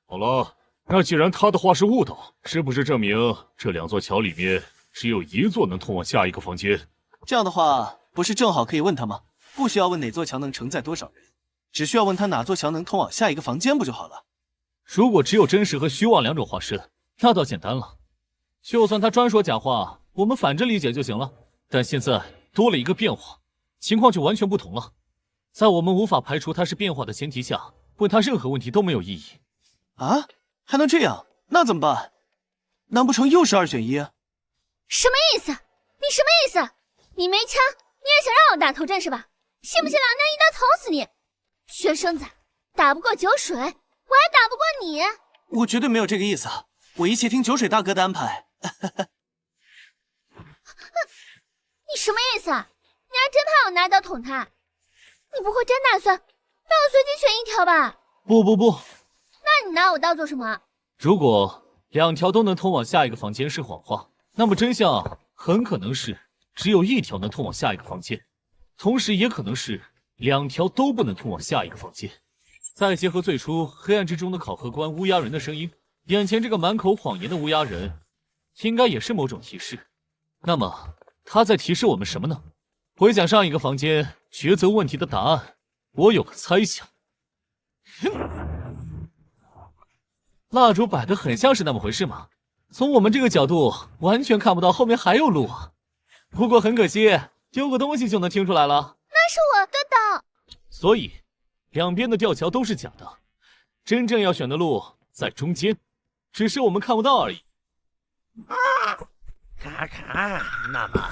好了，那既然他的话是误导，是不是证明这2座桥里面只有1座能通往下一个房间？
这样的话，不是正好可以问他吗？不需要问哪座桥能承载多少人，只需要问他哪座桥能通往下一个房间不就好了？
如果只有真实和虚妄2种化身，那倒简单了。就算他专说假话，我们反着理解就行了。但现在多了一个变化，情况就完全不同了。在我们无法排除他是变化的前提下，问他任何问题都没有意义。
啊？还能这样？那怎么办？难不成又是2选1？
什么意思？你什么意思？你没枪，你也想让我打头阵是吧？信不信老娘一刀捅死你？学生子，打不过酒水，我还打不过你。
我绝对没有这个意思，我一切听酒水大哥的安排。
你什么意思啊？你还真怕我拿刀捅他？你不会真打算让我随机选1条吧？
不，
那你拿我刀做什么？
如果2条都能通往下一个房间是谎话，那么真相很可能是只有1条能通往下一个房间，同时也可能是2条都不能通往下一个房间。再结合最初黑暗之中的考核官乌鸦人的声音，眼前这个满口谎言的乌鸦人，应该也是某种提示。那么他在提示我们什么呢？回想上一个房间抉择问题的答案，我有个猜想。蜡烛摆得很像是那么回事嘛，从我们这个角度完全看不到后面还有路啊。不过很可惜，丢个东西就能听出来了。
那是我的刀。
所以2边的吊桥都是假的，真正要选的路在中间，只是我们看不到而已。
卡卡，那么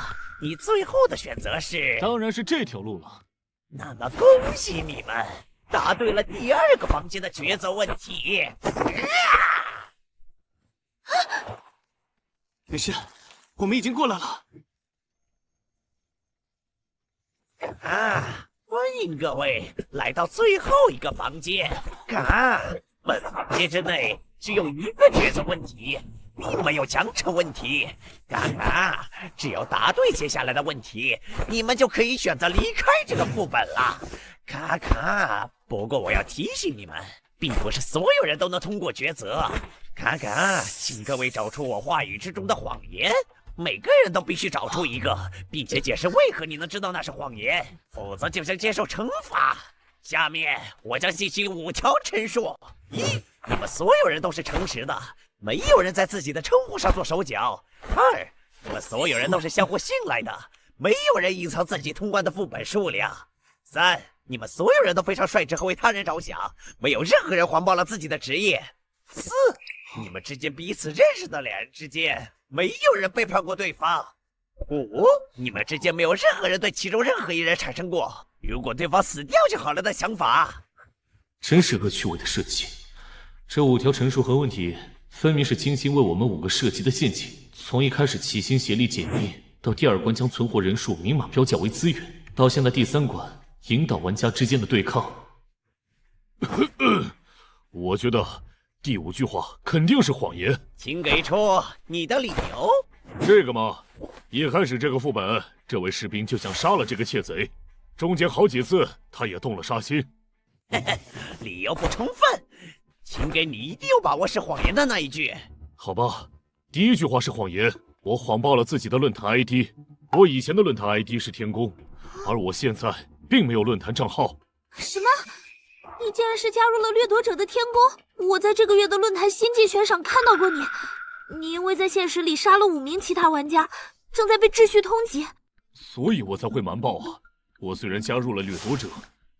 你最后的选择是？
当然是这条路了。
那么恭喜你们，答对了第2个房间的抉择问题。
没事，我们已经过来了。
欢迎各位来到最后一个房间。本房间之内只有1个抉择问题，并没有奖惩问题。只要答对接下来的问题，你们就可以选择离开这个副本了。不过我要提醒你们，并不是所有人都能通过抉择。请各位找出我话语之中的谎言，每个人都必须找出一个，并且解释为何你能知道那是谎言，否则就将接受惩罚。下面我将进行5条陈述。1，你们所有人都是诚实的，没有人在自己的称呼上做手脚。2，你们所有人都是相互信赖的，没有人隐藏自己通关的副本数量。3，你们所有人都非常率直和为他人着想，没有任何人谎报了自己的职业。4，你们之间彼此认识的2人之间，没有人背叛过对方。5，你们之间没有任何人对其中任何一人产生过如果对方死掉就好了的想法。
真是恶趣味的设计。这5条陈述和问题，分明是精心为我们5个设计的陷阱。从一开始齐心协力解密，到第2关将存活人数明码标价为资源，到现在第3关，引导玩家之间的对抗。
我觉得第5句话肯定是谎言。
请给出你的理由。
这个嘛，一开始这个副本，这位士兵就想杀了这个窃贼，中间好几次他也动了杀心。
理由不充分，请给你一定有把握是谎言的那一句。
好吧，第1句话是谎言，我谎报了自己的论坛 ID。我以前的论坛 ID 是天宫，而我现在并没有论坛账号。
什么？你竟然是加入了掠夺者的天宫？我在这个月的论坛星际悬赏看到过你，你因为在现实里杀了5名其他玩家，正在被秩序通缉，
所以我才会瞒报啊。我虽然加入了掠夺者，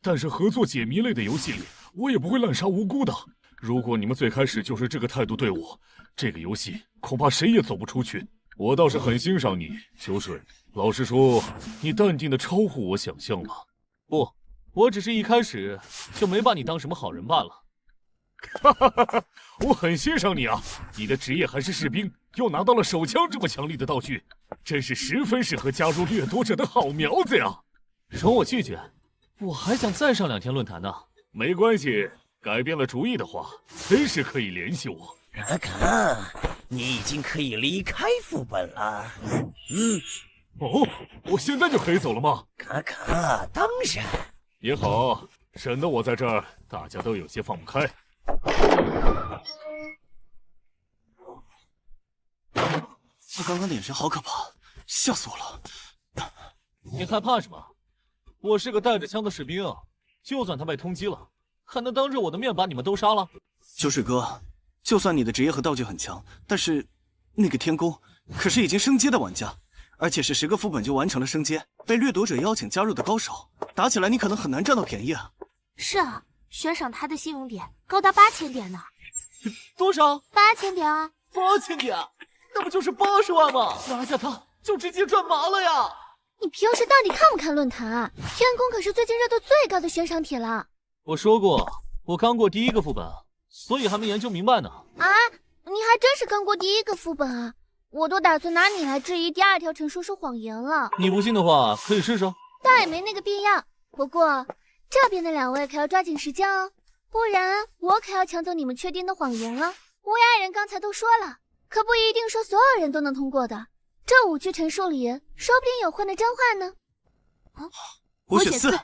但是合作解谜类的游戏里，我也不会滥杀无辜的。如果你们最开始就是这个态度对我，这个游戏恐怕谁也走不出去。我倒是很欣赏你，秋水。老实说，你淡定的超乎我想象了。
不，我只是一开始就没把你当什么好人罢了。
哈哈哈哈！我很欣赏你啊，你的职业还是士兵，又拿到了手枪这么强力的道具，真是十分适合加入掠夺者的好苗子呀！
容我拒绝，我还想再上2天论坛呢。
没关系，改变了主意的话，随时可以联系我。
可可，你已经可以离开副本了。
哦，我现在就可以走了吗？
可可，当然。
也好，省得我在这儿，大家都有些放不开。
他刚刚的眼神好可怕，吓死我了！
你害怕什么？我是个带着枪的士兵，就算他被通缉了，还能当着我的面把你们都杀了？
秋水哥，就算你的职业和道具很强，但是那个天宫可是已经升阶的玩家，而且是10个副本就完成了升阶，被掠夺者邀请加入的高手，打起来你可能很难占到便宜啊。
是啊，悬赏他的信用点高达8000点呢。
多少
？8000点啊
！8000点，那不就是80万吗？拿下他就直接赚麻了呀！
你平时到底看不看论坛啊？天宫可是最近热度最高的悬赏帖了。
我说过，我刚过第1个副本，所以还没研究明白呢。
啊，你还真是刚过第1个副本啊！我都打算拿你来质疑第2条陈述是谎言了。
你不信的话，可以试试。
倒也没那个必要。不过这边的2位可要抓紧时间哦，不然我可要抢走你们确定的谎言了。乌鸦人刚才都说了，可不一定说所有人都能通过的。这5句陈述里，说不定有混的真话呢。
5选4。